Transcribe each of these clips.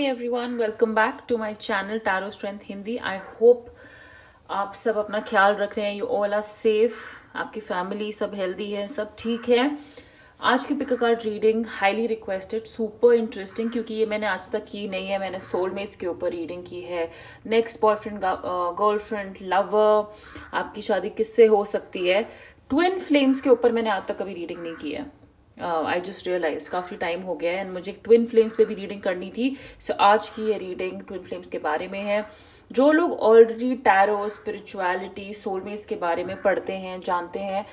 everyone, welcome back to my channel Tarot Strength Hindi. I hope आप सब अपना ख्याल रख रहे हैं. You all are safe. आपकी फैमिली सब हेल्दी है, सब ठीक है. आज की pick a card reading highly requested, super interesting, क्योंकि ये मैंने आज तक की नहीं है. मैंने सोलमेट्स के ऊपर रीडिंग की है, नेक्स्ट बॉयफ्रेंड, गर्लफ्रेंड, लवर, आपकी शादी किससे हो सकती है. ट्विन फ्लेम्स के ऊपर मैंने आज तक कभी रीडिंग नहीं की है. आई जस्ट रियलाइज काफ़ी टाइम हो गया है एंड मुझे ट्विन फ्लेम्स पे भी रीडिंग करनी थी. सो आज की ये रीडिंग ट्विन फ्लेम्स के बारे में है. जो लोग ऑलरेडी टैरो, स्पिरिचुअलिटी, सोलमेट्स के बारे में पढ़ते हैं, जानते हैं,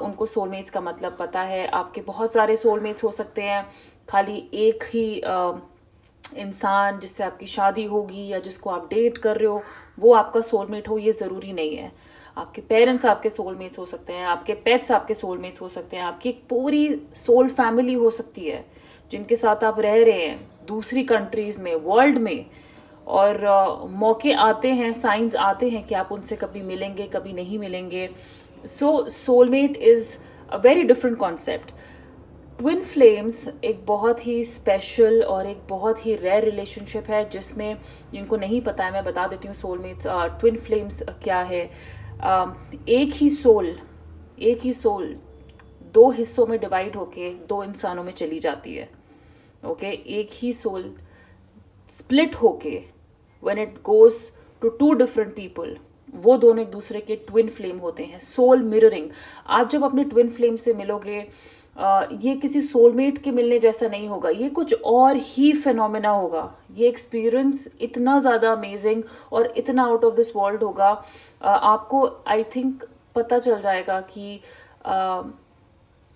उनको सोलमेट्स का मतलब पता है. आपके बहुत सारे सोलमेट्स हो सकते हैं, खाली एक ही इंसान जिससे आपकी शादी होगी या जिसको आप डेट कर रहे हो वो आपका सोलमेट हो, ये ज़रूरी नहीं है. आपके पेरेंट्स आपके सोलमेट्स हो सकते हैं, आपके पेट्स आपके सोलमेट्स हो सकते हैं, आपकी एक पूरी सोल फैमिली हो सकती है जिनके साथ आप रह रहे हैं दूसरी कंट्रीज़ में, वर्ल्ड में. और मौके आते हैं, साइंस आते हैं कि आप उनसे कभी मिलेंगे, कभी नहीं मिलेंगे. So soulmate is a very different concept. Twin flames एक बहुत ही स्पेशल और एक बहुत ही रेयर रिलेशनशिप है जिसमें, जिनको नहीं पता है मैं बता देती हूँ सोलमेट्स, ट्विन फ्लेम्स क्या है. एक ही सोल दो हिस्सों में डिवाइड होके दो इंसानों में चली जाती है. ओके, एक ही सोल स्प्लिट होके when it goes to two different people, वो दोनों एक दूसरे के ट्विन फ्लेम होते हैं. Soul mirroring. आप जब अपने ट्विन फ्लेम से मिलोगे, ये किसी सोलमेट के मिलने जैसा नहीं होगा, ये कुछ और ही फिनोमेना होगा. ये एक्सपीरियंस इतना ज़्यादा अमेजिंग और इतना आउट ऑफ दिस वर्ल्ड होगा. आपको आई थिंक पता चल जाएगा कि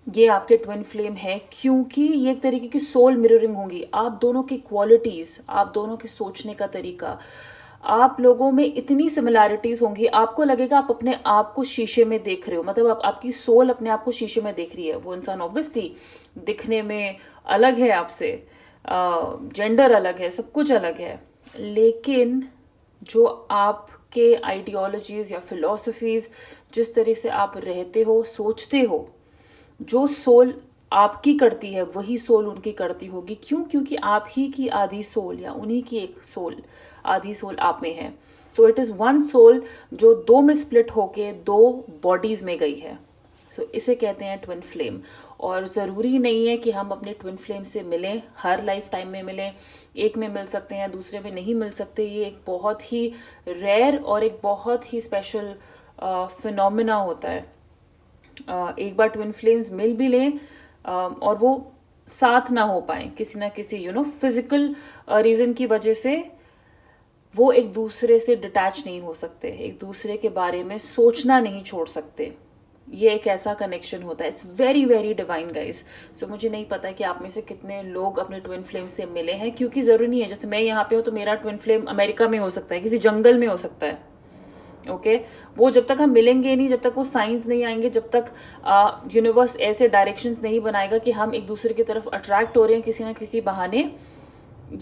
ये आपके ट्विन फ्लेम है, क्योंकि ये एक तरीके की सोल मिररिंग होंगी. आप दोनों की क्वालिटीज़, आप दोनों के सोचने का तरीका, आप लोगों में इतनी सिमिलैरिटीज होंगी, आपको लगेगा आप अपने आप को शीशे में देख रहे हो. मतलब आपकी सोल अपने आप को शीशे में देख रही है. वो इंसान ऑब्वियसली दिखने में अलग है आपसे, जेंडर अलग है, सब कुछ अलग है, लेकिन जो आपके आइडियोलॉजीज या फिलॉसफीज, जिस तरह से आप रहते हो, सोचते हो, जो सोल आपकी करती है वही सोल उनकी करती होगी. क्यों? क्योंकि आप ही की आधी सोल या उन्हीं की एक सोल, आधी सोल आप में है. So it is one soul जो दो में स्प्लिट होके दो बॉडीज में गई है. सो इसे कहते हैं ट्विन फ्लेम. और ज़रूरी नहीं है कि हम अपने ट्विन फ्लेम से मिलें, हर लाइफ टाइम में मिलें. एक में मिल सकते हैं, दूसरे में नहीं मिल सकते. ये एक बहुत ही रेयर और एक बहुत ही स्पेशल फिनोमिना होता है. एक बार ट्विन फ्लेम्स मिल भी लें और वो साथ ना हो पाए किसी ना किसी फिजिकल रीज़न की वजह से, वो एक दूसरे से डिटैच नहीं हो सकते, एक दूसरे के बारे में सोचना नहीं छोड़ सकते. ये एक ऐसा कनेक्शन होता है. It's very very divine guys. So मुझे नहीं पता कि आप में से कितने लोग अपने ट्विन फ्लेम से मिले हैं, क्योंकि ज़रूरी नहीं है जैसे मैं यहाँ पे हूँ तो मेरा ट्विन फ्लेम अमेरिका में हो सकता है, किसी जंगल में हो सकता है. ओके, वो जब तक हम मिलेंगे नहीं, जब तक वो साइंस नहीं आएंगे, जब तक यूनिवर्स ऐसे डायरेक्शंस नहीं बनाएगा कि हम एक दूसरे की तरफ अट्रैक्ट हो रहे हैं किसी ना किसी बहाने,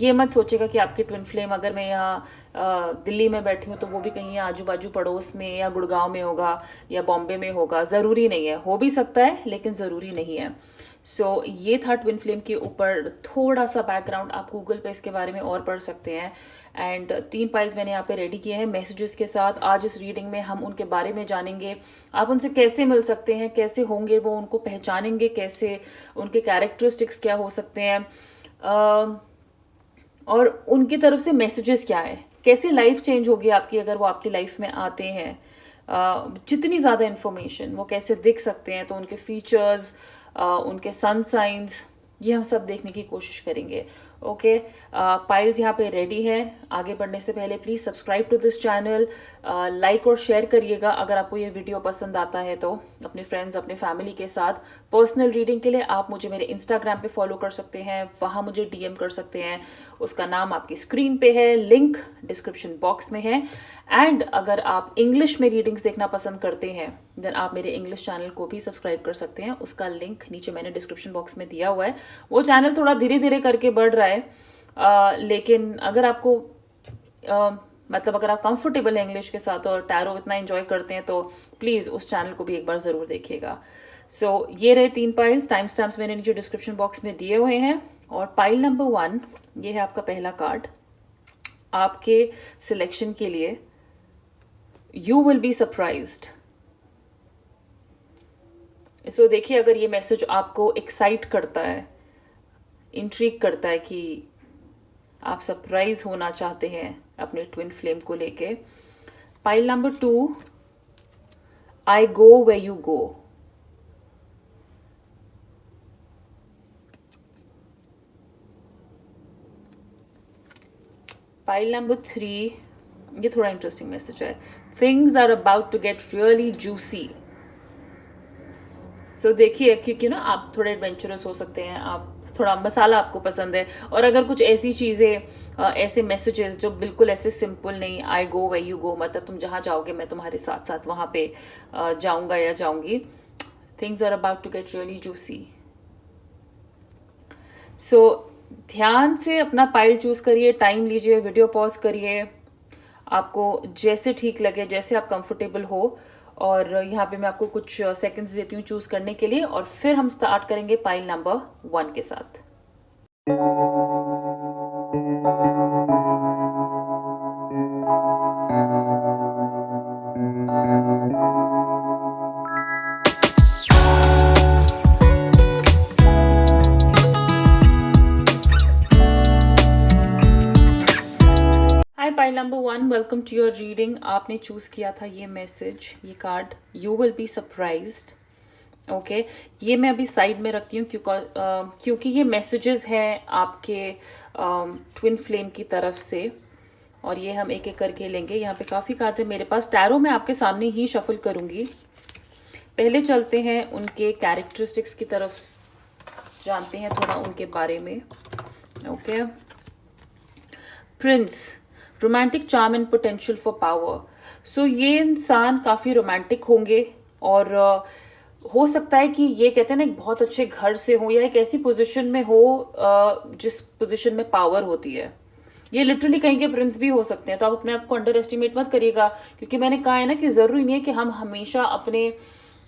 ये मत सोचेगा कि आपके ट्विन फ्लेम, अगर मैं यहाँ दिल्ली में बैठी हूँ तो वो भी कहीं आजू बाजू पड़ोस में या गुड़गांव में होगा या बॉम्बे में होगा. ज़रूरी नहीं है, हो भी सकता है लेकिन ज़रूरी नहीं है. सो ये था ट्विन फ्लेम के ऊपर थोड़ा सा बैकग्राउंड. आप गूगल पे इसके बारे में और पढ़ सकते हैं. एंड 3 फाइल्स मैंने यहाँ पे रेडी किए हैं मैसेजेस के साथ. आज इस रीडिंग में हम उनके बारे में जानेंगे, आप उनसे कैसे मिल सकते हैं, कैसे होंगे वो, उनको पहचानेंगे कैसे, उनके कैरेक्टरिस्टिक्स क्या हो सकते हैं, और उनकी तरफ से मैसेजेस क्या है, कैसे लाइफ चेंज होगी आपकी अगर वो आपकी लाइफ में आते हैं. जितनी ज़्यादा इन्फॉर्मेशन, वो कैसे दिख सकते हैं, तो उनके फीचर्स, उनके सन साइंस, ये हम सब देखने की कोशिश करेंगे. ओके, पाइल्स यहाँ पे रेडी है. आगे बढ़ने से पहले please subscribe to this channel, like और शेयर करिएगा अगर आपको ये वीडियो पसंद आता है तो, अपने फ्रेंड्स, अपने फैमिली के साथ. पर्सनल रीडिंग के लिए आप मुझे मेरे इंस्टाग्राम पे फॉलो कर सकते हैं, वहाँ मुझे डीएम कर सकते हैं. उसका नाम आपकी स्क्रीन पे है, लिंक डिस्क्रिप्शन बॉक्स में है. एंड अगर आप इंग्लिश में रीडिंग्स देखना पसंद करते हैं देन आप मेरे इंग्लिश चैनल को भी सब्सक्राइब कर सकते हैं. उसका लिंक नीचे मैंने डिस्क्रिप्शन बॉक्स में दिया हुआ है. वो चैनल थोड़ा धीरे धीरे करके बढ़ रहा है, लेकिन अगर आपको मतलब अगर आप कंफर्टेबल हैं इंग्लिश के साथ और टैरो इतना एंजॉय करते हैं तो प्लीज़ उस चैनल को भी एक बार ज़रूर देखिएगा. सो ये रहे 3 पाइल्स. टाइम स्टैम्प्स मैंने नीचे डिस्क्रिप्शन बॉक्स में दिए हुए हैं. और पाइल नंबर 1 ये है आपका पहला कार्ड आपके सिलेक्शन के लिए। You will be surprised. So देखिए, अगर ये मैसेज आपको एक्साइट करता है, इंट्रीग करता है कि आप सरप्राइज होना चाहते हैं अपने ट्विन फ्लेम को लेके। Pile number 2, I go where you go. Pile number 3, ये थोड़ा इंटरेस्टिंग मैसेज है। Things are about to get really juicy. So देखिए, क्योंकि ना आप थोड़े एडवेंचरस हो सकते हैं, आप थोड़ा मसाला आपको पसंद है, और अगर कुछ ऐसी चीज़ें, ऐसे मैसेजेस जो बिल्कुल ऐसे सिंपल नहीं, आई गो वे यू गो मतलब तुम जहाँ जाओगे मैं तुम्हारे साथ साथ वहाँ पे जाऊँगा या जाऊँगी। Things are about to get really juicy. So ध्यान से अपना पाइल चूज करिए, टाइम लीजिए, वीडियो पॉज करिए, आपको जैसे ठीक लगे, जैसे आप कंफर्टेबल हो। और यहाँ पे मैं आपको कुछ सेकंड्स देती हूँ चूज करने के लिए, और फिर हम स्टार्ट करेंगे पाइल नंबर 1 के साथ। Hi pile number 1, welcome to your reading. आपने चूज किया था ये मैसेज, ये card, you will be surprised. Okay, ये मैं अभी साइड में रखती हूँ क्योंकि ये मैसेजेस हैं आपके ट्विन फ्लेम की तरफ से, और ये हम एक एक करके लेंगे। यहाँ पे काफ़ी कार्ड्स है मेरे पास, टैरो मैं आपके सामने ही शफल करूँगी। पहले चलते हैं उनके कैरेक्टरिस्टिक्स की तरफ, जानते हैं थोड़ा उनके बारे में। Okay, prince, romantic charm and potential for power. So ये इंसान काफ़ी रोमांटिक होंगे, और हो सकता है कि ये कहते हैं ना एक बहुत अच्छे घर से हो, या एक ऐसी पोजीशन में हो जिस पोजीशन में पावर होती है। ये लिटरली कहीं के प्रिंस भी हो सकते हैं, तो आप अपने आप को अंडर एस्टिमेट मत करिएगा, क्योंकि मैंने कहा है ना कि ज़रूरी नहीं है कि हम हमेशा अपने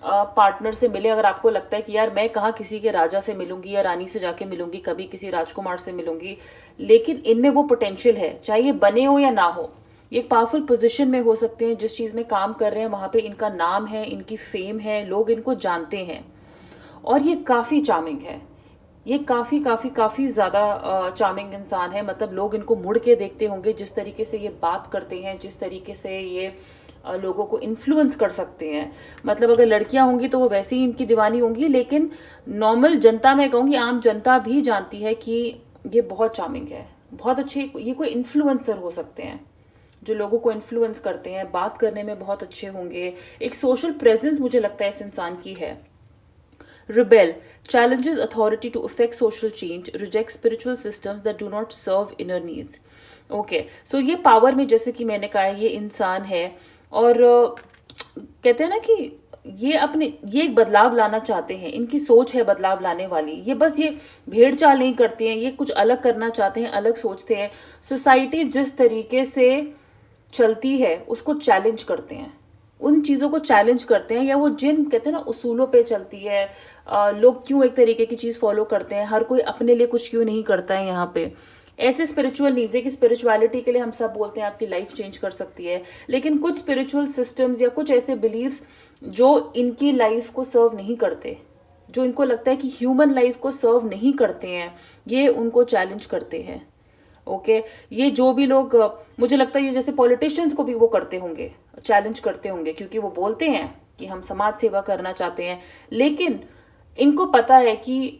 पार्टनर से मिले। अगर आपको लगता है कि यार मैं कहाँ किसी के राजा से मिलूंगी या रानी से जाके मिलूंगी, कभी किसी राजकुमार से मिलूंगी, लेकिन इनमें वो पोटेंशियल है, चाहे ये बने हो या ना हो। ये एक पावरफुल पोजीशन में हो सकते हैं, जिस चीज़ में काम कर रहे हैं वहाँ पे इनका नाम है, इनकी फेम है, लोग इनको जानते हैं, और ये काफ़ी चार्मिंग है। ये काफ़ी काफ़ी काफ़ी ज़्यादा चार्मिंग इंसान है। मतलब लोग इनको मुड़ के देखते होंगे, जिस तरीके से ये बात करते हैं, जिस तरीके से ये लोगों को इन्फ्लुएंस कर सकते हैं। मतलब अगर लड़कियां होंगी तो वो वैसे ही इनकी दीवानी होंगी, लेकिन नॉर्मल जनता, मैं कहूँगी आम जनता भी जानती है कि ये बहुत चार्मिंग है, बहुत अच्छे, ये कोई इन्फ्लुएंसर हो सकते हैं जो लोगों को इन्फ्लुएंस करते हैं, बात करने में बहुत अच्छे होंगे। एक सोशल प्रेजेंस मुझे लगता है इस इंसान की है। Rebel challenges authority to effect social change, rejects spiritual systems that do not serve inner needs. Okay, so ये पावर में, जैसे कि मैंने कहा, ये इंसान है, और कहते हैं ना कि ये एक बदलाव लाना चाहते हैं, इनकी सोच है बदलाव लाने वाली। ये बस ये भेड़ चाल नहीं करते हैं, ये कुछ अलग करना चाहते हैं, अलग सोचते हैं। सोसाइटी जिस तरीके से चलती है उसको चैलेंज करते हैं, उन चीज़ों को चैलेंज करते हैं, या वो जिन कहते हैं ना उसूलों पे चलती है, लोग क्यों एक तरीके की चीज़ फॉलो करते हैं, हर कोई अपने लिए कुछ क्यों नहीं करता है। यहाँ पे ऐसे स्पिरिचुअल नीड्स है कि स्पिरिचुअलिटी के लिए हम सब बोलते हैं आपकी लाइफ चेंज कर सकती है, लेकिन कुछ स्पिरिचुअल सिस्टम्स या कुछ ऐसे बिलीव्स जो इनकी लाइफ को सर्व नहीं करते, जो इनको लगता है कि ह्यूमन लाइफ को सर्व नहीं करते हैं, ये उनको चैलेंज करते हैं। ओके, ये जो भी लोग, मुझे लगता है ये जैसे पॉलिटिशियंस को भी वो करते होंगे, चैलेंज करते होंगे, क्योंकि वो बोलते हैं कि हम समाज सेवा करना चाहते हैं, लेकिन इनको पता है कि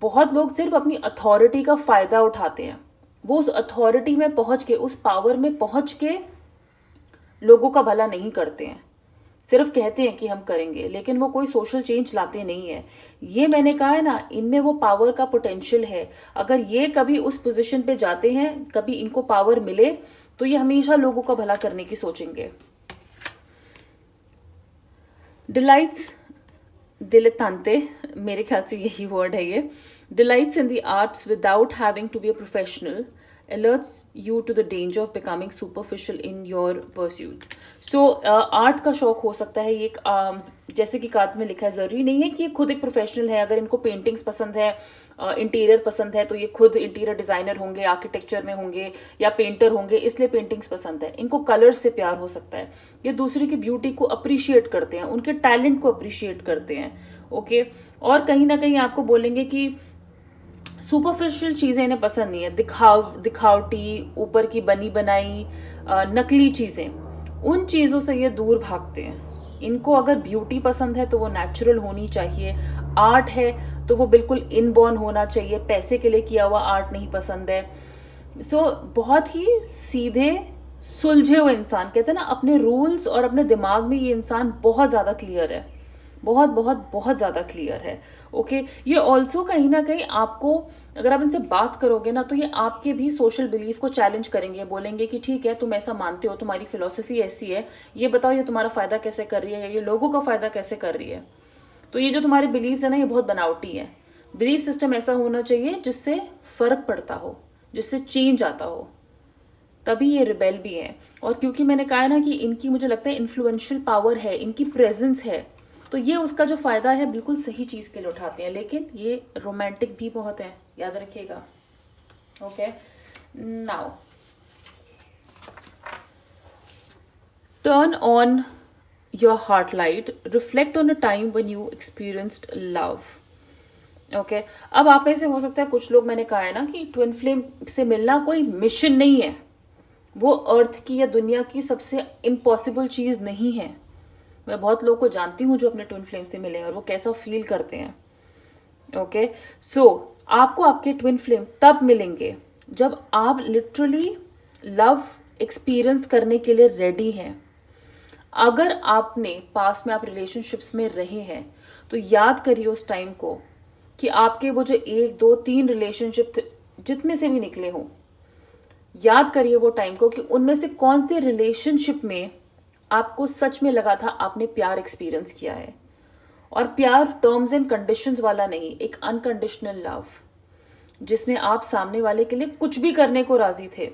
बहुत लोग सिर्फ अपनी अथॉरिटी का फायदा उठाते हैं। वो उस अथॉरिटी में पहुंच के, उस पावर में पहुंच के लोगों का भला नहीं करते हैं, सिर्फ कहते हैं कि हम करेंगे, लेकिन वो कोई सोशल चेंज लाते नहीं है। ये मैंने कहा है ना, इनमें वो पावर का पोटेंशियल है। अगर ये कभी उस पोजीशन पे जाते हैं, कभी इनको पावर मिले, तो ये हमेशा लोगों का भला करने की सोचेंगे। डिलाइट्स, दिलेतांते, मेरे ख्याल से यही वर्ड है ये। Delights in the arts without having to be a professional, alerts you to the danger of becoming superficial in your pursuit. So art का शौक हो सकता है ये एक जैसे कि कार्ड्स में लिखा है, ज़रूरी नहीं है कि ये खुद एक प्रोफेशनल है. अगर इनको पेंटिंग्स पसंद है, इंटीरियर पसंद है, तो ये खुद इंटीरियर डिज़ाइनर होंगे, आर्किटेक्चर में होंगे या पेंटर होंगे, इसलिए पेंटिंग्स पसंद है. इनको कलर्स से प्यार हो सकता है. ये दूसरे की ब्यूटी को अप्रिशिएट करते हैं, उनके टैलेंट को अप्रिशिएट करते हैं. ओके. और कहीं ना कहीं आपको बोलेंगे कि सुपरफिशियल चीज़ें इन्हें पसंद नहीं है, दिखावटी, ऊपर की बनी बनाई नकली चीज़ें, उन चीज़ों से ये दूर भागते हैं. इनको अगर ब्यूटी पसंद है तो वो नेचुरल होनी चाहिए. आर्ट है तो वो बिल्कुल इनबॉर्न होना चाहिए. पैसे के लिए किया हुआ आर्ट नहीं पसंद है. सो बहुत ही सीधे सुलझे हुए इंसान, कहते हैं ना, अपने रूल्स और अपने दिमाग में ये इंसान बहुत ज़्यादा क्लियर है, बहुत बहुत बहुत ज़्यादा क्लियर है. ओके. ये ऑल्सो कहीं ना कहीं आपको, अगर आप इनसे बात करोगे ना, तो ये आपके भी सोशल बिलीफ को चैलेंज करेंगे. बोलेंगे कि ठीक है, तुम ऐसा मानते हो, तुम्हारी फिलॉसफी ऐसी है, ये बताओ ये तुम्हारा फ़ायदा कैसे कर रही है, ये लोगों का फ़ायदा कैसे कर रही है. तो ये जो तुम्हारे बिलीव्स है ना, ये बहुत बनावटी है. बिलीफ सिस्टम ऐसा होना चाहिए जिससे फ़र्क पड़ता हो, जिससे चेंज आता हो, तभी ये रिबेल भी है. और क्योंकि मैंने कहा है ना कि इनकी, मुझे लगता है, इन्फ्लुएंशियल पावर है, इनकी प्रेजेंस है, तो ये उसका जो फायदा है बिल्कुल सही चीज के लिए उठाते हैं. लेकिन ये रोमांटिक भी बहुत है, याद रखिएगा. Okay. Now turn on your heart light, reflect on a time when you experienced love. Okay. अब आप में से हो सकता है कुछ लोग, मैंने कहा है ना कि ट्विन फ्लेम से मिलना कोई मिशन नहीं है, वो अर्थ की या दुनिया की सबसे इम्पॉसिबल चीज नहीं है. मैं बहुत लोगों को जानती हूँ जो अपने ट्विन फ्लेम से मिले हैं और वो कैसा फील करते हैं. ओके. सो आपको आपके ट्विन फ्लेम तब मिलेंगे जब आप लिटरली लव एक्सपीरियंस करने के लिए रेडी हैं. अगर आपने पास्ट में आप रिलेशनशिप्स में रहे हैं तो याद करिए उस टाइम को कि आपके वो जो 1 2 3 रिलेशनशिप जितने से भी निकले हों, याद करिए वो टाइम को कि उनमें से कौन से रिलेशनशिप में आपको सच में लगा था आपने प्यार एक्सपीरियंस किया है. और प्यार टर्म्स एंड कंडीशंस वाला नहीं, एक अनकंडीशनल लव जिसमें आप सामने वाले के लिए कुछ भी करने को राजी थे,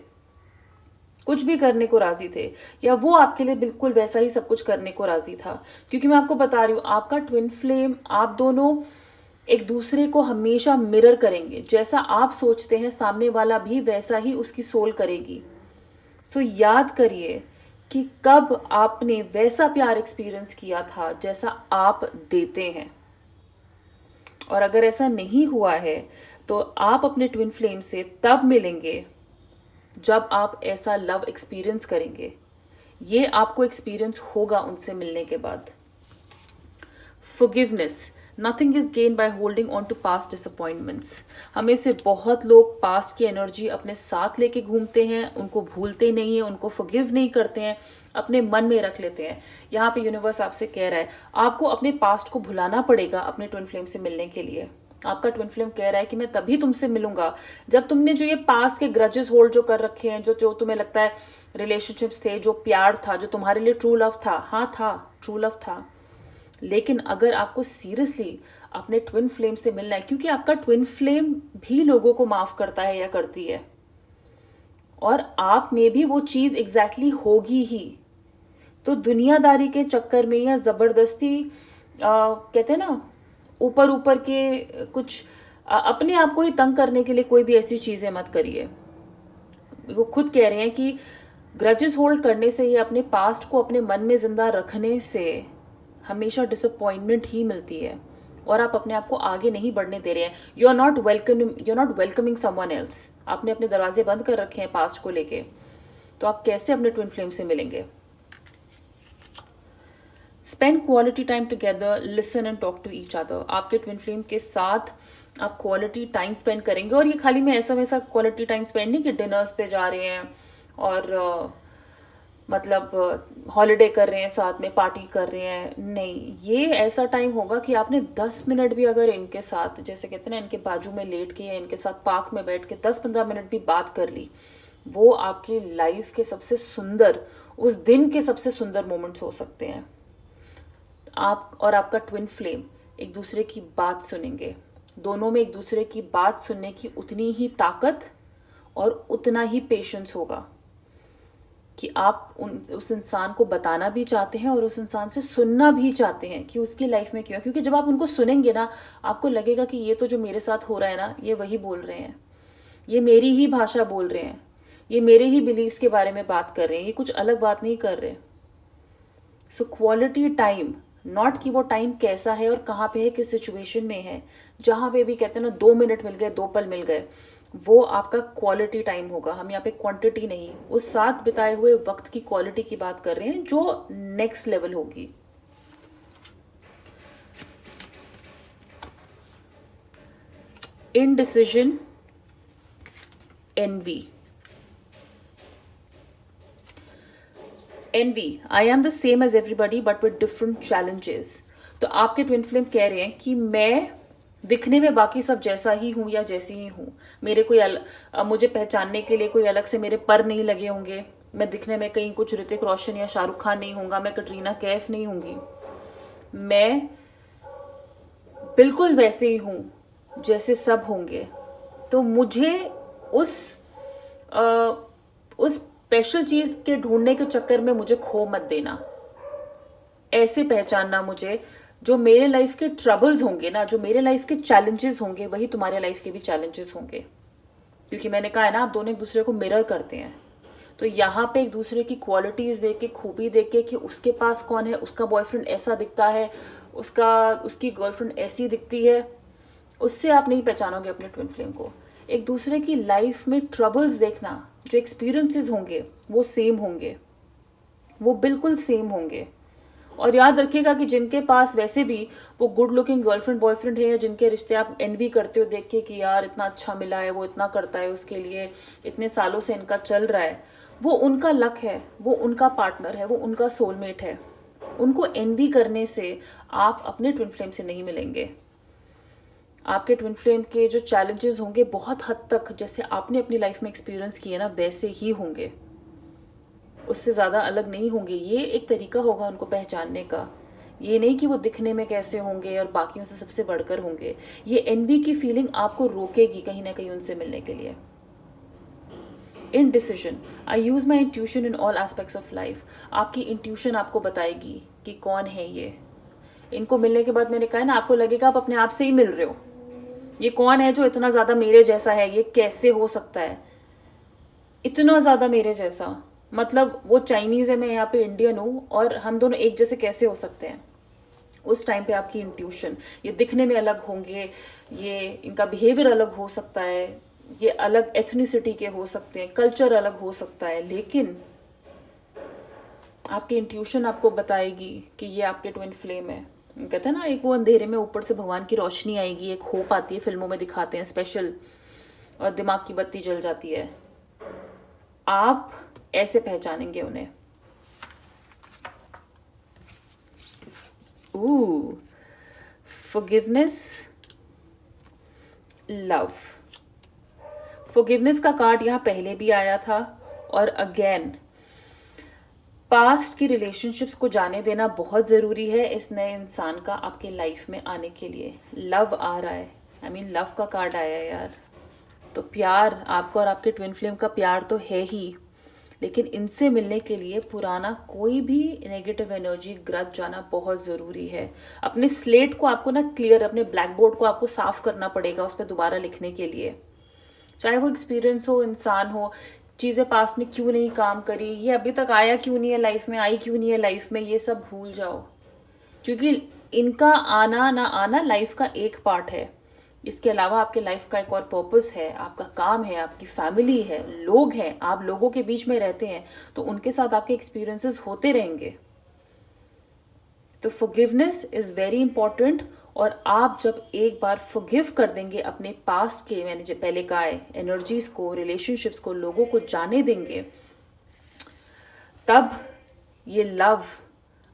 कुछ भी करने को राजी थे, या वो आपके लिए बिल्कुल वैसा ही सब कुछ करने को राजी था. क्योंकि मैं आपको बता रही हूं, आपका ट्विन फ्लेम, आप दोनों एक दूसरे को हमेशा मिरर करेंगे. जैसा आप सोचते हैं सामने वाला भी वैसा ही उसकी सोल करेगी. सो याद करिए कि कब आपने वैसा प्यार एक्सपीरियंस किया था जैसा आप देते हैं. और अगर ऐसा नहीं हुआ है तो आप अपने ट्विन फ्लेम से तब मिलेंगे जब आप ऐसा लव एक्सपीरियंस करेंगे. ये आपको एक्सपीरियंस होगा उनसे मिलने के बाद. Forgiveness. Nothing is gain by holding on to past disappointments. हमें से बहुत लोग पास्ट की एनर्जी अपने साथ लेके घूमते हैं, उनको भूलते नहीं है, उनको फॉरगिव नहीं करते हैं, अपने मन में रख लेते हैं. यहाँ पे यूनिवर्स आपसे कह रहा है आपको अपने पास्ट को भुलाना पड़ेगा अपने ट्विन फ्लेम से मिलने के लिए. आपका ट्विन फ्लेम कह रहा है कि मैं तभी तुमसे मिलूंगा जब तुमने जो ये पास्ट के ग्रजेस होल्ड जो कर रखे हैं, जो तुम्हें लगता है रिलेशनशिप्स थे, जो प्यार था, जो तुम्हारे लिए ट्रू लव था, हाँ था, ट्रू लव था. लेकिन अगर आपको सीरियसली अपने ट्विन फ्लेम से मिलना है, क्योंकि आपका ट्विन फ्लेम भी लोगों को माफ करता है या करती है, और आप में भी वो चीज एग्जैक्टली होगी ही, तो दुनियादारी के चक्कर में या जबरदस्ती कहते हैं ना ऊपर ऊपर के कुछ अपने आप को ही तंग करने के लिए कोई भी ऐसी चीजें मत करिए. वो खुद कह रहे हैं कि ग्रजेस होल्ड करने से या अपने पास्ट को अपने मन में जिंदा रखने से हमेशा डिसअपॉइंटमेंट ही मिलती है और आप अपने आप को आगे नहीं बढ़ने दे रहे हैं. You are not welcoming someone else. आपने अपने दरवाजे बंद कर रखे हैं पास्ट को लेके, तो आप कैसे अपने ट्विन फ्लेम से मिलेंगे. Spend quality time together, listen and talk to each other. आपके ट्विन फ्लेम के साथ आप क्वालिटी टाइम स्पेंड करेंगे, और ये खाली में ऐसा वैसा क्वालिटी टाइम स्पेंड नहीं कि डिनर्स पे जा रहे हैं और मतलब हॉलिडे कर रहे हैं, साथ में पार्टी कर रहे हैं. नहीं, ये ऐसा टाइम होगा कि आपने 10 मिनट भी अगर इनके साथ, जैसे कहते हैं ना, इनके बाजू में लेट के या इनके साथ पार्क में बैठ के 10-15 मिनट भी बात कर ली, वो आपकी लाइफ के सबसे सुंदर, उस दिन के सबसे सुंदर मोमेंट्स हो सकते हैं. आप और आपका ट्विन फ्लेम एक दूसरे की बात सुनेंगे. दोनों में एक दूसरे की बात सुनने की उतनी ही ताकत और उतना ही पेशेंस होगा कि आप उस इंसान को बताना भी चाहते हैं और उस इंसान से सुनना भी चाहते हैं कि उसकी लाइफ में क्यों है। क्योंकि जब आप उनको सुनेंगे ना, आपको लगेगा कि ये तो जो मेरे साथ हो रहा है ना, ये वही बोल रहे हैं, ये मेरी ही भाषा बोल रहे हैं, ये मेरे ही बिलीव्स के बारे में बात कर रहे हैं, ये कुछ अलग बात नहीं कर रहे। सो क्वालिटी टाइम, नॉट कि वो टाइम कैसा है और कहाँ पे है, किस सिचुएशन में है, जहाँ पे भी कहते हैं ना 2 मिनट मिल गए, 2 पल मिल गए, वो आपका क्वालिटी टाइम होगा। हम यहाँ पे क्वांटिटी नहीं, उस साथ बिताए हुए वक्त की क्वालिटी की बात कर रहे हैं जो नेक्स्ट लेवल होगी। Indecision, envy. Envy, I am the same as everybody but with different challenges. तो आपके ट्विन फ्लेम कह रहे हैं कि मैं दिखने में बाकी सब जैसा ही हूं या जैसी ही हूं, मेरे कोई मुझे पहचानने के लिए कोई अलग से मेरे पर नहीं लगे होंगे, मैं दिखने में कहीं कुछ ऋतिक रोशन या शाहरुख खान नहीं होऊंगा, मैं कटरीना कैफ नहीं होंगी, मैं बिल्कुल वैसे ही हूं जैसे सब होंगे। तो मुझे उस उस स्पेशल चीज के ढूंढने के चक्कर में मुझे खो मत देना। ऐसे पहचानना मुझे, जो मेरे लाइफ के ट्रबल्स होंगे ना, जो मेरे लाइफ के चैलेंजेस होंगे, वही तुम्हारे लाइफ के भी चैलेंजेस होंगे। क्योंकि मैंने कहा है ना, आप दोनों एक दूसरे को मिरर करते हैं। तो यहाँ पे एक दूसरे की क्वालिटीज देख के, खूबी देख के कि उसके पास कौन है, उसका बॉयफ्रेंड ऐसा दिखता है, उसकी गर्लफ्रेंड ऐसी दिखती है, उससे आप नहीं पहचानोगे अपने ट्विन फ्लेम को। एक दूसरे की लाइफ में ट्रबल्स देखना, जो एक्सपीरियंसेस होंगे वो सेम होंगे, वो बिल्कुल सेम होंगे। और याद रखिएगा कि जिनके पास वैसे भी वो गुड लुकिंग गर्लफ्रेंड बॉयफ्रेंड है, या जिनके रिश्ते आप एनवी करते हो देख के कि यार इतना अच्छा मिला है, वो इतना करता है उसके लिए, इतने सालों से इनका चल रहा है, वो उनका लक है, वो उनका पार्टनर है, वो उनका सोलमेट है। उनको एनवी करने से आप अपने ट्विन फ्लेम से नहीं मिलेंगे। आपके ट्विन फ्लेम के जो चैलेंजेस होंगे बहुत हद तक जैसे आपने अपनी लाइफ में एक्सपीरियंस किए ना, वैसे ही होंगे, उससे ज़्यादा अलग नहीं होंगे। ये एक तरीका होगा उनको पहचानने का, ये नहीं कि वो दिखने में कैसे होंगे और बाकियों से सबसे बढ़कर होंगे। ये एनवी की फीलिंग आपको रोकेगी कहीं ना कहीं उनसे मिलने के लिए। Indecision, I use my intuition in all aspects of life. आपकी इंट्यूशन आपको बताएगी कि कौन है ये। इनको मिलने के बाद मैंने कहा ना, आपको लगेगा आप अपने आप से ही मिल रहे हो। ये कौन है जो इतना ज़्यादा मेरे जैसा है, ये कैसे हो सकता है इतना ज़्यादा मेरे जैसा, मतलब वो चाइनीज़ है, मैं यहाँ पे इंडियन हूँ, और हम दोनों एक जैसे कैसे हो सकते हैं। उस टाइम पे आपकी इंट्यूशन, ये दिखने में अलग होंगे, ये इनका बिहेवियर अलग हो सकता है, ये अलग एथनिसिटी के हो सकते हैं, कल्चर अलग हो सकता है, लेकिन आपकी इंट्यूशन आपको बताएगी कि ये आपके ट्विन फ्लेम है। कहते हैं ना, एक वो अंधेरे में ऊपर से भगवान की रोशनी आएगी, एक होप आती है, फिल्मों में दिखाते हैं स्पेशल, और दिमाग की बत्ती जल जाती है। आप ऐसे पहचानेंगे उन्हें। Forgiveness, love. फॉरगिवनेस का कार्ड यहाँ पहले भी आया था, और अगेन पास्ट की रिलेशनशिप्स को जाने देना बहुत ज़रूरी है इस नए इंसान का आपके लाइफ में आने के लिए। लव आ रहा है, आई मीन लव का कार्ड आया है यार, तो प्यार, आपका और आपके ट्विन फ्लेम का प्यार तो है ही, लेकिन इनसे मिलने के लिए पुराना कोई भी नेगेटिव एनर्जी, ग्रज जाना बहुत ज़रूरी है। अपने स्लेट को आपको ना क्लियर, अपने ब्लैक बोर्ड को आपको साफ करना पड़ेगा उस पर दोबारा लिखने के लिए। चाहे वो एक्सपीरियंस हो, इंसान हो, चीज़ें पास में क्यों नहीं काम करी, ये अभी तक आया क्यों नहीं है लाइफ में, आई क्यों नहीं है लाइफ में, ये सब भूल जाओ। क्योंकि इनका आना ना आना लाइफ का एक पार्ट है। इसके अलावा आपके लाइफ का एक और पर्पस है, आपका काम है, आपकी फैमिली है, लोग हैं, आप लोगों के बीच में रहते हैं, तो उनके साथ आपके एक्सपीरियंसेस होते रहेंगे। तो फॉरगिवनेस इज वेरी इंपॉर्टेंट। और आप जब एक बार फॉरगिव कर देंगे अपने पास्ट के, मैंने जो पहले कहा है, एनर्जीज को, रिलेशनशिप्स को, लोगों को जाने देंगे, तब ये लव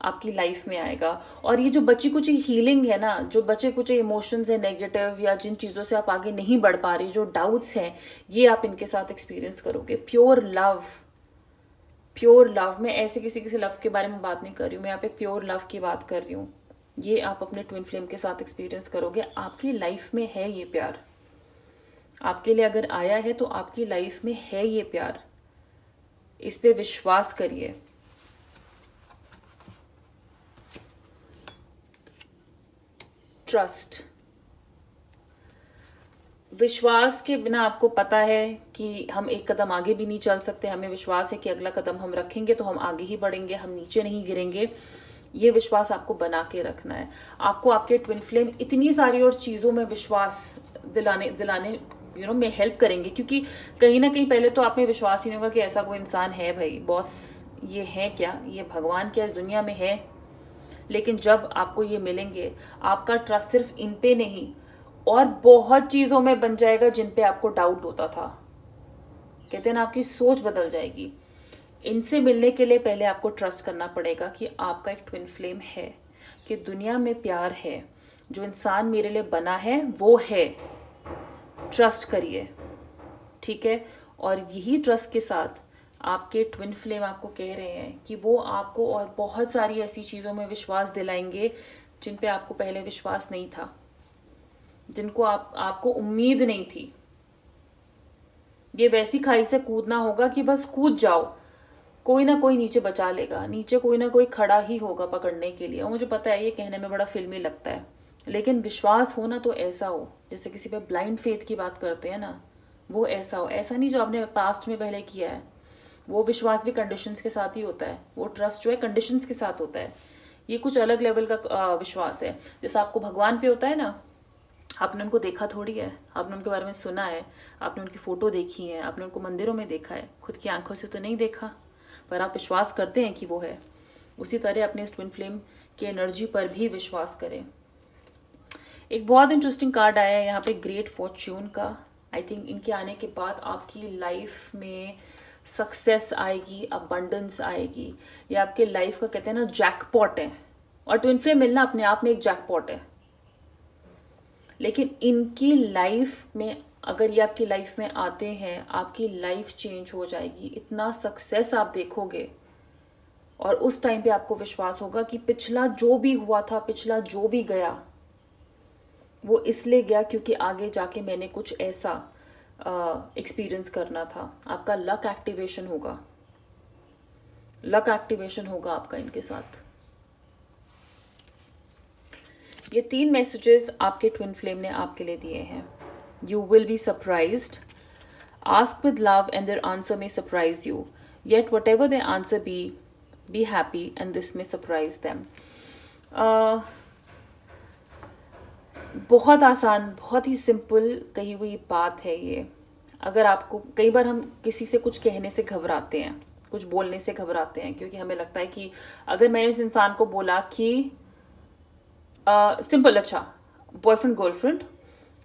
आपकी लाइफ में आएगा। और ये जो बची कुची हीलिंग है ना, जो बचे कुचे इमोशंस है नेगेटिव, या जिन चीज़ों से आप आगे नहीं बढ़ पा रही, जो डाउट्स हैं, ये आप इनके साथ एक्सपीरियंस करोगे। प्योर लव, प्योर लव, मैं ऐसे किसी लव के बारे में बात नहीं कर रही हूँ, मैं यहाँ पे प्योर लव की बात कर रही हूँ। ये आप अपने ट्विन फ्लेम के साथ एक्सपीरियंस करोगे, आपकी लाइफ में है ये प्यार, आपके लिए अगर आया है तो आपकी लाइफ में है ये प्यार, इस पे विश्वास करिए। ट्रस्ट, विश्वास के बिना आपको पता है कि हम एक कदम आगे भी नहीं चल सकते। हमें विश्वास है कि अगला कदम हम रखेंगे तो हम आगे ही बढ़ेंगे, हम नीचे नहीं गिरेंगे। ये विश्वास आपको बना के रखना है। आपको आपके ट्विन फ्लेम इतनी सारी और चीज़ों में विश्वास दिलाने में हेल्प करेंगे, क्योंकि कहीं ना कहीं पहले तो आप में विश्वास ही नहीं होगा कि ऐसा कोई इंसान है। भाई बॉस, ये है क्या, ये भगवान क्या इस दुनिया में है। लेकिन जब आपको ये मिलेंगे, आपका ट्रस्ट सिर्फ इन पे नहीं और बहुत चीज़ों में बन जाएगा जिन पे आपको डाउट होता था। कहते हैं ना, आपकी सोच बदल जाएगी। इनसे मिलने के लिए पहले आपको ट्रस्ट करना पड़ेगा कि आपका एक ट्विन फ्लेम है, कि दुनिया में प्यार है, जो इंसान मेरे लिए बना है वो है। ट्रस्ट करिए, ठीक है। और यही ट्रस्ट के साथ आपके ट्विन फ्लेम आपको कह रहे हैं कि वो आपको और बहुत सारी ऐसी चीज़ों में विश्वास दिलाएंगे जिन पे आपको पहले विश्वास नहीं था, जिनको आपको उम्मीद नहीं थी। ये वैसी खाई से कूदना होगा कि बस कूद जाओ, कोई ना कोई नीचे बचा लेगा, नीचे कोई ना कोई खड़ा ही होगा पकड़ने के लिए। और मुझे पता है ये कहने में बड़ा फिल्मी लगता है, लेकिन विश्वास हो ना तो ऐसा हो, जैसे किसी पे ब्लाइंड फेथ की बात करते हैं ना, वो ऐसा हो। ऐसा नहीं जो आपने पास्ट में पहले किया है। वो विश्वास भी कंडीशंस के साथ ही होता है। वो ट्रस्ट जो है कंडीशंस के साथ होता है। ये कुछ अलग लेवल का विश्वास है। जैसे आपको भगवान पे होता है ना, आपने उनको देखा थोड़ी है, आपने उनके बारे में सुना है, आपने उनकी फ़ोटो देखी है, आपने उनको मंदिरों में देखा है, खुद की आंखों से तो नहीं देखा, पर आप विश्वास करते हैं कि वो है। उसी तरह अपने इस ट्विन फ्लेम की एनर्जी पर भी विश्वास करें। एक बहुत इंटरेस्टिंग कार्ड आया है यहाँ पे, ग्रेट फॉर्च्यून का। आई थिंक इनके आने के बाद आपकी लाइफ में सक्सेस आएगी, अबंडेंस आएगी। ये आपके लाइफ का कहते हैं ना जैकपॉट है। और ट्विन फ्लेम मिलना अपने आप में एक जैकपॉट है। लेकिन इनकी लाइफ में, अगर ये आपकी लाइफ में आते हैं, आपकी लाइफ चेंज हो जाएगी। इतना सक्सेस आप देखोगे और उस टाइम पे आपको विश्वास होगा कि पिछला जो भी हुआ था, पिछला जो भी गया, वो इसलिए गया क्योंकि आगे जाके मैंने कुछ ऐसा एक्सपीरियंस करना था। आपका लक एक्टिवेशन होगा, लक एक्टिवेशन होगा आपका इनके साथ। ये 3 मैसेजेस आपके ट्विन फ्लेम ने आपके लिए दिए हैं। You will be surprised, ask with love and their answer may surprise you, yet whatever their answer be happy and this may surprise them. बहुत आसान, बहुत ही सिंपल कही हुई बात है ये। अगर आपको, कई बार हम किसी से कुछ कहने से घबराते हैं, कुछ बोलने से घबराते हैं, क्योंकि हमें लगता है कि अगर मैंने इस इंसान को बोला कि सिंपल, अच्छा बॉयफ्रेंड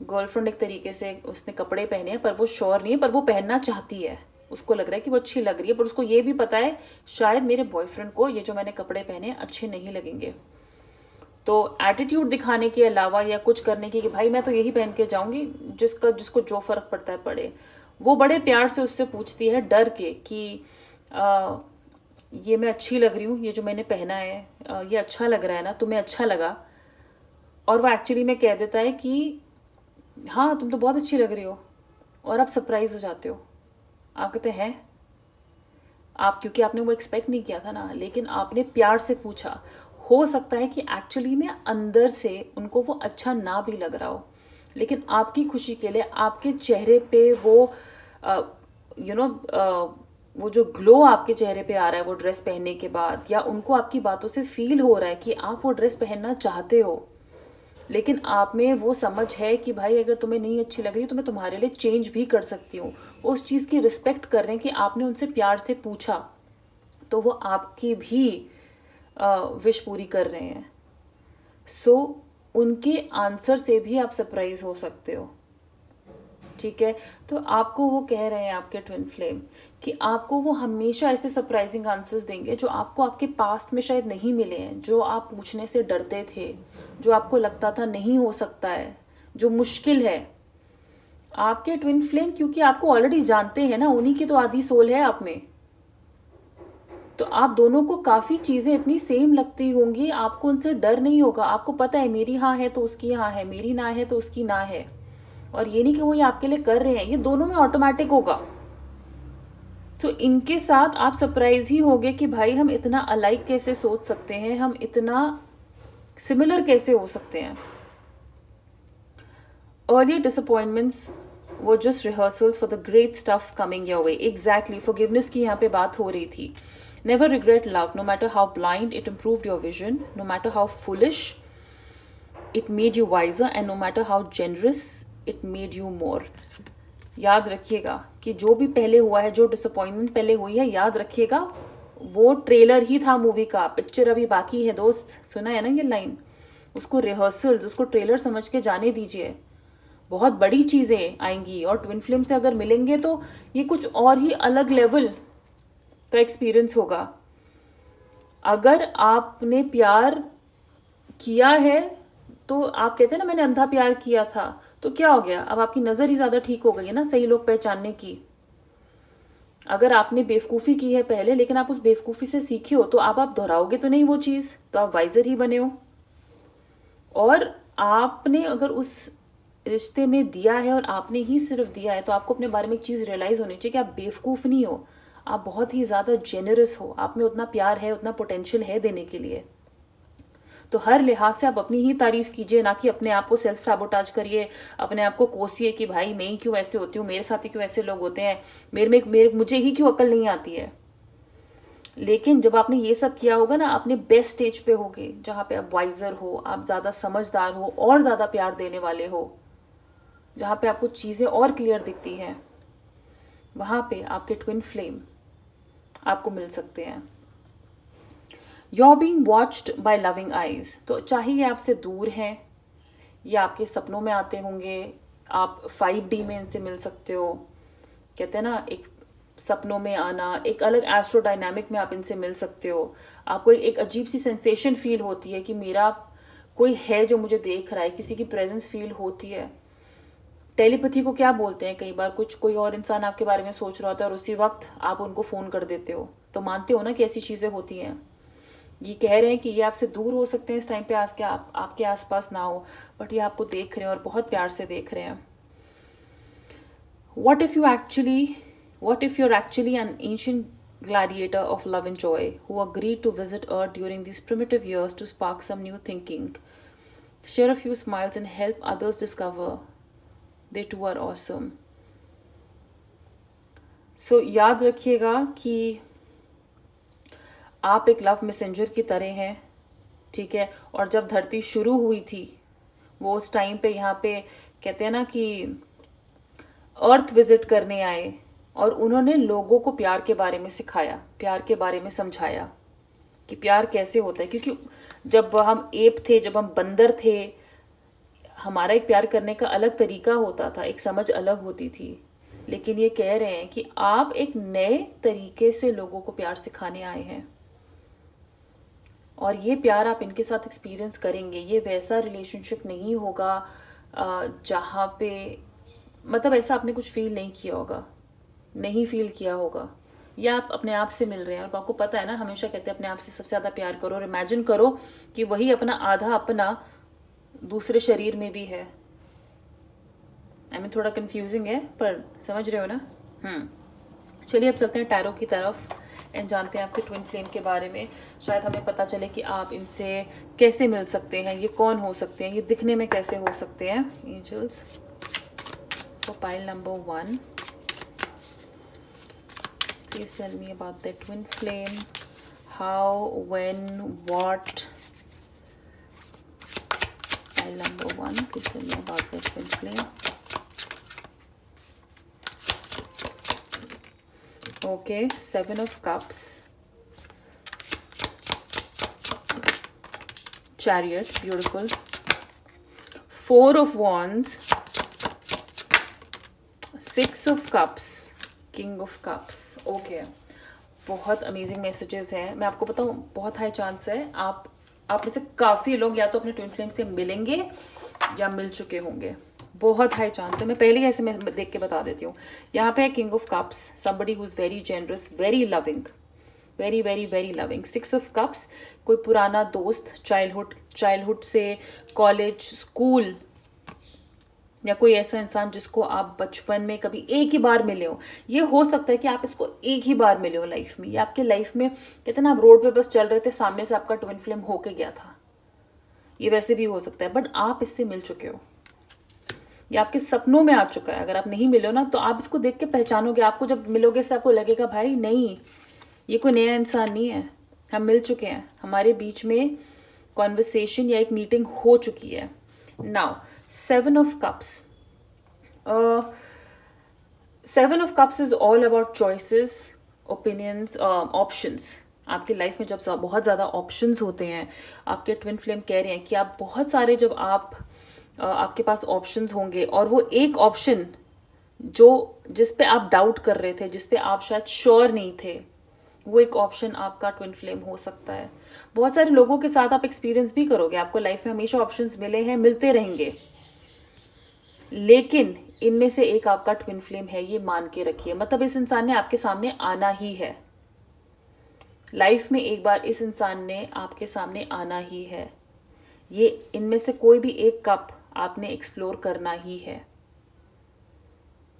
गर्लफ्रेंड एक तरीके से उसने कपड़े पहने हैं पर वो श्योर नहीं है, पर वो पहनना चाहती है, उसको लग रहा है कि वो अच्छी लग रही है, पर उसको ये भी पता है शायद मेरे बॉयफ्रेंड को ये जो मैंने कपड़े पहने अच्छे नहीं लगेंगे। तो एटीट्यूड दिखाने के अलावा या कुछ करने की कि भाई मैं तो यही पहन के जाऊंगी, जिसको जो फर्क पड़ता है पड़े, वो बड़े प्यार से उससे पूछती है डर के कि ये मैं अच्छी लग रही हूँ, ये जो मैंने पहना है ये अच्छा लग रहा है ना, तुम्हें अच्छा लगा। और वो एक्चुअली में कह देता है कि हाँ तुम तो बहुत अच्छी लग रही हो, और आप सरप्राइज हो जाते हो। आप कहते हैं आप, क्योंकि आपने वो एक्सपेक्ट नहीं किया था ना, लेकिन आपने प्यार से पूछा। हो सकता है कि एक्चुअली में अंदर से उनको वो अच्छा ना भी लग रहा हो, लेकिन आपकी खुशी के लिए आपके चेहरे पे वो वो जो ग्लो आपके चेहरे पे आ रहा है वो ड्रेस पहनने के बाद, या उनको आपकी बातों से फील हो रहा है कि आप वो ड्रेस पहनना चाहते हो, लेकिन आप में वो समझ है कि भाई अगर तुम्हें नहीं अच्छी लग रही तो मैं तुम्हारे लिए चेंज भी कर सकती हूँ। उस चीज़ की रिस्पेक्ट कर रहे हैं कि आपने उनसे प्यार से पूछा, तो वो आपकी भी विश पूरी कर रहे हैं। सो उनके आंसर से भी आप सरप्राइज हो सकते हो, ठीक है। तो आपको वो कह रहे हैं आपके ट्विन फ्लेम कि आपको वो हमेशा ऐसे सरप्राइजिंग आंसर्स देंगे जो आपको आपके पास्ट में शायद नहीं मिले हैं, जो आप पूछने से डरते थे, जो आपको लगता था नहीं हो सकता है, जो मुश्किल है। आपके ट्विन फ्लेम क्योंकि आपको ऑलरेडी जानते हैं ना, उन्हीं की तो आधी सोल है आप में, तो आप दोनों को काफ़ी चीज़ें इतनी सेम लगती होंगी, आपको उनसे डर नहीं होगा। आपको पता है मेरी हाँ है तो उसकी हाँ है, मेरी ना है तो उसकी ना है। और ये नहीं कि वो ये आपके लिए कर रहे हैं, ये दोनों में ऑटोमेटिक होगा। तो इनके साथ आप सरप्राइज ही होगे कि भाई हम इतना अलाइक कैसे सोच सकते हैं, हम इतना सिमिलर कैसे हो सकते हैं। Earlier disappointments were just rehearsals for the great stuff coming your way. Exactly, forgiveness की यहाँ पे बात हो रही थी. Never regret love, no matter how blind it improved your vision, no matter how foolish it made you wiser, and no matter how generous it made you more. याद रखिएगा कि जो भी पहले हुआ है, जो डिसअपॉइंटमेंट पहले हुई है, याद रखिएगा वो ट्रेलर ही था मूवी का, पिक्चर अभी बाकी है दोस्त। सुना है ना ये लाइन? उसको रिहर्सल्स, उसको ट्रेलर समझ के जाने दीजिए। बहुत बड़ी चीज़ें आएंगी और ट्विन फ्लेम से अगर मिलेंगे तो ये कुछ और ही अलग लेवल का एक्सपीरियंस होगा। अगर आपने प्यार किया है तो आप कहते हैं ना मैंने अंधा प्यार किया था, तो क्या हो गया? अब आपकी नज़र ही ज़्यादा ठीक हो गई है ना सही लोग पहचानने की। अगर आपने बेवकूफ़ी की है पहले, लेकिन आप उस बेवकूफ़ी से सीखे हो, तो आप दोहराओगे तो नहीं वो चीज़, तो आप वाइजर ही बने हो। और आपने अगर उस रिश्ते में दिया है और आपने ही सिर्फ दिया है, तो आपको अपने बारे में एक चीज़ रियलाइज़ होनी चाहिए कि आप बेवकूफ़ नहीं हो, आप बहुत ही ज़्यादा जेनरस हो, आप में उतना प्यार है, उतना पोटेंशियल है देने के लिए। तो हर लिहाज से आप अपनी ही तारीफ़ कीजिए, ना कि अपने आप को सेल्फ साबोटाज करिए, अपने आप को कोसिए कि भाई मैं ही क्यों ऐसे होती हूँ, मेरे साथ ही क्यों ऐसे लोग होते हैं, मुझे ही क्यों अक्ल नहीं आती है। लेकिन जब आपने ये सब किया होगा ना, अपने बेस्ट स्टेज पे होगे, जहाँ पे आप वाइजर हो, आप ज़्यादा समझदार हो और ज़्यादा प्यार देने वाले हो, जहाँ पे आपको चीज़ें और क्लियर दिखती हैं, वहाँ पे आपके ट्विन फ्लेम आपको मिल सकते हैं। You're being watched by loving eyes. तो चाहे ये आपसे दूर हैं या आपके सपनों में आते होंगे, आप 5D में इनसे मिल सकते हो। कहते हैं ना एक सपनों में आना, एक अलग एस्ट्रोडायनामिक में आप इनसे मिल सकते हो। आपको एक अजीब सी सेंसेशन फील होती है कि मेरा कोई है जो मुझे देख रहा है, किसी की प्रेजेंस फील होती है। टेलीपैथी को क्या बोलते हैं? कई बार कोई और इंसान आपके बारे में सोच रहा होता है और उसी वक्त आप उनको फ़ोन कर देते हो। तो मानते हो ना कि ऐसी चीज़ें होती हैं। ये कह रहे हैं कि ये आपसे दूर हो सकते हैं इस टाइम पे, आज के आपके आसपास ना हो, बट ये आपको देख रहे हैं और बहुत प्यार से देख रहे हैं। What if you're actually an ancient gladiator of love and joy who agreed to visit Earth during these primitive years to spark some new thinking, share a few smiles and help others discover they too are awesome. So याद रखिएगा कि आप एक love messenger की तरह हैं, ठीक है। और जब धरती शुरू हुई थी, वो उस टाइम पे यहाँ पे कहते हैं ना कि अर्थ विजिट करने आए और उन्होंने लोगों को प्यार के बारे में सिखाया, प्यार के बारे में समझाया कि प्यार कैसे होता है। क्योंकि जब हम एप थे, जब हम बंदर थे, हमारा एक प्यार करने का अलग तरीका होता था, एक समझ अलग होती थी। लेकिन ये कह रहे हैं कि आप एक नए तरीके से लोगों को प्यार सिखाने आए हैं और ये प्यार आप इनके साथ एक्सपीरियंस करेंगे। ये वैसा रिलेशनशिप नहीं होगा जहाँ पे मतलब ऐसा आपने कुछ फील नहीं किया होगा, नहीं फील किया होगा, या आप अपने आप से मिल रहे हैं। और आपको पता है ना, हमेशा कहते हैं अपने आप से सबसे ज़्यादा प्यार करो और इमेजिन करो कि वही अपना आधा अपना दूसरे शरीर में भी है। थोड़ा कंफ्यूजिंग है पर समझ रहे हो ना। चलिए अब चलते हैं टैरो की तरफ एंड जानते हैं आपके ट्विन फ्लेम के बारे में। शायद हमें पता चले कि आप इनसे कैसे मिल सकते हैं, ये कौन हो सकते हैं, ये दिखने में कैसे हो सकते हैं। Angels for pile number 1, please tell me about the twin flame, how, when, what. Pile number 1, please tell me about the twin flame. Okay, 7 of Cups, Chariot, beautiful, 4 of Wands, 6 of Cups, King of Cups. Okay, बहुत amazing messages हैं। मैं आपको बताऊं, बहुत high chance है आप में से काफ़ी लोग या तो अपने ट्विन फ्लेम से मिलेंगे या मिल चुके होंगे। बहुत हाई चांस है। मैं पहले ही ऐसे मैं देख के बता देती हूँ। यहाँ पे है king of cups, somebody who is very generous, very loving, very very very loving. 6 of cups, कोई पुराना दोस्त, चाइल्डहुड से कॉलेज, स्कूल या कोई ऐसा इंसान जिसको आप बचपन में कभी एक ही बार मिले हो। ये हो सकता है कि आप इसको एक ही बार मिले हो लाइफ में, या आपके लाइफ में कहते ना आप रोड पे बस चल रहे थे, सामने से आपका ट्विन फ्लेम होके गया था। ये वैसे भी हो सकता है, बट आप इससे मिल चुके हो, ये आपके सपनों में आ चुका है। अगर आप नहीं मिले हो ना, तो आप इसको देख के पहचानोगे। आपको जब मिलोगे इससे आपको लगेगा भाई नहीं, ये कोई नया इंसान नहीं है, हम मिल चुके हैं, हमारे बीच में कॉन्वर्सेशन या एक मीटिंग हो चुकी है। Now 7 of Cups, 7 of Cups is all about choices, opinions, options. आपकी लाइफ में जब बहुत ज़्यादा ऑप्शंस होते हैं, आपके ट्विन फ्लेम कह रहे हैं कि आप बहुत सारे, जब आपके पास ऑप्शंस होंगे और वो एक ऑप्शन जिस पे आप डाउट कर रहे थे, जिस पे आप शायद श्योर नहीं थे, वो एक ऑप्शन आपका ट्विन फ्लेम हो सकता है। बहुत सारे लोगों के साथ आप एक्सपीरियंस भी करोगे, आपको लाइफ में हमेशा ऑप्शंस मिले हैं, मिलते रहेंगे, लेकिन इनमें से एक आपका ट्विन फ्लेम है, ये मान के रखिए। मतलब इस इंसान ने आपके सामने आना ही है, लाइफ में एक बार इस इंसान ने आपके सामने आना ही है। ये इनमें से कोई भी एक कप आपने एक्सप्लोर करना ही है।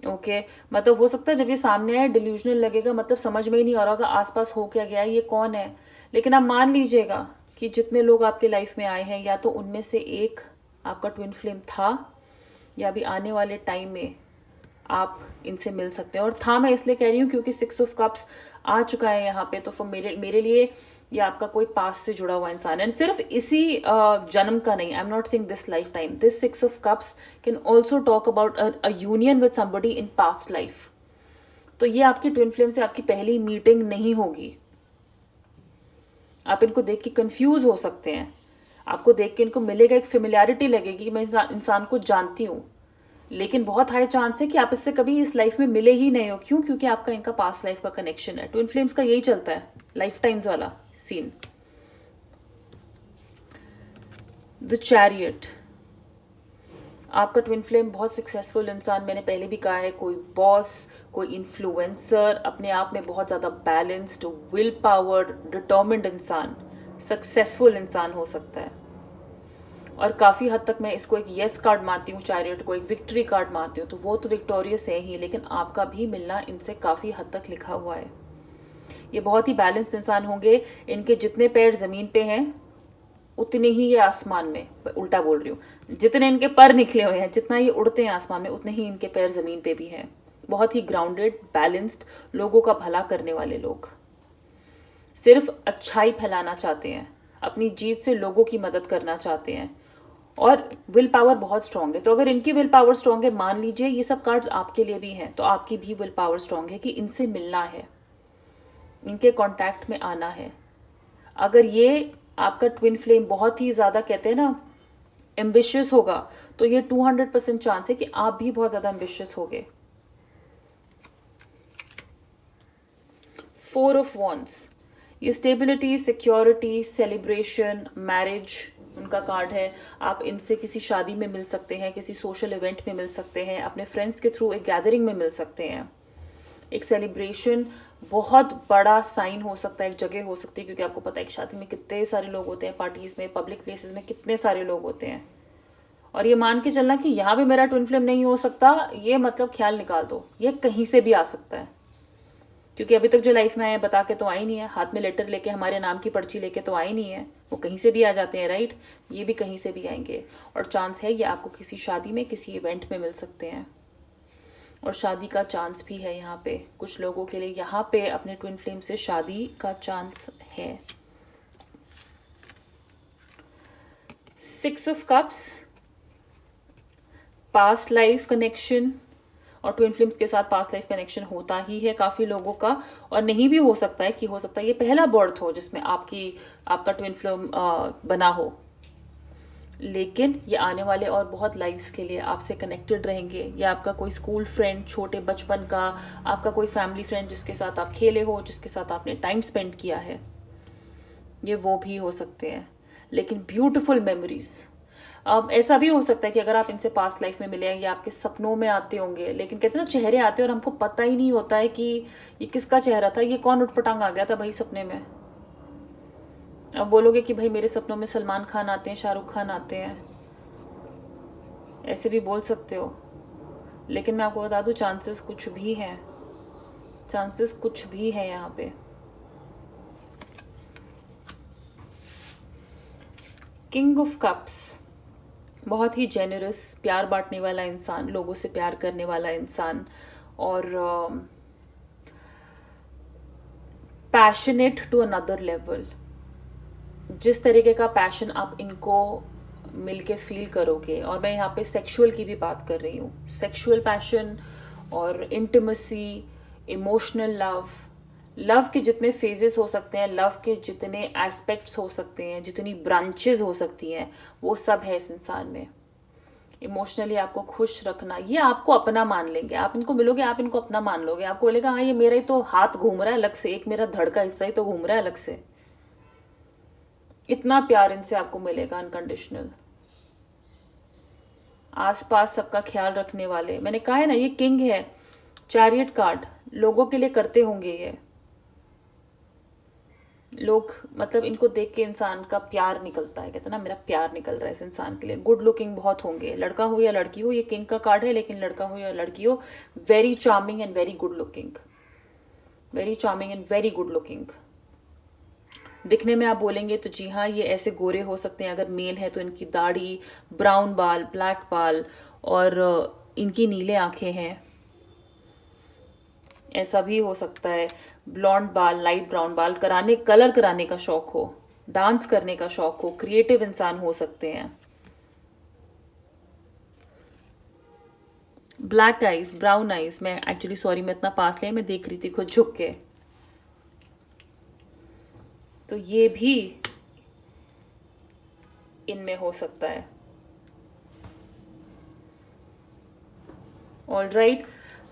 ओके मतलब हो सकता है जब ये सामने आए डिल्यूजनल लगेगा, मतलब समझ में ही नहीं आ रहा होगा आसपास हो क्या गया, ये कौन है। लेकिन आप मान लीजिएगा कि जितने लोग आपके लाइफ में आए हैं, या तो उनमें से एक आपका ट्विन फ्लेम था, या अभी आने वाले टाइम में आप इनसे मिल सकते हैं। और था मैं इसलिए कह रही हूँ क्योंकि 6 of Cups आ चुका है यहाँ पे, तो फिर मेरे लिए ये आपका कोई पास से जुड़ा हुआ इंसान है। एंड सिर्फ इसी जन्म का नहीं, I am not saying this life time, this 6 of Cups can also talk about a union with somebody in past life. तो ये आपकी ट्विन फ्लेम से आपकी पहली मीटिंग नहीं होगी। आप इनको देख के कंफ्यूज हो सकते हैं, आपको देख के इनको मिलेगा एक फेमिलियरिटी लगेगी कि मैं इंसान को जानती हूँ, लेकिन बहुत हाई चांस है कि आप इससे कभी इस लाइफ में मिले ही नहीं हो। क्यों? क्योंकि आपका इनका पास्ट लाइफ का कनेक्शन है। ट्विन फ्लेम्स का यही चलता है, लाइफ टाइम्स वाला सीन। द चैरियट, आपका ट्विन फ्लेम बहुत सक्सेसफुल इंसान, मैंने पहले भी कहा है, कोई बॉस, कोई इन्फ्लुएंसर, अपने आप में बहुत ज़्यादा बैलेंस्ड, विल पावर, डिटर्मिन्ड इंसान, सक्सेसफुल इंसान हो सकता है। और काफ़ी हद तक मैं इसको एक येस कार्ड मानती हूँ, चैरियट को एक विक्ट्री कार्ड मानती हूँ। तो वो तो विक्टोरियस है ही, लेकिन आपका भी मिलना इनसे काफ़ी हद तक लिखा हुआ है। ये बहुत ही बैलेंस इंसान होंगे, इनके जितने पैर ज़मीन पे हैं उतने ही ये आसमान में, उल्टा बोल रही हूँ, जितने इनके पर निकले हुए हैं, जितना ये उड़ते हैं आसमान में, उतने ही इनके पैर ज़मीन पे भी हैं। बहुत ही ग्राउंडेड, बैलेंस्ड, लोगों का भला करने वाले लोग, सिर्फ अच्छाई फैलाना चाहते हैं, अपनी जीत से लोगों की मदद करना चाहते हैं, और विल पावर बहुत स्ट्रांग है। तो अगर इनकी विल पावर स्ट्रांग है, मान लीजिए ये सब कार्ड्स आपके लिए भी हैं, तो आपकी भी विल पावर स्ट्रांग है कि इनसे मिलना है, इनके कांटेक्ट में आना है। अगर ये आपका ट्विन फ्लेम बहुत ही ज़्यादा, कहते हैं ना, एम्बिशियस होगा, तो ये 200% चांस है कि आप भी बहुत ज़्यादा एम्बिशियस होगे। 4 of Wands, ये स्टेबिलिटी, सिक्योरिटी, सेलिब्रेशन, मैरिज उनका कार्ड है। आप इनसे किसी शादी में मिल सकते हैं, किसी सोशल इवेंट में मिल सकते हैं, अपने फ्रेंड्स के थ्रू एक गैदरिंग में मिल सकते हैं। एक सेलिब्रेशन बहुत बड़ा साइन हो सकता है, एक जगह हो सकती है, क्योंकि आपको पता है एक शादी में कितने सारे लोग होते हैं, पार्टीज में, पब्लिक प्लेसेस में कितने सारे लोग होते हैं। और ये मान के चलना कि यहाँ भी मेरा ट्विन फ्लेम नहीं हो सकता, ये मतलब ख्याल निकाल दो, ये कहीं से भी आ सकता है। क्योंकि अभी तक जो लाइफ में आए बता के तो आई नहीं है, हाथ में लेटर लेके, हमारे नाम की पर्ची लेके तो आई नहीं है, वो कहीं से भी आ जाते हैं, राइट। ये भी कहीं से भी आएंगे, और चांस है ये आपको किसी शादी में, किसी इवेंट में मिल सकते हैं। और शादी का चांस भी है यहाँ पे कुछ लोगों के लिए, यहाँ पे अपने ट्विन फ्लेम से शादी का चांस है। 6 of Cups, past life connection, और ट्विन फ्लेम्स के साथ पास्ट लाइफ कनेक्शन होता ही है काफ़ी लोगों का, और नहीं भी हो सकता है कि हो सकता है ये पहला बर्थ हो जिसमें आपका ट्विन फ्लेम बना हो, लेकिन ये आने वाले और बहुत लाइफ्स के लिए आपसे कनेक्टेड रहेंगे। ये आपका कोई स्कूल फ्रेंड, छोटे बचपन का, आपका कोई फैमिली फ्रेंड जिसके साथ आप खेले हो, जिसके साथ आपने टाइम स्पेंड किया है, ये वो भी हो सकते हैं। लेकिन ब्यूटिफुल मेमोरीज, ऐसा भी हो सकता है कि अगर आप इनसे पास्ट लाइफ में मिले हैं, ये आपके सपनों में आते होंगे, लेकिन कहते हैं ना चेहरे आते हैं और हमको पता ही नहीं होता है कि ये किसका चेहरा था, ये कौन उठपटांग आ गया था भाई सपने में। अब बोलोगे कि भाई मेरे सपनों में सलमान खान आते हैं, शाहरुख खान आते हैं, ऐसे भी बोल सकते हो, लेकिन मैं आपको बता दूं चांसेस कुछ भी हैं, चांसेस कुछ भी है यहाँ पे। किंग ऑफ कप्स, बहुत ही जेनरस, प्यार बांटने वाला इंसान, लोगों से प्यार करने वाला इंसान, और पैशनेट टू अनदर लेवल। जिस तरीके का पैशन आप इनको मिलके फील करोगे, और मैं यहाँ पे सेक्सुअल की भी बात कर रही हूँ, सेक्सुअल पैशन और इंटिमेसी, इमोशनल लव, लव के जितने फेजेस हो सकते हैं, लव के जितने एस्पेक्ट्स हो सकते हैं, जितनी ब्रांचेस हो सकती हैं, वो सब है इस इंसान में। इमोशनली आपको खुश रखना, ये आपको अपना मान लेंगे, आप इनको मिलोगे, आप इनको अपना मान लोगे, आपको बोलेगा हाँ ये मेरा ही तो हाथ घूम रहा है अलग से, एक मेरा धड़ का हिस्सा ही तो घूम रहा है अलग से। इतना प्यार इनसे आपको मिलेगा अनकंडीशनल। आसपास सबका ख्याल रखने वाले, मैंने कहा है ना ये किंग है, चैरियट कार्ड, लोगों के लिए करते होंगे ये लोग, मतलब इनको देख के इंसान का प्यार निकलता है, कहते हैं ना मेरा प्यार निकल रहा है इस इंसान के लिए। गुड लुकिंग बहुत होंगे, लड़का हो या लड़की हो, ये किंग का कार्ड है, लेकिन लड़का हो या लड़की हो, very charming and very good looking, very charming and very good looking. दिखने में आप बोलेंगे तो जी हाँ ये ऐसे गोरे हो सकते हैं, अगर मेल है तो इनकी दाढ़ी, ब्राउन बाल, ब्लैक बाल, और इनकी नीले आंखें हैं, ऐसा भी हो सकता है। ब्लॉन्ड बाल, लाइट ब्राउन बाल, कराने कलर कराने का शौक हो, डांस करने का शौक हो, क्रिएटिव इंसान हो सकते हैं। ब्लैक आइज, ब्राउन आइज, मैं एक्चुअली सॉरी मैं इतना पास लिया, मैं देख रही थी खुद झुक के, तो ये भी इनमें हो सकता है। ऑल राइट,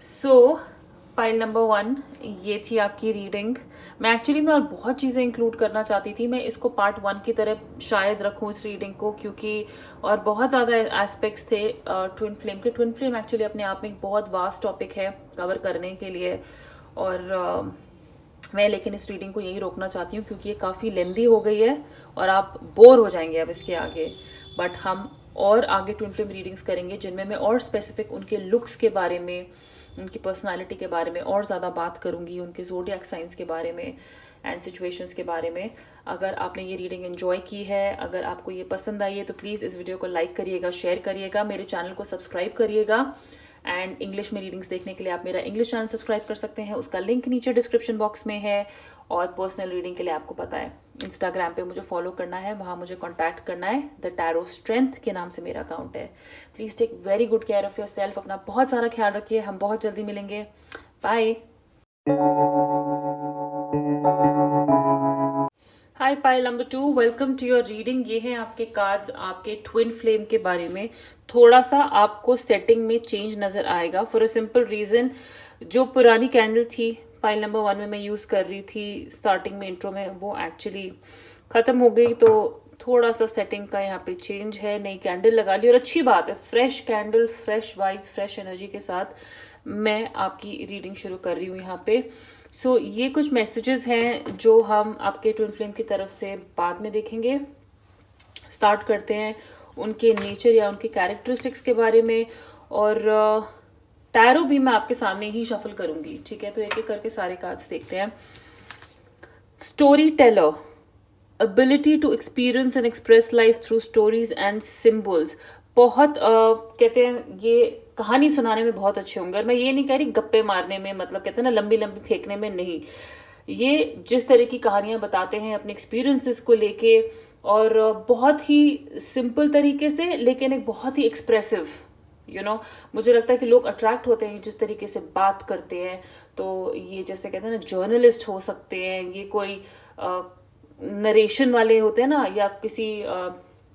सो पाइल नंबर 1 ये थी आपकी रीडिंग। मैं एक्चुअली और बहुत चीज़ें इंक्लूड करना चाहती थी, मैं इसको पार्ट 1 की तरह शायद रखूँ इस रीडिंग को, क्योंकि और बहुत ज़्यादा एस्पेक्ट्स थे ट्विन फ्लेम के। ट्विन फ्लेम एक्चुअली अपने आप में एक बहुत वास्ट टॉपिक है कवर करने के लिए, और मैं लेकिन इस रीडिंग को यही रोकना चाहती हूँ क्योंकि ये काफ़ी लेंदी हो गई है और आप बोर हो जाएंगे अब इसके आगे। बट हम और आगे ट्विन फ्लेम रीडिंग्स करेंगे जिनमें मैं और स्पेसिफिक उनके लुक्स के बारे में, उनकी पर्सनालिटी के बारे में और ज़्यादा बात करूँगी, उनके ज़ोडिएक साइंस के बारे में एंड सिचुएशंस के बारे में। अगर आपने ये रीडिंग एंजॉय की है, अगर आपको ये पसंद आई है, तो प्लीज़ इस वीडियो को लाइक करिएगा, शेयर करिएगा, मेरे चैनल को सब्सक्राइब करिएगा। एंड इंग्लिश में रीडिंग्स देखने के लिए आप मेरा इंग्लिश चैनल सब्सक्राइब कर सकते हैं, उसका लिंक नीचे डिस्क्रिप्शन बॉक्स में है। और पर्सनल रीडिंग के लिए आपको पता है इंस्टाग्राम पे मुझे फॉलो करना है, वहाँ मुझे कांटेक्ट करना है, द टैरो स्ट्रेंथ के नाम से मेरा अकाउंट है। Please take very good care of yourself, अपना बहुत सारा ख्याल रखिए, हम बहुत जल्दी मिलेंगे, bye. Hi pile number 2, welcome to your reading. ये है आपके कार्ड्स आपके ट्विन फ्लेम के बारे में। थोड़ा सा आपको सेटिंग में चेंज नज़र आएगा फॉर अ सिंपल रीज़न, जो पुरानी कैंडल थी पाइल नंबर 1 में मैं यूज़ कर रही थी स्टार्टिंग में इंट्रो में, वो एक्चुअली ख़त्म हो गई, तो थोड़ा सा सेटिंग का यहाँ पे चेंज है, नई कैंडल लगा ली, और अच्छी बात है, fresh candle, fresh vibe, fresh energy के साथ मैं आपकी रीडिंग शुरू कर रही हूँ यहाँ पे। सो ये कुछ मैसेजेस हैं जो हम आपके ट्विन फ्लेम की तरफ से बाद में देखेंगे। स्टार्ट करते हैं उनके नेचर या उनके कैरेक्टरिस्टिक्स के बारे में, और टैरो भी मैं आपके सामने ही शफल करूंगी, ठीक है? तो एक एक करके सारे कार्ड्स देखते हैं। Story teller, ability to experience and express life through stories and symbols। बहुत कहते हैं ये कहानी सुनाने में बहुत अच्छे होंगे, और मैं ये नहीं कह रही गप्पे मारने में, मतलब कहते हैं ना लंबी लंबी फेंकने में नहीं, ये जिस तरह की कहानियां बताते हैं अपने एक्सपीरियंसेस को लेके, और बहुत ही सिंपल तरीके से, लेकिन एक बहुत ही एक्सप्रेसिव, मुझे लगता है कि लोग अट्रैक्ट होते हैं जिस तरीके से बात करते हैं। तो ये जैसे कहते हैं ना जर्नलिस्ट हो सकते हैं, ये कोई नरेशन वाले होते हैं ना, या किसी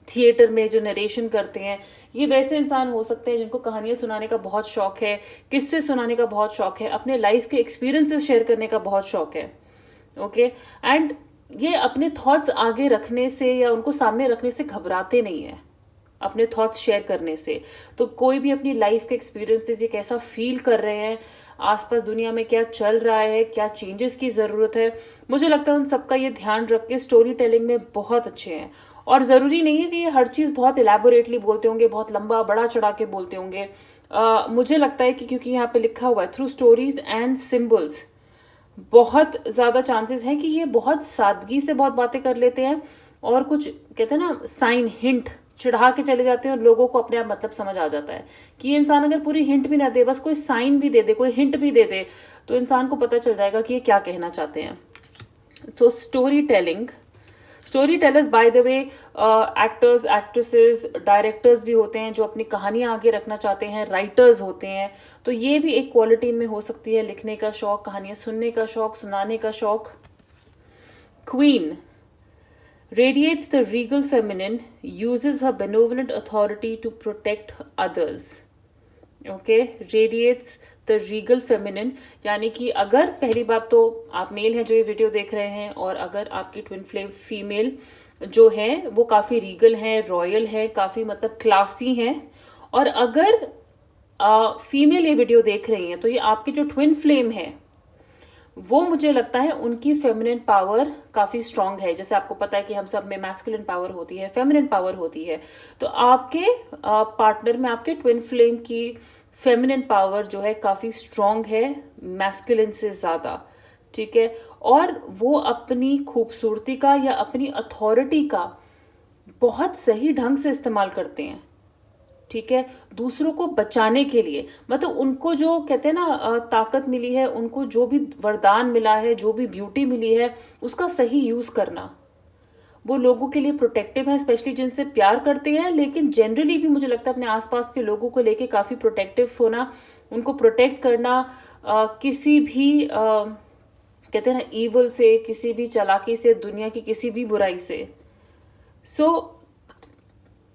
थिएटर में जो नरेशन करते हैं, ये वैसे इंसान हो सकते हैं जिनको कहानियां सुनाने का बहुत शौक है, किस्से सुनाने का बहुत शौक है, अपने लाइफ के एक्सपीरियंसेस शेयर करने का बहुत शौक है। ओके, एंड ये अपने थॉट्स आगे रखने से या उनको सामने रखने से घबराते नहीं है, अपने थॉट्स शेयर करने से। तो कोई भी अपनी लाइफ के एक्सपीरियंसेस, ये कैसा फील कर रहे हैं, आसपास दुनिया में क्या चल रहा है, क्या चेंजेस की ज़रूरत है, मुझे लगता है उन सबका ये ध्यान रख के स्टोरी टेलिंग में बहुत अच्छे हैं। और ज़रूरी नहीं है कि ये हर चीज़ बहुत इलेबोरेटली बोलते होंगे, बहुत लंबा बड़ा चढ़ा के बोलते होंगे। मुझे लगता है कि क्योंकि यहाँ पे लिखा हुआ है थ्रू स्टोरीज एंड सिम्बल्स, बहुत ज़्यादा चांसेस हैं कि ये बहुत सादगी से बहुत बातें कर लेते हैं, और कुछ कहते हैं ना साइन हिंट चिढ़ा के चले जाते हैं और लोगों को अपने आप मतलब समझ आ जाता है कि ये इंसान अगर पूरी हिंट भी ना दे, बस कोई साइन भी दे दे, कोई हिंट भी दे दे, तो इंसान को पता चल जाएगा कि ये क्या कहना चाहते हैं। So story telling, story tellers by the way actors, actresses, directors भी होते हैं जो अपनी कहानियां आगे रखना चाहते हैं, राइटर्स होते हैं, तो ये भी एक क्वालिटी इनमें हो सकती है, लिखने का शौक, कहानियां सुनने का शौक, सुनाने का शौक। Queen radiates the regal feminine, uses her benevolent authority to protect others. Okay, radiates the regal feminine, यानी कि अगर पहली बात तो आप मेल हैं जो ये वीडियो देख रहे हैं, और अगर आपकी ट्विन फ्लेम फीमेल जो है वो काफ़ी रीगल है, रॉयल है, काफ़ी मतलब क्लासी हैं, और अगर फीमेल ये वीडियो देख रही हैं तो ये आपकी जो ट्विन फ्लेम है वो मुझे लगता है उनकी फेमिनिन पावर काफ़ी स्ट्रांग है। जैसे आपको पता है कि हम सब में मैस्कुलिन पावर होती है, फेमिनिन पावर होती है, तो आपके पार्टनर में आपके ट्विन फ्लेम की फेमिनिन पावर जो है काफ़ी स्ट्रांग है मैस्कुलिन से ज़्यादा, ठीक है। और वो अपनी खूबसूरती का या अपनी अथॉरिटी का बहुत सही ढंग से इस्तेमाल करते हैं, ठीक है, दूसरों को बचाने के लिए। मतलब उनको जो कहते हैं ना ताकत मिली है, उनको जो भी वरदान मिला है, जो भी ब्यूटी मिली है, उसका सही यूज करना। वो लोगों के लिए प्रोटेक्टिव है, स्पेशली जिनसे प्यार करते हैं, लेकिन जनरली भी मुझे लगता है अपने आसपास के लोगों को लेके काफी प्रोटेक्टिव होना, उनको प्रोटेक्ट करना, किसी भी कहते हैं ना ईवल से, किसी भी चालाकी से, दुनिया की किसी भी बुराई से। सो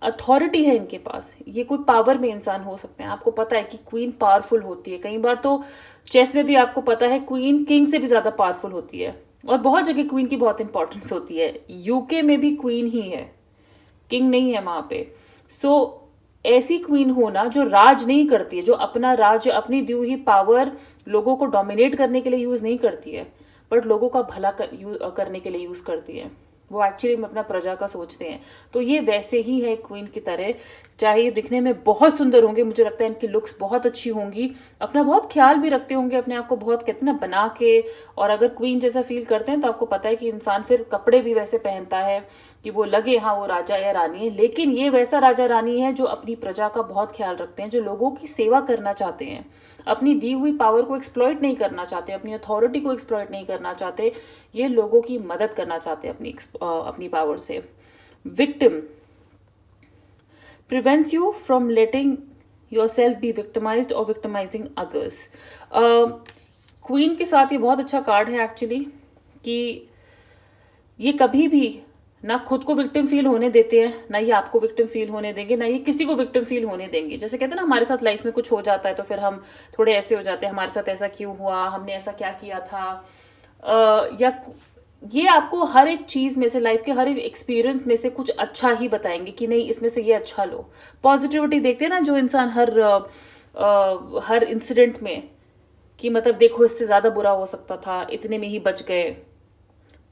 अथॉरिटी है इनके पास, ये कोई पावर में इंसान हो सकते हैं। आपको पता है कि क्वीन पावरफुल होती है, कई बार तो चेस में भी आपको पता है क्वीन किंग से भी ज्यादा पावरफुल होती है, और बहुत जगह क्वीन की बहुत इंपॉर्टेंस होती है। यूके में भी क्वीन ही है, किंग नहीं है वहां पे। सो ऐसी क्वीन होना जो राज नहीं करती है, जो अपना राज, अपनी दी हुई पावर लोगों को डोमिनेट करने के लिए यूज नहीं करती है, बट लोगों का भला करने के लिए यूज करती है। वो एक्चुअली में अपना प्रजा का सोचते हैं। तो ये वैसे ही है क्वीन की तरह, चाहे ये दिखने में बहुत सुंदर होंगे, मुझे लगता है इनकी लुक्स बहुत अच्छी होंगी, अपना बहुत ख्याल भी रखते होंगे, अपने आप को बहुत कहते हैं ना बना के, और अगर क्वीन जैसा फील करते हैं तो आपको पता है कि इंसान फिर कपड़े भी वैसे पहनता है कि वो लगे हाँ वो राजा या रानी है। लेकिन ये वैसा राजा रानी है जो अपनी प्रजा का बहुत ख्याल रखते हैं, जो लोगों की सेवा करना चाहते हैं, अपनी दी हुई पावर को एक्सप्लॉइट नहीं करना चाहते, अपनी अथॉरिटी को एक्सप्लॉइट नहीं करना चाहते, ये लोगों की मदद करना चाहते हैं अपनी पावर से। Victim prevents you from letting yourself be victimized or victimizing others. Queen के साथ ये बहुत अच्छा कार्ड है एक्चुअली, कि ये कभी भी ना खुद को विक्टिम फील होने देते हैं, ना ये आपको विक्टिम फील होने देंगे, ना ये किसी को विक्टिम फील होने देंगे। जैसे कहते हैं ना हमारे साथ लाइफ में कुछ हो जाता है तो फिर हम थोड़े ऐसे हो जाते हैं, हमारे साथ ऐसा क्यों हुआ, हमने ऐसा क्या किया था, या ये आपको हर एक चीज में से, लाइफ के हर एक एक्सपीरियंस में से कुछ अच्छा ही बताएंगे कि नहीं इसमें से ये अच्छा लो। पॉजिटिविटी देखते हैं ना जो इंसान हर इंसिडेंट में, कि मतलब देखो इससे ज्यादा बुरा हो सकता था, इतने में ही बच गए।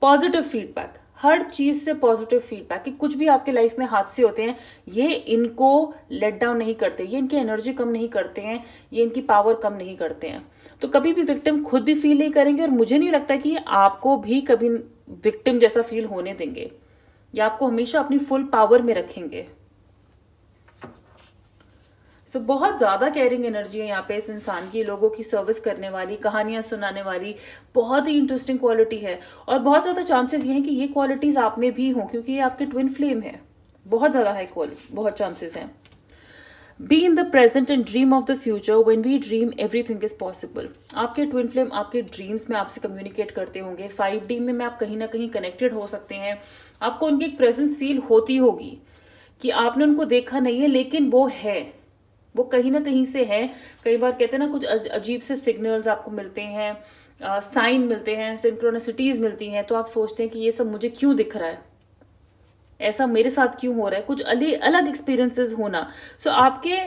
पॉजिटिव फीडबैक, हर चीज से पॉजिटिव फीडबैक, कि कुछ भी आपके लाइफ में हादसे होते हैं ये इनको लेट डाउन नहीं करते, ये इनकी एनर्जी कम नहीं करते हैं, ये इनकी पावर कम नहीं करते हैं। तो कभी भी विक्टिम खुद भी फील नहीं करेंगे, और मुझे नहीं लगता कि आपको भी कभी विक्टिम जैसा फील होने देंगे, या आपको हमेशा अपनी फुल पावर में रखेंगे। सो बहुत ज्यादा केयरिंग एनर्जी है यहाँ पे इस इंसान की, लोगों की सर्विस करने वाली, कहानियां सुनाने वाली, बहुत ही इंटरेस्टिंग क्वालिटी है। और बहुत ज्यादा चांसेस ये हैं कि ये क्वालिटीज आप में भी हों, क्योंकि ये आपके ट्विन फ्लेम है, बहुत ज्यादा हाई क्वालिटी, बहुत चांसेस हैं। Be in the present and dream of the future, when we dream everything is possible. आपके ट्विन फ्लेम आपके ड्रीम्स में आपसे कम्युनिकेट करते होंगे, 5D में आप कहीं ना कहीं कनेक्टेड हो सकते हैं, आपको उनकी एक प्रेजेंस फील होती होगी कि आपने उनको देखा नहीं है लेकिन वो है, वो कहीं ना कहीं से है। कई बार कहते हैं ना कुछ अजीब से सिग्नल्स आपको मिलते हैं, साइन मिलते हैं, सिंक्रोनिसिटीज मिलती हैं, तो आप सोचते हैं कि ये सब मुझे क्यों दिख रहा है, ऐसा मेरे साथ क्यों हो रहा है, कुछ अलग एक्सपीरियंसेस होना। सो आपके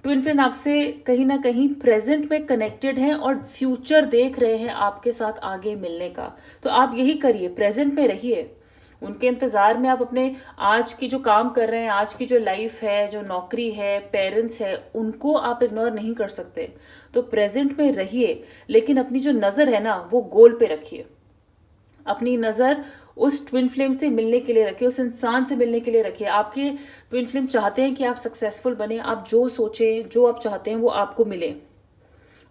ट्विन फ्लेम आपसे कहीं ना कहीं प्रेजेंट में कनेक्टेड हैं और फ्यूचर देख रहे हैं आपके साथ आगे मिलने का। तो आप यही करिए, प्रेजेंट में रहिए, उनके इंतजार में आप अपने आज की जो काम कर रहे हैं, आज की जो लाइफ है, जो नौकरी है, पेरेंट्स है, उनको आप इग्नोर नहीं कर सकते। तो प्रेजेंट में रहिए, लेकिन अपनी जो नजर है ना वो गोल पे रखिए। अपनी नजर उस ट्विन फ्लेम से मिलने के लिए रखिए, उस इंसान से मिलने के लिए रखिए। आपके ट्विन फ्लेम चाहते हैं कि आप सक्सेसफुल बने, आप जो सोचें, जो आप चाहते हैं वो आपको मिले।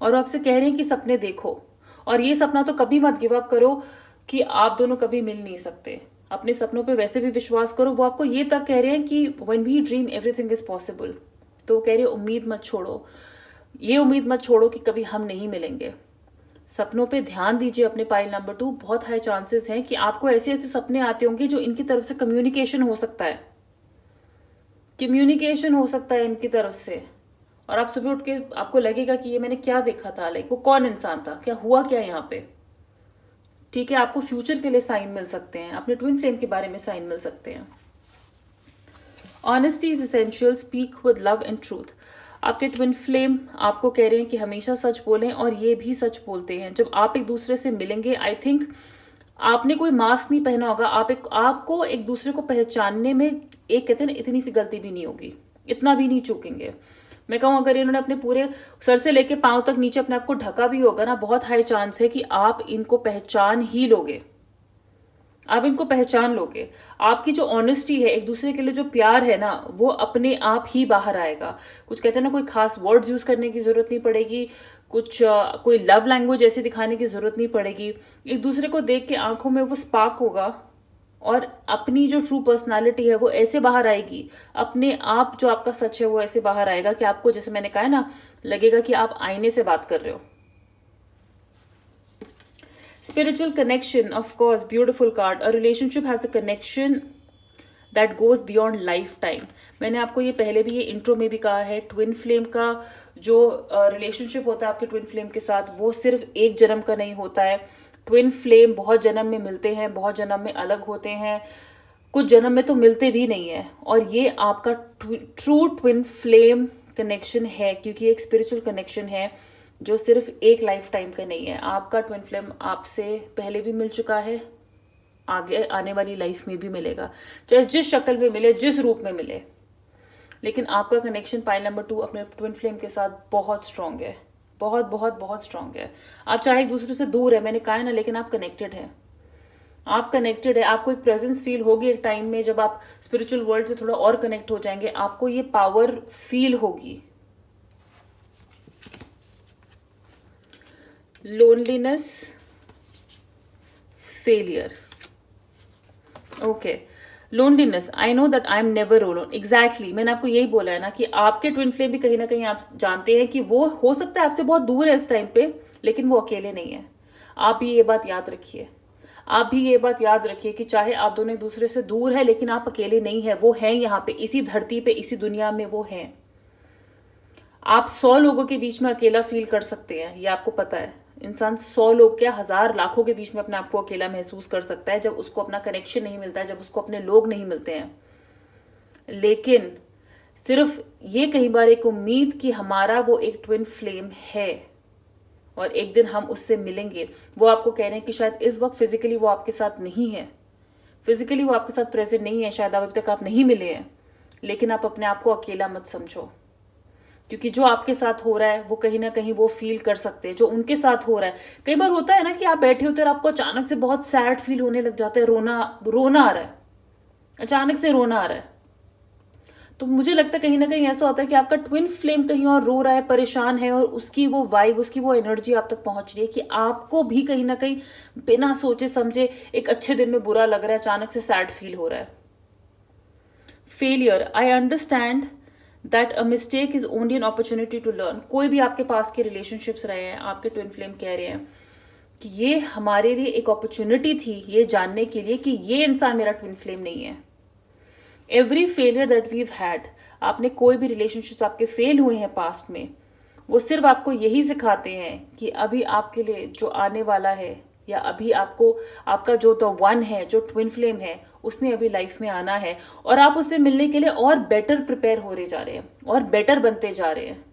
और वो आपसे कह रहे हैं कि सपने देखो, और ये सपना तो कभी मत गिव अप करो कि आप दोनों कभी मिल नहीं सकते। अपने सपनों पे वैसे भी विश्वास करो। वो आपको ये तक कह रहे हैं कि when we dream everything is possible. तो वो कह रहे हैं उम्मीद मत छोड़ो, ये उम्मीद मत छोड़ो कि कभी हम नहीं मिलेंगे। सपनों पे ध्यान दीजिए अपने पाइल नंबर 2। बहुत हाई चांसेस हैं कि आपको ऐसे ऐसे सपने आते होंगे जो इनकी तरफ से कम्युनिकेशन हो सकता है, कम्युनिकेशन हो सकता है इनकी तरफ से। और आप सुबह उठ के आपको लगेगा कि ये मैंने क्या देखा था, लाइक वो कौन इंसान था, क्या हुआ क्या यहाँ पे। ठीक है, आपको फ्यूचर के लिए साइन मिल सकते हैं, अपने ट्विन फ्लेम के बारे में साइन मिल सकते हैं। Honesty is essential, speak with love and truth. आपके ट्विन फ्लेम आपको कह रहे हैं कि हमेशा सच बोलें, और ये भी सच बोलते हैं। जब आप एक दूसरे से मिलेंगे, आई थिंक आपने कोई मास्क नहीं पहना होगा, आपको एक दूसरे को पहचानने में एक कहते हैं ना इतनी सी गलती भी नहीं होगी, इतना भी नहीं चूकेंगे। मैं कहूँ अगर इन्होंने अपने पूरे सर से लेके पांव तक नीचे अपने आप को ढका भी होगा ना, बहुत हाई चांस है कि आप इनको पहचान ही लोगे, आप इनको पहचान लोगे। आपकी जो ऑनेस्टी है, एक दूसरे के लिए जो प्यार है ना, वो अपने आप ही बाहर आएगा। कुछ कहते हैं ना, कोई खास वर्ड्स यूज करने की जरूरत नहीं पड़ेगी, कोई लव लैंग्वेज ऐसे दिखाने की जरूरत नहीं पड़ेगी। एक दूसरे को देख के आंखों में वो स्पार्क होगा, और अपनी जो ट्रू पर्सनालिटी है वो ऐसे बाहर आएगी, अपने आप जो आपका सच है वो ऐसे बाहर आएगा कि आपको, जैसे मैंने कहा ना, लगेगा कि आप आईने से बात कर रहे हो। Spiritual connection, of course, beautiful card. A relationship has a connection that goes beyond lifetime. मैंने आपको ये पहले भी ये इंट्रो में भी कहा है, ट्विन फ्लेम का जो रिलेशनशिप होता है आपके ट्विन फ्लेम के साथ, वो सिर्फ एक जन्म का नहीं होता है। ट्विन फ्लेम बहुत जन्म में मिलते हैं, बहुत जन्म में अलग होते हैं, कुछ जन्म में तो मिलते भी नहीं है। और ये आपका ट्रू ट्विन फ्लेम कनेक्शन है, क्योंकि एक स्पिरिचुअल कनेक्शन है जो सिर्फ एक लाइफ टाइम का नहीं है। आपका ट्विन फ्लेम आपसे पहले भी मिल चुका है, आगे आने वाली लाइफ में भी मिलेगा, चाहे जिस शक्ल में मिले, जिस रूप में मिले। लेकिन आपका कनेक्शन पाइल नंबर 2 अपने ट्विन फ्लेम के साथ बहुत स्ट्रांग है, बहुत बहुत बहुत स्ट्रांग है। आप चाहे एक दूसरे से दूर है, मैंने कहा है ना, लेकिन आप कनेक्टेड है, आप कनेक्टेड है। आपको एक प्रेजेंस फील होगी एक टाइम में, जब आप स्पिरिचुअल वर्ल्ड से थोड़ा और कनेक्ट हो जाएंगे, आपको ये पावर फील होगी। Loneliness, failure, okay. Loneliness, I know that I am never alone. Exactly, मैंने आपको यही बोला है ना कि आपके ट्विन फ्लेम भी कहीं ना कहीं आप जानते हैं कि वो हो सकता है आपसे बहुत दूर है इस टाइम पे, लेकिन वो अकेले नहीं है। आप भी ये बात याद रखिए, आप भी ये बात याद रखिए कि चाहे आप दोनों एक दूसरे से दूर है, लेकिन आप अकेले नहीं है। वो हैं यहाँ पे, इसी धरती पे, इसी दुनिया में वो हैं। आप 100 लोगों के बीच में अकेला फील कर सकते हैं, ये आपको पता है। इंसान 100 लोग क्या, 1000 लाखों के बीच में अपने आप को अकेला महसूस कर सकता है, जब उसको अपना कनेक्शन नहीं मिलता है, जब उसको अपने लोग नहीं मिलते हैं। लेकिन सिर्फ ये कई बार एक उम्मीद कि हमारा वो एक ट्विन फ्लेम है और एक दिन हम उससे मिलेंगे। वो आपको कह रहे हैं कि शायद इस वक्त फिजिकली वो आपके साथ नहीं है, फिजिकली वो आपके साथ प्रेजेंट नहीं है, शायद अभी तक आप नहीं मिले हैं, लेकिन आप अपने आप को अकेला मत समझो, क्योंकि जो आपके साथ हो रहा है वो कहीं ना कहीं वो फील कर सकते हैं जो उनके साथ हो रहा है। कई बार होता है ना कि आप बैठे होते हैं और आपको अचानक से बहुत सैड फील होने लग जाता है, रोना आ रहा है, अचानक से रोना आ रहा है। तो मुझे लगता है कहीं ना कहीं ऐसा होता है कि आपका ट्विन फ्लेम कहीं और रो रहा है, परेशान है, और उसकी वो वाइब, उसकी वो एनर्जी आप तक पहुंच रही है कि आपको भी कहीं ना कहीं बिना सोचे समझे एक अच्छे दिन में बुरा लग रहा है, अचानक से सैड फील हो रहा है। Failure, I understand that a mistake is only an opportunity to learn. कोई भी आपके पास के रिलेशनशिप्स रहे हैं, आपके ट्विन फ्लेम कह रहे हैं कि ये हमारे लिए एक अपॉर्चुनिटी थी ये जानने के लिए कि ये इंसान मेरा ट्विन फ्लेम नहीं है। Every failure that weave had, आपने कोई भी रिलेशनशिप आपके फेल हुए हैं पास्ट में, वो सिर्फ आपको यही सिखाते हैं कि अभी आपके लिए जो आने वाला है, या अभी आपको आपका जो द वन है, जो ट्विन फ्लेम है, उसने अभी लाइफ में आना है, और आप उससे मिलने के लिए और बेटर प्रिपेयर हो रहे जा रहे हैं और बेटर बनते जा रहे हैं।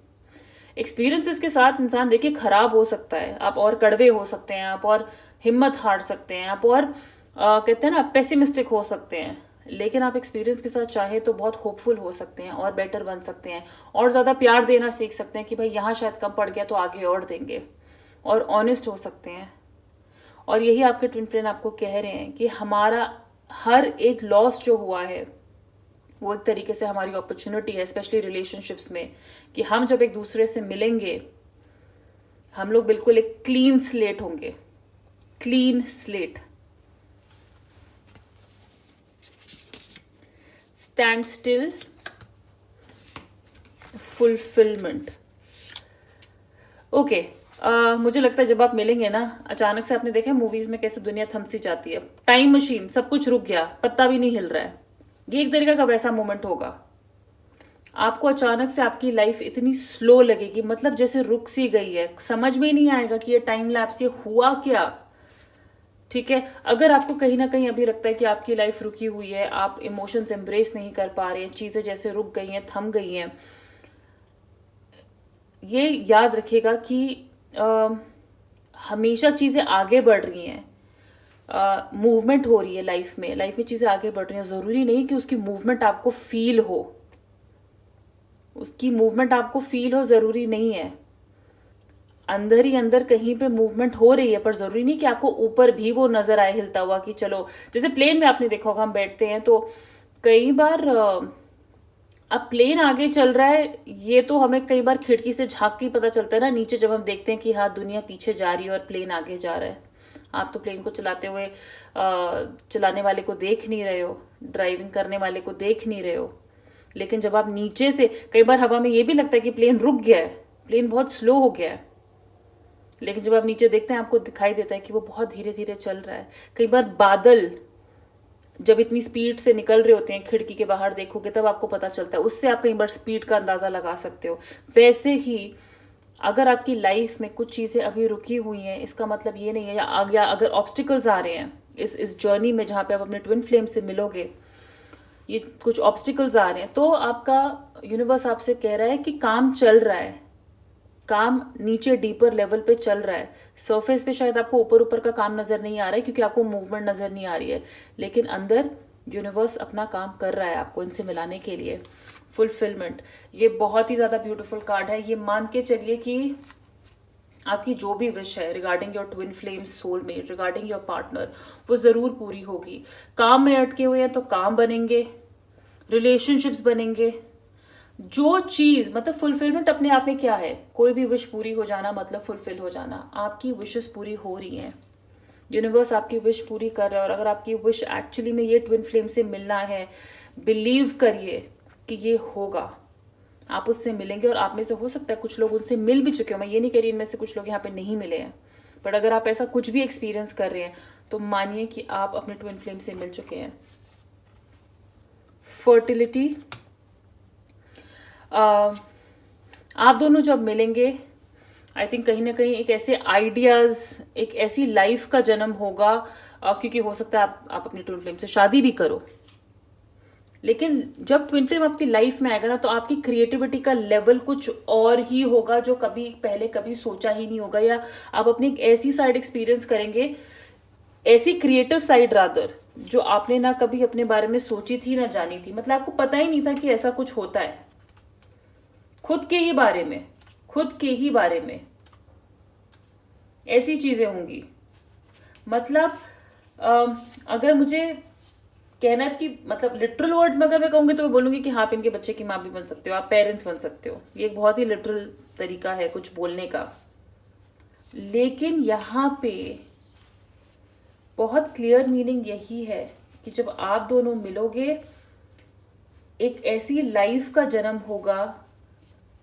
एक्सपीरियंसेस के साथ इंसान देखिए खराब हो सकता है, आप और कड़वे हो सकते हैं, आप और हिम्मत हार सकते हैं, आप और कहते हैं ना पेसिमिस्टिक हो सकते हैं, लेकिन आप एक्सपीरियंस के साथ चाहें तो बहुत होपफुल हो सकते हैं और बेटर बन सकते हैं और ज़्यादा प्यार देना सीख सकते हैं कि भाई यहाँ शायद कम पड़ गया तो आगे और देंगे, और ऑनेस्ट हो सकते हैं। और यही आपके ट्विन फ्लेम आपको कह रहे हैं कि हमारा हर एक लॉस जो हुआ है वो एक तरीके से हमारी अपॉर्चुनिटी है, स्पेशली रिलेशनशिप्स में, कि हम जब एक दूसरे से मिलेंगे हम लोग बिल्कुल एक क्लीन स्लेट होंगे, clean slate. Stand still, fulfilment. Okay, मुझे लगता है जब आप मिलेंगे ना, अचानक से आपने देखा मूवीज में कैसे दुनिया थम सी जाती है, टाइम मशीन, सब कुछ रुक गया, पत्ता भी नहीं हिल रहा है, ये एक तरीका का वैसा मोमेंट होगा। आपको अचानक से आपकी लाइफ इतनी स्लो लगेगी, मतलब जैसे रुक सी गई है, समझ में ही नहीं आएगा कि ये टाइम लैप्स, ये हुआ क्या। ठीक है, अगर आपको कहीं ना कहीं अभी लगता है कि आपकी लाइफ रुकी हुई है, आप इमोशंस एम्ब्रेस नहीं कर पा रहे हैं, चीजें जैसे रुक गई हैं, थम गई हैं, ये याद रखिएगा कि हमेशा चीजें आगे बढ़ रही हैं, मूवमेंट हो रही है लाइफ में चीजें आगे बढ़ रही हैं। जरूरी नहीं कि उसकी मूवमेंट आपको फील हो, उसकी मूवमेंट आपको फील हो जरूरी नहीं है, अंदर ही अंदर कहीं पे मूवमेंट हो रही है, पर जरूरी नहीं कि आपको ऊपर भी वो नजर आए हिलता हुआ कि चलो, जैसे प्लेन में आपने देखा होगा हम बैठते हैं तो कई बार अब प्लेन आगे चल रहा है, ये तो हमें कई बार खिड़की से झांक के पता चलता है ना, नीचे जब हम देखते हैं कि हाँ दुनिया पीछे जा रही है और प्लेन आगे जा रहा है। आप तो प्लेन को चलाते हुए चलाने वाले को देख नहीं रहे हो, ड्राइविंग करने वाले को देख नहीं रहे हो, लेकिन जब आप नीचे से, कई बार हवा में ये भी लगता है कि प्लेन रुक गया है, प्लेन बहुत स्लो हो गया है, लेकिन जब आप नीचे देखते हैं आपको दिखाई देता है कि वो बहुत धीरे धीरे चल रहा है। कई बार बादल जब इतनी स्पीड से निकल रहे होते हैं, खिड़की के बाहर देखोगे तब आपको पता चलता है, उससे आप कई बार स्पीड का अंदाजा लगा सकते हो। वैसे ही अगर आपकी लाइफ में कुछ चीजें अभी रुकी हुई हैं, इसका मतलब ये नहीं है, या अगर ऑब्स्टिकल्स आ रहे हैं इस जर्नी में जहां पे आप अपने ट्विन फ्लेम से मिलोगे, ये कुछ ऑब्स्टिकल्स आ रहे हैं, तो आपका यूनिवर्स आपसे कह रहा है कि काम चल रहा है, काम नीचे डीपर लेवल पे चल रहा है। सरफेस पे शायद आपको ऊपर ऊपर का काम नजर नहीं आ रहा है क्योंकि आपको मूवमेंट नजर नहीं आ रही है, लेकिन अंदर यूनिवर्स अपना काम कर रहा है आपको इनसे मिलाने के लिए। फुलफिलमेंट, ये बहुत ही ज्यादा ब्यूटीफुल कार्ड है। ये मान के चलिए कि आपकी जो भी विश है regarding your twin flame, soulmate, regarding your partner, वो जरूर पूरी होगी। काम में अटके हुए हैं तो काम बनेंगे, रिलेशनशिप्स बनेंगे, जो चीज, मतलब फुलफिलमेंट अपने आप में क्या है, कोई भी विश पूरी हो जाना मतलब फुलफिल हो जाना। आपकी विशेस पूरी हो रही हैं, यूनिवर्स आपकी विश पूरी कर रहा है। और अगर आपकी विश एक्चुअली में ये ट्विन फ्लेम से मिलना है, बिलीव करिए कि ये होगा, आप उससे मिलेंगे। और आप में से हो सकता है कुछ लोग उनसे मिल भी चुके हो, मैं ये नहीं कह रही इनमें से कुछ लोग यहाँ पे नहीं मिले हैं, बट अगर आप ऐसा कुछ भी एक्सपीरियंस कर रहे हैं तो मानिए कि आप अपने ट्विन फ्लेम से मिल चुके हैं। फर्टिलिटी, आप दोनों जब मिलेंगे आई थिंक कहीं ना कहीं एक ऐसे आइडियाज, एक ऐसी लाइफ का जन्म होगा, क्योंकि हो सकता है आप अपनी ट्विन फ्लेम से शादी भी करो, लेकिन जब ट्विन फ्लेम आपकी लाइफ में आएगा ना तो आपकी क्रिएटिविटी का लेवल कुछ और ही होगा जो कभी पहले कभी सोचा ही नहीं होगा, या आप अपनी एक ऐसी साइड एक्सपीरियंस करेंगे, ऐसी क्रिएटिव साइड रादर, जो आपने ना कभी अपने बारे में सोची थी ना जानी थी, मतलब आपको पता ही नहीं था कि ऐसा कुछ होता है। खुद के ही बारे में, खुद के ही बारे में ऐसी चीजें होंगी। मतलब अगर मुझे कहना है कि मतलब लिटरल वर्ड्स में अगर मैं कहूंगी तो मैं बोलूंगी कि हाँ, आप इनके बच्चे की माँ भी बन सकते हो, आप पेरेंट्स बन सकते हो। ये एक बहुत ही लिटरल तरीका है कुछ बोलने का, लेकिन यहाँ पे बहुत क्लियर मीनिंग यही है कि जब आप दोनों मिलोगे एक ऐसी लाइफ का जन्म होगा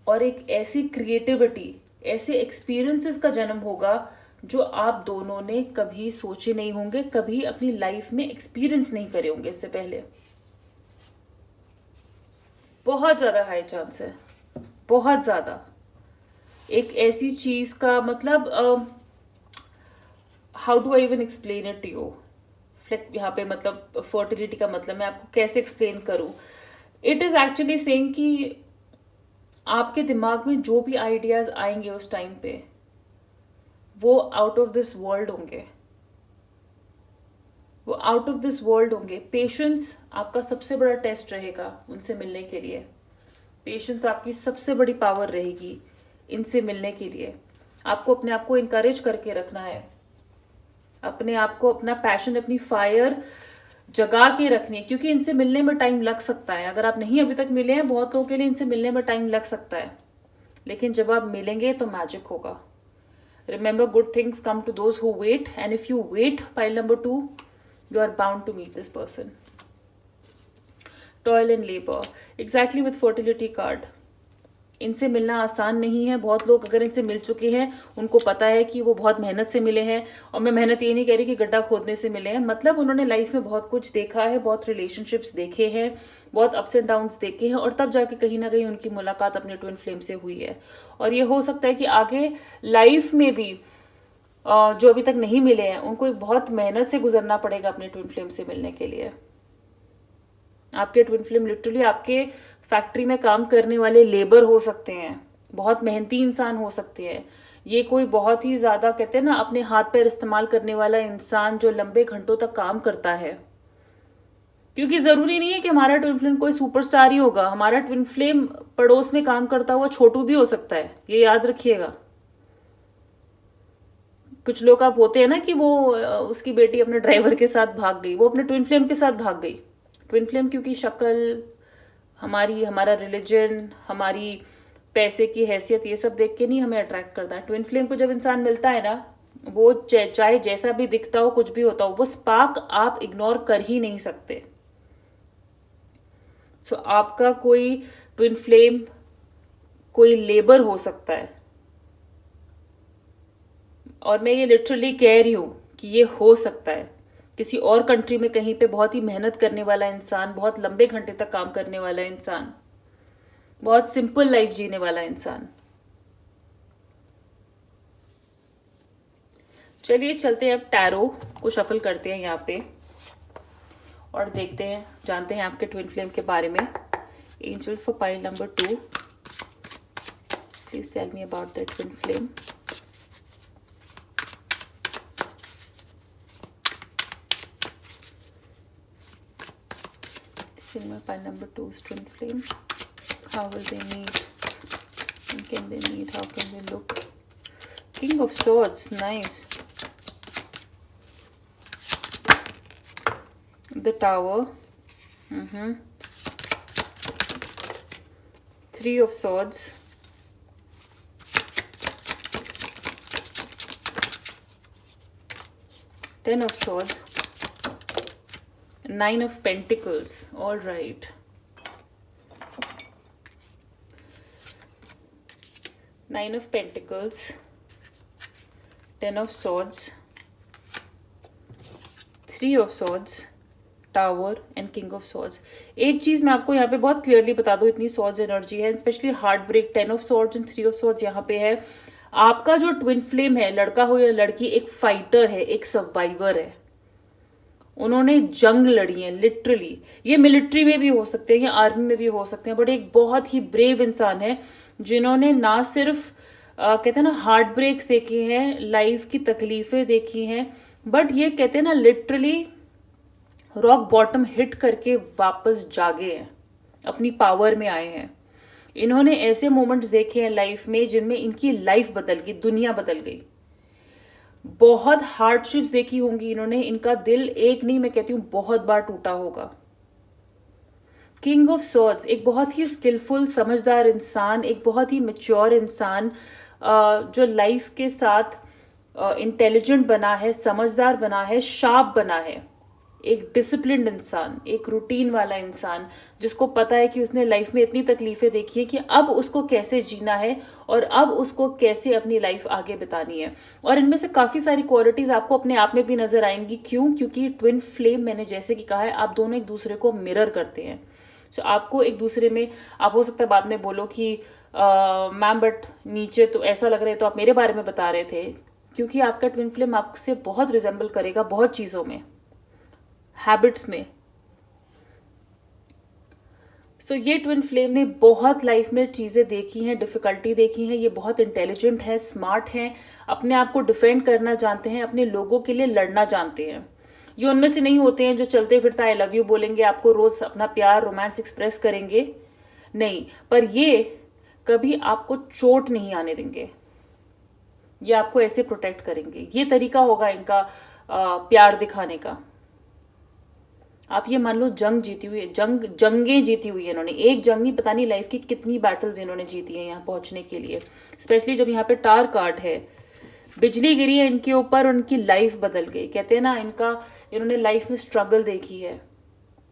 और एक ऐसी क्रिएटिविटी, ऐसे एक्सपीरियंसेस का जन्म होगा जो आप दोनों ने कभी सोचे नहीं होंगे, कभी अपनी लाइफ में एक्सपीरियंस नहीं करे होंगे इससे पहले। बहुत ज्यादा हाई चांस है, बहुत ज्यादा। एक ऐसी चीज का मतलब how do I even explain it to you, यहाँ पे मतलब फर्टिलिटी का मतलब मैं आपको कैसे एक्सप्लेन करूं। इट इज एक्चुअली सेइंग कि आपके दिमाग में जो भी आइडियाज आएंगे उस टाइम पे वो आउट ऑफ दिस वर्ल्ड होंगे। वो आउट ऑफ दिस वर्ल्ड होंगे। पेशेंस आपका सबसे बड़ा टेस्ट रहेगा उनसे मिलने के लिए। पेशेंस आपकी सबसे बड़ी पावर रहेगी इनसे मिलने के लिए। आपको अपने आप को इनकरेज करके रखना है, अपने आप को, अपना पैशन, अपनी फायर जगा के रखनी है, क्योंकि इनसे मिलने में टाइम लग सकता है। अगर आप नहीं अभी तक मिले हैं, बहुत लोगों के लिए इनसे मिलने में टाइम लग सकता है, लेकिन जब आप मिलेंगे तो मैजिक होगा। Remember, good things come to those who wait, and if you wait, pile number 2, you are bound to meet this person. Toil and labor, exactly with fertility card. इनसे मिलना आसान नहीं है। बहुत लोग अगर इनसे मिल चुके हैं उनको पता है कि वो बहुत मेहनत से मिले हैं, और मैं मेहनत ये नहीं कह रही कि गड्ढा खोदने से मिले हैं, मतलब उन्होंने लाइफ में बहुत कुछ देखा है, बहुत रिलेशनशिप्स देखे हैं, बहुत अप्स एंड डाउन्स देखे हैं, और तब जाके कहीं ना कहीं उनकी मुलाकात अपने ट्विन फ्लेम से हुई है। और ये हो सकता है कि आगे लाइफ में भी जो अभी तक नहीं मिले हैं उनको एक बहुत मेहनत से गुजरना पड़ेगा अपने ट्विन फ्लेम से मिलने के लिए। आपके ट्विन फ्लेम लिटरली आपके फैक्ट्री में काम करने वाले लेबर हो सकते हैं, बहुत मेहनती इंसान हो सकते हैं। ये कोई बहुत ही ज्यादा, कहते हैं ना, अपने हाथ पैर इस्तेमाल करने वाला इंसान जो लंबे घंटों तक काम करता है। क्योंकि जरूरी नहीं है कि हमारा ट्विन फ्लेम कोई सुपरस्टार ही होगा। हमारा ट्विन फ्लेम पड़ोस में काम करता हुआ छोटू भी हो सकता है, ये याद रखिएगा। कुछ लोग आप होते हैं ना कि वो उसकी बेटी अपने ड्राइवर के साथ भाग गई, वो अपने ट्विन फ्लेम के साथ भाग गई। ट्विन फ्लेम क्योंकि शक्ल, हमारा रिलीजन, हमारी पैसे की हैसियत, ये सब देख के नहीं हमें अट्रैक्ट करता है। ट्विन फ्लेम को जब इंसान मिलता है ना, वो चाहे जैसा भी दिखता हो, कुछ भी होता हो, वो स्पार्क आप इग्नोर कर ही नहीं सकते। सो आपका कोई ट्विन फ्लेम कोई लेबर हो सकता है, और मैं ये लिटरली कह रही हूं कि ये हो सकता है। किसी और कंट्री में कहीं पे बहुत ही मेहनत करने वाला इंसान, बहुत लंबे घंटे तक काम करने वाला इंसान, बहुत सिंपल लाइफ जीने वाला इंसान। चलिए चलते हैं अब टैरो को शफल करते हैं यहाँ पे, और देखते हैं, जानते हैं आपके ट्विन फ्लेम के बारे में। Angels for pile number 2, please tell me about that twin flame. Pile number 2 is twin flame. How will they meet? When can they meet? How can they look? King of Swords, nice. The Tower. 3 of Swords. Ten of Swords. 9 of Pentacles. All right. 9 of Pentacles, 10 of Swords, 3 of Swords, Tower and King of Swords. एक चीज मैं आपको यहाँ पे बहुत clearly बता दूं, इतनी Swords एनर्जी है, specially heartbreak, 10 of Swords and 3 of Swords यहाँ पे है। आपका जो ट्विन फ्लेम है, लड़का हो या लड़की, एक फाइटर है, एक सर्वाइवर है। उन्होंने जंग लड़ी है लिटरली। ये मिलिट्री में भी हो सकते हैं या आर्मी में भी हो सकते हैं, बट एक बहुत ही ब्रेव इंसान है जिन्होंने ना सिर्फ कहते हैं ना हार्ट ब्रेक्स देखे हैं, लाइफ की तकलीफें देखी हैं, बट ये कहते हैं ना लिटरली रॉक बॉटम हिट करके वापस जागे हैं, अपनी पावर में आए हैं। इन्होंने ऐसे मोमेंट्स देखे हैं लाइफ में जिनमें इनकी लाइफ बदल गई, दुनिया बदल गई। बहुत हार्डशिप्स देखी होंगी इन्होंने, इनका दिल एक नहीं, मैं कहती हूं बहुत बार टूटा होगा। किंग ऑफ सॉर्ड्स एक बहुत ही स्किलफुल, समझदार इंसान, एक बहुत ही मैच्योर इंसान, जो लाइफ के साथ इंटेलिजेंट बना है, समझदार बना है, शार्प बना है, एक डिसिप्लिन्ड इंसान, एक रूटीन वाला इंसान, जिसको पता है कि उसने लाइफ में इतनी तकलीफें देखी है कि अब उसको कैसे जीना है और अब उसको कैसे अपनी लाइफ आगे बितानी है। और इनमें से काफ़ी सारी क्वालिटीज़ आपको अपने आप में भी नजर आएंगी। क्यों? क्योंकि ट्विन फ्लेम, मैंने जैसे कि कहा है, आप दोनों एक दूसरे को मिरर करते हैं। सो आपको एक दूसरे में, आप हो सकता है बाद में बोलो कि मैम बट नीचे तो ऐसा लग रहा है, तो आप मेरे बारे में बता रहे थे, क्योंकि आपका ट्विन फ्लेम आपसे बहुत रिजेंबल करेगा बहुत चीज़ों में, हैबिट्स में। सो ये ट्विन फ्लेम ने बहुत लाइफ में चीज़ें देखी हैं, डिफिकल्टी देखी हैं, ये बहुत इंटेलिजेंट है, स्मार्ट हैं, अपने आप को डिफेंड करना जानते हैं, अपने लोगों के लिए लड़ना जानते हैं। ये उनमें से नहीं होते हैं जो चलते फिरते आई लव यू बोलेंगे, आपको रोज अपना प्यार रोमांस एक्सप्रेस करेंगे, नहीं, पर ये कभी आपको चोट नहीं आने देंगे, ये आपको ऐसे प्रोटेक्ट करेंगे। ये तरीका होगा इनका प्यार दिखाने का। आप ये मान लो जंग जीती हुई है, जंगें जीती हुई है इन्होंने, एक जंग नहीं, पता नहीं लाइफ की कितनी बैटल्स इन्होंने जीती हैं यहाँ पहुंचने के लिए। स्पेशली जब यहाँ पे टार कार्ड है, बिजली गिरी है इनके ऊपर, उनकी लाइफ बदल गई। कहते हैं ना, इन्होंने लाइफ में स्ट्रगल देखी है,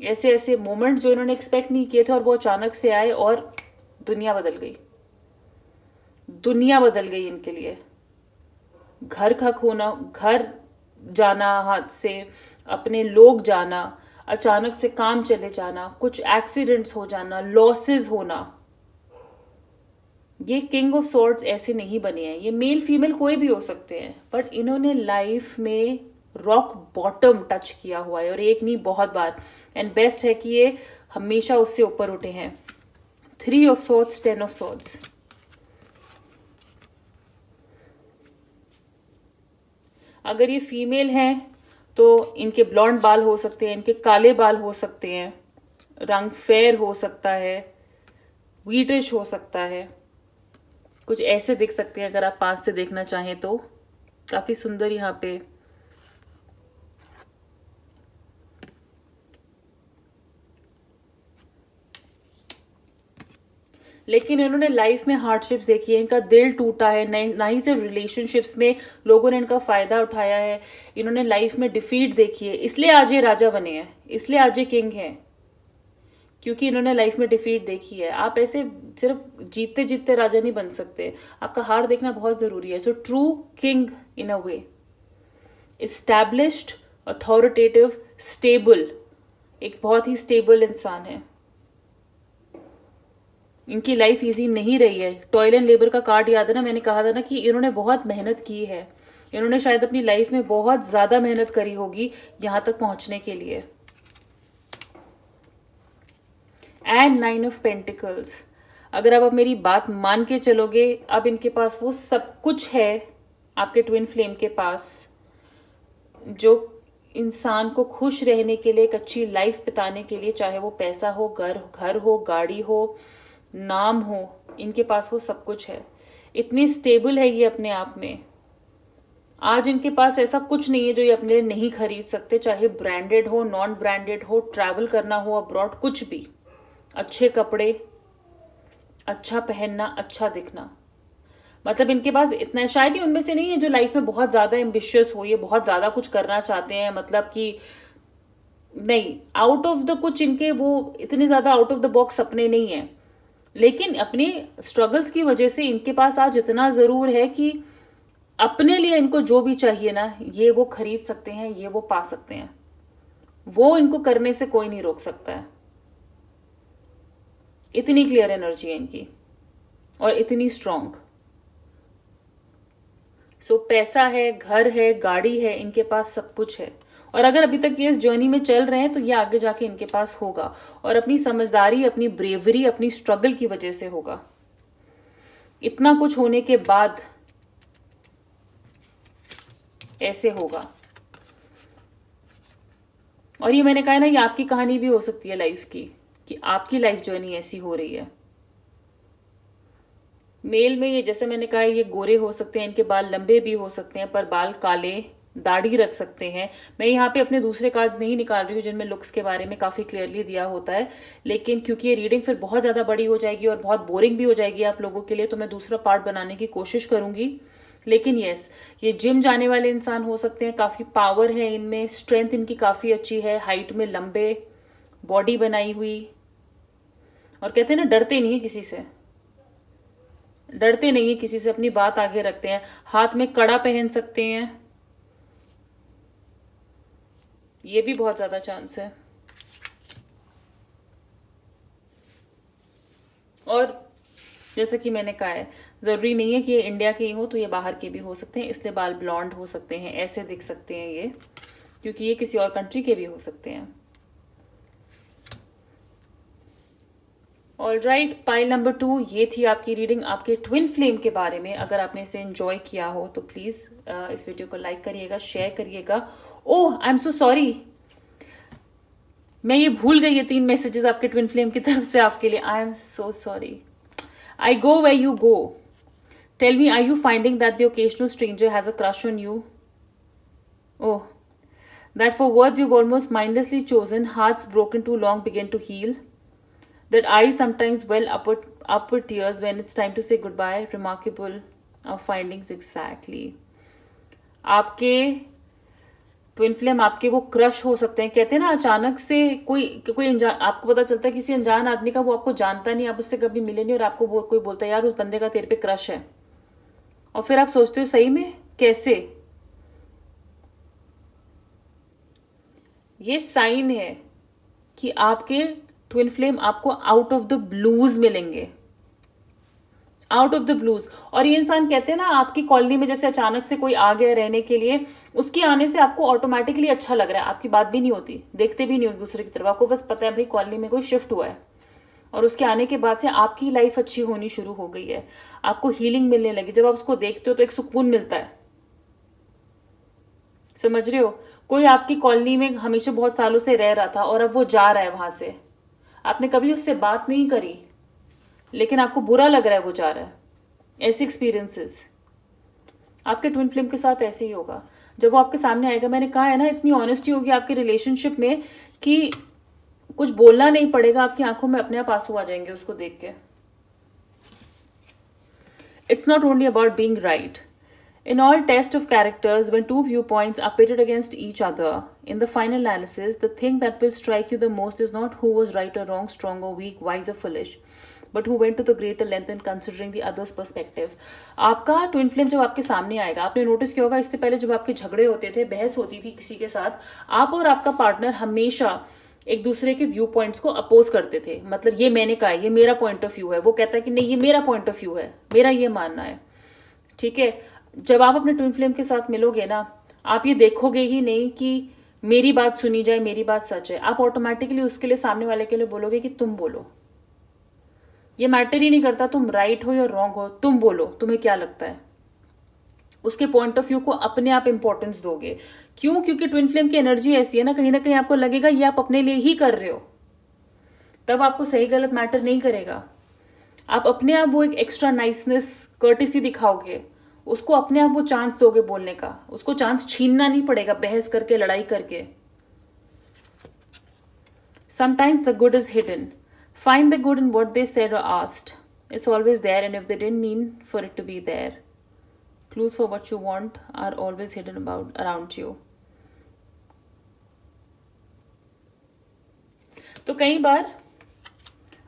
ऐसे ऐसे मोमेंट्स जो इन्होंने एक्सपेक्ट नहीं किए थे और वो अचानक से आए और दुनिया बदल गई, दुनिया बदल गई इनके लिए। घर का खोना, घर जाना हाथ से, अपने लोग जाना, अचानक से काम चले जाना, कुछ एक्सीडेंट्स हो जाना, लॉसेस होना। ये किंग ऑफ सॉर्ड्स ऐसे नहीं बने हैं, ये मेल फीमेल कोई भी हो सकते हैं, बट इन्होंने लाइफ में रॉक बॉटम टच किया हुआ है, और एक नहीं बहुत बार। एंड बेस्ट है कि ये हमेशा उससे ऊपर उठे हैं। 3 ऑफ सॉर्ड्स, 10 ऑफ सॉर्ड्स। अगर ये फीमेल हैं तो इनके ब्लॉन्ड बाल हो सकते हैं, इनके काले बाल हो सकते हैं, रंग फेयर हो सकता है, व्हीटिश हो सकता है, कुछ ऐसे दिख सकते हैं अगर आप पास से देखना चाहें तो। काफी सुंदर यहाँ पे लेकिन इन्होंने लाइफ में हार्डशिप्स देखी है, इनका दिल टूटा है, ना ही सिर्फ रिलेशनशिप्स में लोगों ने इनका फायदा उठाया है, इन्होंने लाइफ में डिफीट देखी है, इसलिए आज ये राजा बने हैं, इसलिए आज ये किंग हैं, क्योंकि इन्होंने लाइफ में डिफीट देखी है। आप ऐसे सिर्फ जीतते जीतते राजा नहीं बन सकते, आपका हार देखना बहुत जरूरी है। So true king in a way, established, authoritative, stable, एक बहुत ही स्टेबल इंसान है। इनकी लाइफ इजी नहीं रही है। टॉयल एंड लेबर का कार्ड याद है ना, मैंने कहा था ना कि इन्होंने बहुत मेहनत की है, इन्होंने शायद अपनी लाइफ में बहुत ज्यादा मेहनत करी होगी यहां तक पहुंचने के लिए। एंड 9 ऑफ पेंटिकल्स, अगर आप अब मेरी बात मान के चलोगे, अब इनके पास वो सब कुछ है आपके ट्विन फ्लेम के पास जो इंसान को खुश रहने के लिए, एक अच्छी लाइफ बिताने के लिए, चाहे वो पैसा हो, घर हो, गाड़ी हो, नाम हो, इनके पास वो सब कुछ है। इतनी स्टेबल है ये अपने आप में। आज इनके पास ऐसा कुछ नहीं है जो ये अपने लिए नहीं खरीद सकते, चाहे ब्रांडेड हो, नॉन ब्रांडेड हो, ट्रैवल करना हो अब्रॉड, कुछ भी, अच्छे कपड़े, अच्छा पहनना, अच्छा दिखना, मतलब इनके पास इतना है। शायद ही उनमें से नहीं है जो लाइफ में बहुत ज्यादा एम्बिशियस हो, ये बहुत ज्यादा कुछ करना चाहते हैं, मतलब कि नहीं, आउट ऑफ द कुछ इनके वो इतने ज्यादा आउट ऑफ द बॉक्स सपने नहीं है, लेकिन अपनी स्ट्रगल्स की वजह से इनके पास आज इतना जरूर है कि अपने लिए इनको जो भी चाहिए ना, ये वो खरीद सकते हैं, ये वो पा सकते हैं, वो इनको करने से कोई नहीं रोक सकता है। इतनी क्लियर एनर्जी है इनकी और इतनी स्ट्रांग। सो पैसा है, घर है, गाड़ी है, इनके पास सब कुछ है। और अगर अभी तक ये इस जर्नी में चल रहे हैं तो ये आगे जाके इनके पास होगा, और अपनी समझदारी, अपनी ब्रेवरी, अपनी स्ट्रगल की वजह से होगा। इतना कुछ होने के बाद ऐसे होगा। और ये मैंने कहा ना, ये आपकी कहानी भी हो सकती है लाइफ की, कि आपकी लाइफ जर्नी ऐसी हो रही है। मेल में ये, जैसे मैंने कहा, ये गोरे हो सकते हैं, इनके बाल लंबे भी हो सकते हैं, पर बाल काले, दाढ़ी रख सकते हैं। मैं यहाँ पे अपने दूसरे कार्ड्स नहीं निकाल रही हूँ जिनमें लुक्स के बारे में काफी क्लियरली दिया होता है, लेकिन क्योंकि ये रीडिंग फिर बहुत ज्यादा बड़ी हो जाएगी और बहुत बोरिंग भी हो जाएगी आप लोगों के लिए, तो मैं दूसरा पार्ट बनाने की कोशिश करूंगी। लेकिन यस, ये जिम जाने वाले इंसान हो सकते हैं, काफी पावर है इनमें, स्ट्रेंथ इनकी काफी अच्छी है, हाइट में लंबे, बॉडी बनाई हुई, और कहते हैं ना, डरते नहीं है किसी से, डरते नहीं है किसी से, अपनी बात आगे रखते हैं। हाथ में कड़ा पहन सकते हैं, ये भी बहुत ज्यादा चांस है। और जैसे कि मैंने कहा है, जरूरी नहीं है कि ये इंडिया के ही हो, तो ये बाहर के भी हो सकते हैं, इसलिए बाल ब्लॉन्ड हो सकते हैं, ऐसे दिख सकते हैं ये, क्योंकि ये किसी और कंट्री के भी हो सकते हैं। ऑलराइट, पाइल नंबर 2 ये थी आपकी रीडिंग आपके ट्विन फ्लेम के बारे में। अगर आपने इसे एंजॉय किया हो तो प्लीज़ इस वीडियो को लाइक करिएगा, शेयर करिएगा। ओह, आई एम सो सॉरी, मैं ये भूल गई, ये 3 मैसेजेस आपके ट्विन फ्लेम की तरफ से आपके लिए। I am so sorry. I go where you go, tell me, are you finding that the occasional stranger has a crush on you? Oh, that for words you've almost mindlessly chosen, hearts broken too long begin to heal, that eyes sometimes well up with tears when it's time to say goodbye. Remarkable of findings exactly. आपके twin flame आपके वो crush हो सकते हैं। कहते हैं ना, अचानक से कोई अनजान, आपको पता चलता है किसी अनजान आदमी का, वो आपको जानता नहीं, आप उससे कभी मिले नहीं, और आपको कोई बोलता है यार उस बंदे का तेरे पे क्रश है, और फिर आप सोचते हो सही में कैसे। ये साइन है कि आपके ट्विन फ्लेम आपको आउट ऑफ द ब्लूज मिलेंगे, आउट ऑफ द ब्लूज। और ये इंसान कहते हैं ना, आपकी कॉलोनी में जैसे अचानक से कोई आ गया रहने के लिए, उसके आने से आपको ऑटोमेटिकली अच्छा लग रहा है, आपकी बात भी नहीं होती, देखते भी नहीं हो एक दूसरे की तरफ, आपको बस पता है भाई कॉलोनी में कोई शिफ्ट हुआ है, और उसके आने के बाद से आपकी लाइफ अच्छी होनी शुरू हो गई है, आपको हीलिंग मिलने लगी। जब आप उसको देखते हो तो एक सुकून मिलता है, समझ रहे हो। कोई आपकी कॉलोनी में हमेशा बहुत सालों से रह रहा था और अब वो जा रहा है वहां से, आपने कभी उससे बात नहीं करी, लेकिन आपको बुरा लग रहा है वो जा रहा है। ऐसे एक्सपीरियंसेस आपके ट्विन फ्लेम के साथ ऐसे ही होगा जब वो आपके सामने आएगा। मैंने कहा है ना, इतनी ऑनेस्टी होगी आपके रिलेशनशिप में कि कुछ बोलना नहीं पड़ेगा, आपकी आंखों में अपने आप आंसू आ जाएंगे उसको देख के। It's not only about being right. In all tests of characters, when two viewpoints are pitted against each other, in the final analysis, the thing that will strike you the most is not who was right or wrong, strong or weak, wise or foolish, but who went to the greater length in considering the other's perspective. आपका twin flame जब आपके सामने आएगा, आपने notice किया होगा इससे पहले जब आपके झगड़े होते थे, बहस होती थी किसी के साथ, आप और आपका पार्टनर हमेशा एक दूसरे के व्यू पॉइंट्स को अपोज करते थे। मतलब ये मैंने कहा है, ये मेरा पॉइंट ऑफ व्यू है, वो कहता है कि नहीं ये मेरा पॉइंट ऑफ व्यू है, मेरा ये मानना है, ठीक है। जब आप अपने ट्विन फ्लेम के साथ मिलोगे ना, आप ये देखोगे ही नहीं कि मेरी बात सुनी जाए, मेरी बात सच है, आप ऑटोमेटिकली उसके लिए, सामने वाले के लिए बोलोगे कि तुम बोलो, ये मैटर ही नहीं करता तुम राइट हो या रॉन्ग हो, तुम बोलो तुम्हें क्या लगता है। उसके पॉइंट ऑफ व्यू को अपने आप इंपॉर्टेंस दोगे। क्यों? क्योंकि ट्विन फ्लेम की एनर्जी ऐसी है ना कहीं आपको लगेगा ये आप अपने लिए ही कर रहे हो, तब आपको सही गलत मैटर नहीं करेगा। आप अपने आप वो एक एक्स्ट्रा नाइसनेस, कर्टिसी दिखाओगे, उसको अपने आप वो चांस दोगे बोलने का, उसको चांस छीनना नहीं पड़ेगा बहस करके, लड़ाई करके। Sometimes the good is hidden. Find the good in what they said or asked. It's always there, and if they didn't mean for it to be there. Clues for what you want are always hidden around you. तो कई बार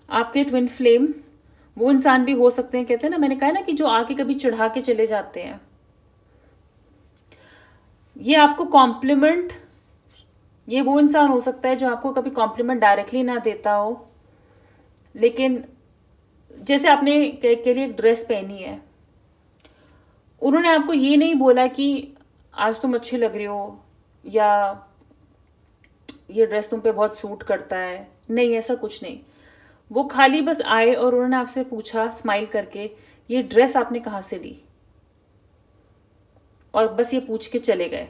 आपके twin flame वो इंसान भी हो सकते हैं, कहते हैं ना, मैंने कहा ना कि जो आके कभी चढ़ा के चले जाते हैं। ये आपको कॉम्प्लीमेंट, ये वो इंसान हो सकता है जो आपको कभी कॉम्प्लीमेंट डायरेक्टली ना देता हो, लेकिन जैसे आपने के लिए एक ड्रेस पहनी है, उन्होंने आपको ये नहीं बोला कि आज तुम अच्छी लग रही हो या ये ड्रेस तुम पे बहुत सूट करता है, नहीं, ऐसा कुछ नहीं। वो खाली बस आए और उन्होंने आपसे पूछा स्माइल करके ये ड्रेस आपने कहाँ से ली, और बस ये पूछ के चले गए।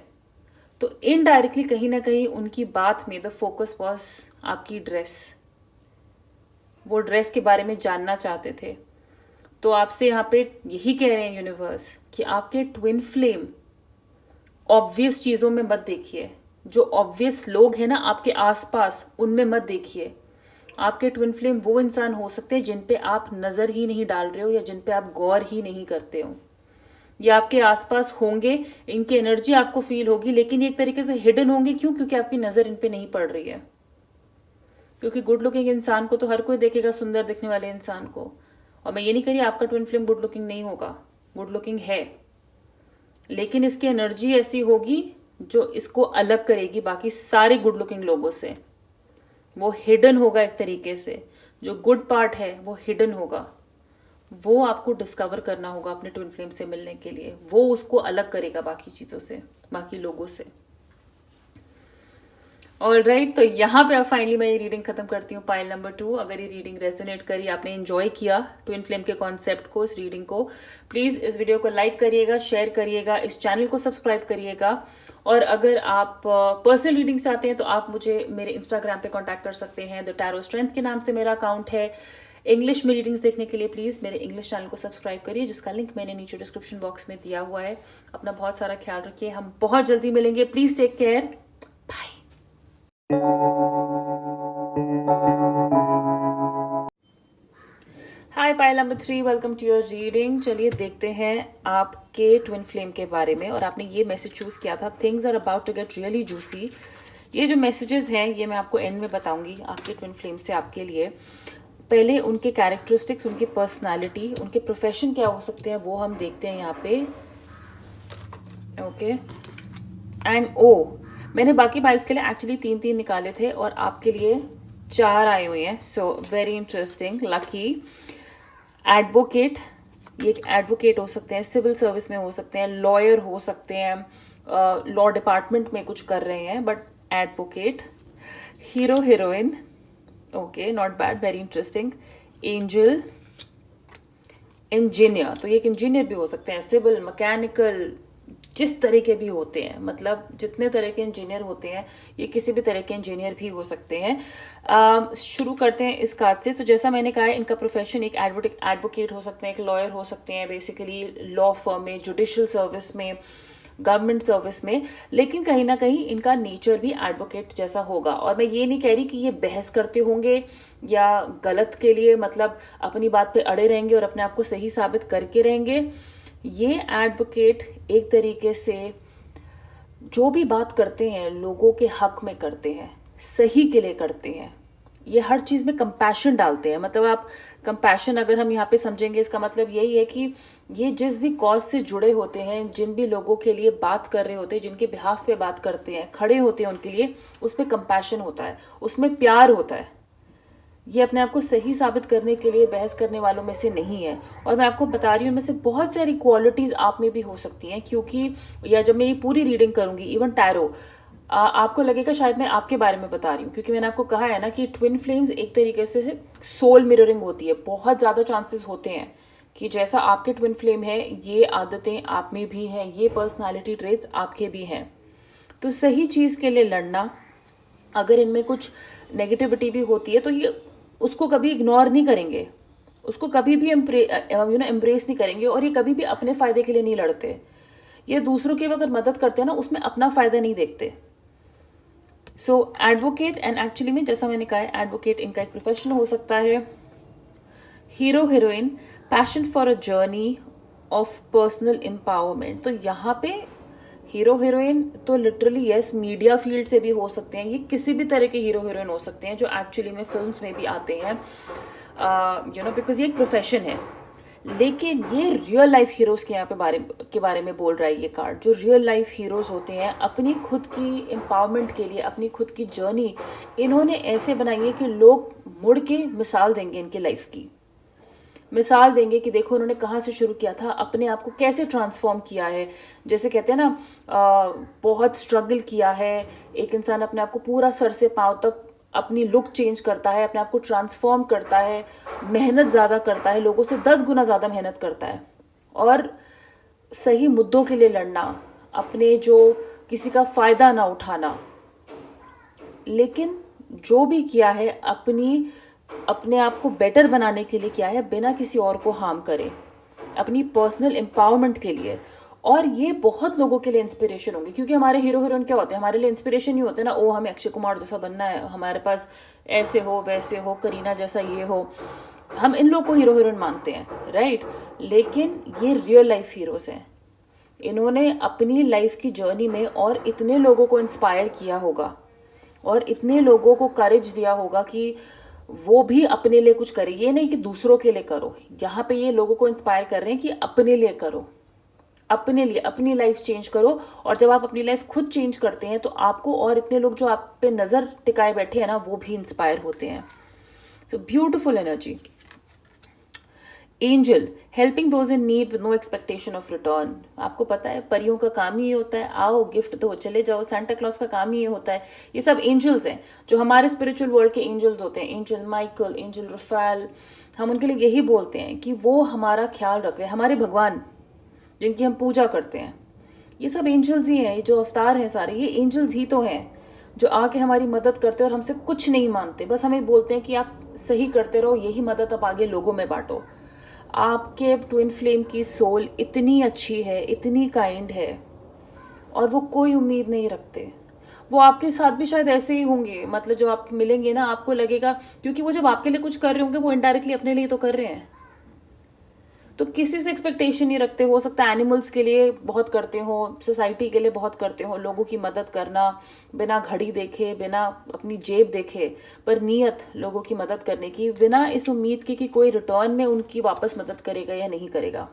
तो इनडायरेक्टली कहीं ना कहीं उनकी बात में द फोकस वॉज आपकी ड्रेस, वो ड्रेस के बारे में जानना चाहते थे। तो आपसे यहाँ पे यही कह रहे हैं यूनिवर्स कि आपके ट्विन फ्लेम ऑब्वियस चीज़ों में मत देखिए, जो ऑब्वियस लोग हैं ना आपके आसपास उनमें मत देखिए। आपके ट्विन फ्लेम वो इंसान हो सकते हैं जिन पे आप नज़र ही नहीं डाल रहे हो या जिन पे आप गौर ही नहीं करते हो। ये आपके आसपास होंगे, इनकी एनर्जी आपको फील होगी, लेकिन ये एक तरीके से हिडन होंगे। क्यों? क्योंकि आपकी नज़र इन पे नहीं पड़ रही है। क्योंकि गुड लुकिंग इंसान को तो हर कोई देखेगा, सुंदर दिखने वाले इंसान को। और मैं ये नहीं कह रही आपका ट्विन फ्लेम गुड लुकिंग नहीं होगा, गुड लुकिंग है, लेकिन इसकी एनर्जी ऐसी होगी जो इसको अलग करेगी बाकी सारे गुड लुकिंग लोगों से। वो हिडन होगा एक तरीके से, जो गुड पार्ट है वो हिडन होगा, वो आपको डिस्कवर करना होगा अपने ट्विन फ्लेम से मिलने के लिए। वो उसको अलग करेगा बाकी चीज़ों से, बाकी लोगों से। ऑल राइट, तो यहाँ पे अब फाइनली मैं ये रीडिंग खत्म करती हूँ, पाइल नंबर 2। अगर ये रीडिंग रेजोनेट करी, आपने एंजॉय किया ट्विन फ्लेम के कॉन्सेप्ट को, इस रीडिंग को, प्लीज़ इस वीडियो को लाइक करिएगा, शेयर करिएगा, इस चैनल को सब्सक्राइब करिएगा। और अगर आप पर्सनल रीडिंग्स चाहते हैं तो आप मुझे मेरे इंस्टाग्राम पे कांटेक्ट कर सकते हैं, द टैरो स्ट्रेंथ के नाम से मेरा अकाउंट है। इंग्लिश में रीडिंग्स देखने के लिए प्लीज़ मेरे इंग्लिश चैनल को सब्सक्राइब करिए, जिसका लिंक मैंने नीचे डिस्क्रिप्शन बॉक्स में दिया हुआ है। अपना बहुत सारा ख्याल रखिए, हम बहुत जल्दी मिलेंगे। Please take care, bye. Hi pile number 3, welcome to your reading. चलिए देखते हैं आपके ट्विन फ्लेम के बारे में। और आपने ये मैसेज चूज किया था, things are about to get really juicy. ये जो मैसेजेस हैं ये मैं आपको एंड में बताऊंगी आपके ट्विन फ्लेम से आपके लिए। पहले उनके कैरेक्टरिस्टिक्स, उनकी पर्सनालिटी, उनके प्रोफेशन क्या हो सकते हैं वो हम देखते हैं यहाँ पे। ओके एंड मैंने बाकी पाइल्स के लिए एक्चुअली 3 निकाले थे और आपके लिए 4 आए हुए हैं। So very interesting, lucky. Advocate, ये एक एडवोकेट हो सकते हैं, सिविल सर्विस में हो सकते हैं, लॉयर हो सकते हैं, लॉ डिपार्टमेंट में कुछ कर रहे हैं, but advocate. Hero heroine, okay not bad, very interesting. Angel, engineer, तो ये एक इंजीनियर भी हो सकते हैं, सिविल, मैकेनिकल, जिस तरह के भी होते हैं, मतलब जितने तरह के इंजीनियर होते हैं ये किसी भी तरह के इंजीनियर भी हो सकते हैं। शुरू करते हैं इस कार्ड से। तो जैसा मैंने कहा है, इनका प्रोफेशन एक एडवोकेट हो सकते हैं, एक लॉयर हो सकते हैं, बेसिकली लॉ फर्म में, जुडिशियल सर्विस में, गवर्नमेंट सर्विस में, लेकिन कहीं ना कहीं इनका नेचर भी एडवोकेट जैसा होगा। और मैं ये नहीं कह रही कि ये बहस करते होंगे या गलत के लिए, मतलब अपनी बात पे अड़े रहेंगे और अपने आप को सही साबित करके रहेंगे। ये एडवोकेट एक तरीके से जो भी बात करते हैं लोगों के हक में करते हैं, सही के लिए करते हैं। ये हर चीज़ में कंपैशन डालते हैं। मतलब आप कंपैशन अगर हम यहाँ पे समझेंगे, इसका मतलब यही है कि ये जिस भी कॉज से जुड़े होते हैं, जिन भी लोगों के लिए बात कर रहे होते हैं, जिनके बिहाफ पे बात करते हैं, खड़े होते हैं उनके लिए, उसमें कंपैशन होता है, उसमें प्यार होता है। ये अपने आप को सही साबित करने के लिए बहस करने वालों में से नहीं है। और मैं आपको बता रही हूँ, इनमें से बहुत सारी क्वालिटीज़ आप में भी हो सकती हैं, क्योंकि या जब मैं ये पूरी रीडिंग करूँगी, इवन टैरो, आपको लगेगा शायद मैं आपके बारे में बता रही हूँ, क्योंकि मैंने आपको कहा है ना कि ट्विन फ्लेम्स एक तरीके से सोल मिररिंग होती है। बहुत ज़्यादा चांसेस होते हैं कि जैसा आपके ट्विन फ्लेम है, ये आदतें आप में भी हैं, ये पर्सनालिटी ट्रेट्स आपके भी हैं। तो सही चीज़ के लिए लड़ना, अगर इनमें कुछ नेगेटिविटी भी होती है तो ये उसको कभी इग्नोर नहीं करेंगे, उसको कभी भी एम्ब्रेस नहीं करेंगे, और ये कभी भी अपने फ़ायदे के लिए नहीं लड़ते। ये दूसरों की अगर मदद करते हैं ना, उसमें अपना फ़ायदा नहीं देखते। सो एडवोकेट, एंड एक्चुअली में जैसा मैंने कहा है, एडवोकेट इनका एक प्रोफेशन हो सकता है। Hero heroine, passion for a journey of personal empowerment. तो यहाँ पे हीरो हीरोइन तो लिटरली यस, मीडिया फील्ड से भी हो सकते हैं, ये किसी भी तरह के हीरो हीरोइन हो सकते हैं जो एक्चुअली में फिल्म्स में भी आते हैं, बिकॉज ये एक प्रोफेशन है। लेकिन ये रियल लाइफ हीरोज के यहाँ पे के बारे में बोल रहा है ये कार्ड। जो रियल लाइफ हीरोज होते हैं, अपनी खुद की एम्पावरमेंट के लिए, अपनी खुद की जर्नी इन्होंने ऐसे बनाई है कि लोग मुड़ के मिसाल देंगे, इनके लाइफ की मिसाल देंगे कि देखो उन्होंने कहाँ से शुरू किया था, अपने आप को कैसे ट्रांसफॉर्म किया है। जैसे कहते हैं ना, बहुत स्ट्रगल किया है एक इंसान, अपने आप को पूरा सर से पांव तक अपनी लुक चेंज करता है, अपने आप को ट्रांसफॉर्म करता है, मेहनत ज़्यादा करता है, लोगों से 10 गुना ज़्यादा मेहनत करता है, और सही मुद्दों के लिए लड़ना, अपने जो किसी का फ़ायदा ना उठाना। लेकिन जो भी किया है अपने आप को बेटर बनाने के लिए किया है, बिना किसी और को हार्म करे, अपनी पर्सनल एम्पावरमेंट के लिए। और ये बहुत लोगों के लिए इंस्पिरेशन होंगे, क्योंकि हमारे हीरो हीरोइन क्या होते हैं, हमारे लिए इंस्पिरेशन ही होते हैं ना। ओ हमें अक्षय कुमार जैसा बनना है, हमारे पास ऐसे हो वैसे हो, करीना जैसा ये हो, हम इन लोग को हीरो हीरोइन मानते हैं, राइट। लेकिन ये रियल लाइफ हीरोज हैं। इन्होंने अपनी लाइफ की जर्नी में और इतने लोगों को इंस्पायर किया होगा, और इतने लोगों को करेज दिया होगा कि वो भी अपने लिए कुछ करे। ये नहीं कि दूसरों के लिए करो, यहाँ पे ये लोगों को इंस्पायर कर रहे हैं कि अपने लिए करो, अपने लिए अपनी लाइफ चेंज करो। और जब आप अपनी लाइफ खुद चेंज करते हैं तो आपको और इतने लोग जो आप पे नज़र टिकाए बैठे हैं ना, वो भी इंस्पायर होते हैं। So beautiful energy. Angel, helping those in need with no expectation of return. आपको पता है परियों का काम ही ये होता है, आओ गिफ्ट दो चले जाओ। सेंटा क्लॉज का काम ही ये होता है। ये सब एंजल्स हैं जो हमारे स्पिरिचुअल वर्ल्ड के एंजल्स होते हैं। एंजल माइकल, एंजल रफाल, हम उनके लिए यही बोलते हैं कि वो हमारा ख्याल रख रहे हैं। हमारे भगवान जिनकी हम पूजा करते हैं, ये सब एंजल्स ही हैं। ये जो अवतार हैं सारे, ये एंजल्स ही तो हैं जो आके हमारी मदद करते हैं और हमसे कुछ नहीं मांगते, बस हमें बोलते हैं कि आप सही करते रहो, यही मदद आप आगे लोगों में बांटो। आपके ट्विन फ्लेम की सोल इतनी अच्छी है, इतनी काइंड है, और वो कोई उम्मीद नहीं रखते। वो आपके साथ भी शायद ऐसे ही होंगे, मतलब जो आप मिलेंगे ना, आपको लगेगा, क्योंकि वो जब आपके लिए कुछ कर रहे होंगे वो इनडायरेक्टली अपने लिए तो कर रहे हैं। तो किसी से एक्सपेक्टेशन नहीं रखते। हो सकता है एनिमल्स के लिए बहुत करते हो, सोसाइटी के लिए बहुत करते हो, लोगों की मदद करना बिना घड़ी देखे, बिना अपनी जेब देखे, पर नीयत लोगों की मदद करने की, बिना इस उम्मीद के कि कोई रिटर्न में उनकी वापस मदद करेगा या नहीं करेगा।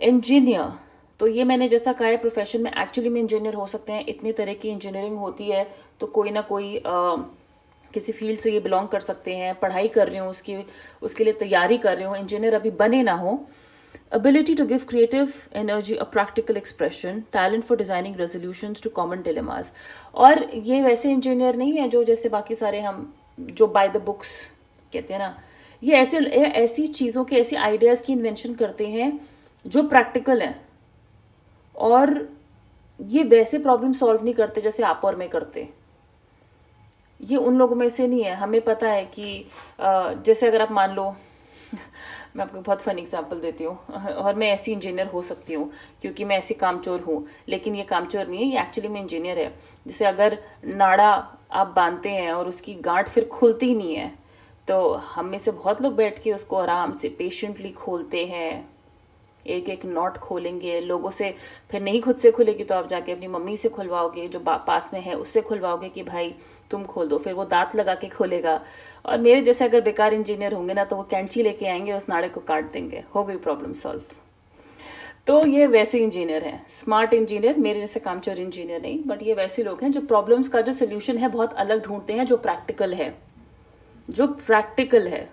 इंजीनियर, तो ये मैंने जैसा कहा है, प्रोफेशन में एक्चुअली में इंजीनियर हो सकते हैं। इतनी तरह की इंजीनियरिंग होती है, तो कोई ना कोई किसी फील्ड से ये बिलोंग कर सकते हैं, पढ़ाई कर रहे हो, उसके लिए तैयारी कर रहे हो, इंजीनियर अभी बने ना हो। ability to give creative energy a practical expression, talent for designing resolutions to common dilemmas। और ये वैसे इंजीनियर नहीं है जो जैसे बाकी सारे हम जो बाय द बुक्स कहते हैं ना, ये ऐसी चीज़ों के, ऐसी आइडियाज़ की इन्वेंशन करते हैं जो प्रैक्टिकल हैं, और ये वैसे प्रॉब्लम सॉल्व नहीं करते जैसे आप और मैं करते। ये उन लोगों में से नहीं है। हमें पता है कि जैसे अगर आप मान लो मैं आपको बहुत फनी एग्जांपल देती हूँ, और मैं ऐसी इंजीनियर हो सकती हूँ क्योंकि मैं ऐसी कामचोर हूँ, लेकिन ये कामचोर नहीं है, ये एक्चुअली में इंजीनियर है। जैसे अगर नाड़ा आप बांधते हैं और उसकी गांठ फिर खुलती नहीं है, तो हम में से बहुत लोग बैठ के उसको आराम से पेशेंटली खोलते हैं, एक एक नॉट खोलेंगे। लोगों से फिर नहीं खुद से खुलेगी तो आप जाके अपनी मम्मी से खुलवाओगे, जो पास में है उससे खुलवाओगे कि भाई तुम खोल दो, फिर वो दांत लगा के खोलेगा। और मेरे जैसे अगर बेकार इंजीनियर होंगे ना, तो वो कैंची लेके आएंगे, उस नाड़े को काट देंगे, हो गई प्रॉब्लम सॉल्व। तो ये वैसे इंजीनियर हैं, स्मार्ट इंजीनियर, मेरे जैसे कामचोर इंजीनियर नहीं, बट ये वैसे लोग हैं जो प्रॉब्लम्स का जो सोल्यूशन है बहुत अलग ढूंढते हैं, जो प्रैक्टिकल है, जो प्रैक्टिकल है,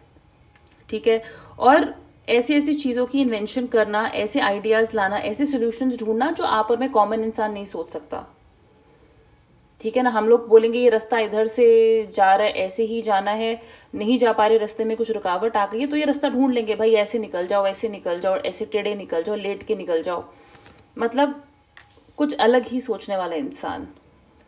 ठीक है। और ऐसी ऐसी चीज़ों की इन्वेंशन करना, ऐसे आइडियाज़ लाना, ऐसे सोल्यूशंस ढूंढना जो आप और मैं कॉमन इंसान नहीं सोच सकता, ठीक है ना। हम लोग बोलेंगे ये रास्ता इधर से जा रहा है, ऐसे ही जाना है, नहीं जा पा रहे, रास्ते में कुछ रुकावट आ गई है, तो ये रास्ता ढूंढ लेंगे, भाई ऐसे निकल जाओ, ऐसे निकल जाओ, ऐसे टेढ़े निकल जाओ, लेट के निकल जाओ, मतलब कुछ अलग ही सोचने वाला इंसान।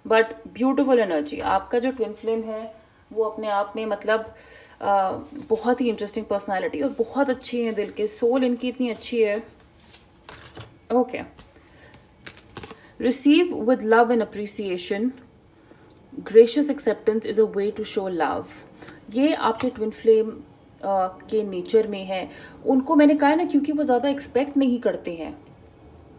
बट ब्यूटिफुल एनर्जी, आपका जो ट्विन फ्लेम है वो अपने आप में मतलब बहुत ही इंटरेस्टिंग पर्सनालिटी, और बहुत अच्छी है दिल के, सोल इनकी इतनी अच्छी है। Okay, receive with love and appreciation, gracious acceptance is a way to show love. ये आपके ट्विन फ्लेम के नेचर में है। उनको मैंने कहा है ना, क्योंकि वो ज़्यादा एक्सपेक्ट नहीं करते हैं,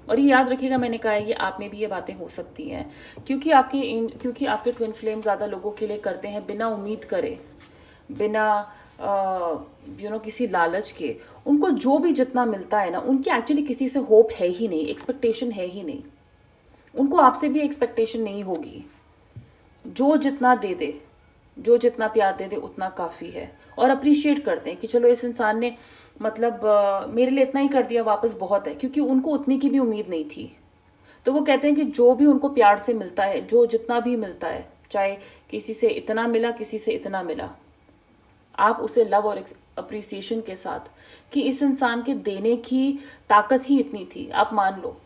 और ये याद रखिएगा, मैंने कहा है ये आप में भी ये बातें हो सकती हैं, क्योंकि आपके ट्विन फ्लेम ज़्यादा लोगों के लिए करते हैं बिना उम्मीद करे, बिना किसी लालच के। उनको जो भी जितना मिलता है ना, उनकी एक्चुअली किसी से होप है ही नहीं, एक्सपेक्टेशन है ही नहीं, उनको आपसे भी एक्सपेक्टेशन नहीं होगी। जो जितना दे दे, जो जितना प्यार दे दे उतना काफ़ी है, और अप्रिशिएट करते हैं कि चलो इस इंसान ने मतलब मेरे लिए इतना ही कर दिया, वापस बहुत है, क्योंकि उनको उतनी की भी उम्मीद नहीं थी। तो वो कहते हैं कि जो भी उनको प्यार से मिलता है, जो जितना भी मिलता है, चाहे किसी से इतना मिला, किसी से इतना मिला, आप उसे लव और अप्रिसिएशन के साथ, कि इस इंसान के देने की ताकत ही इतनी थी। आप मान लो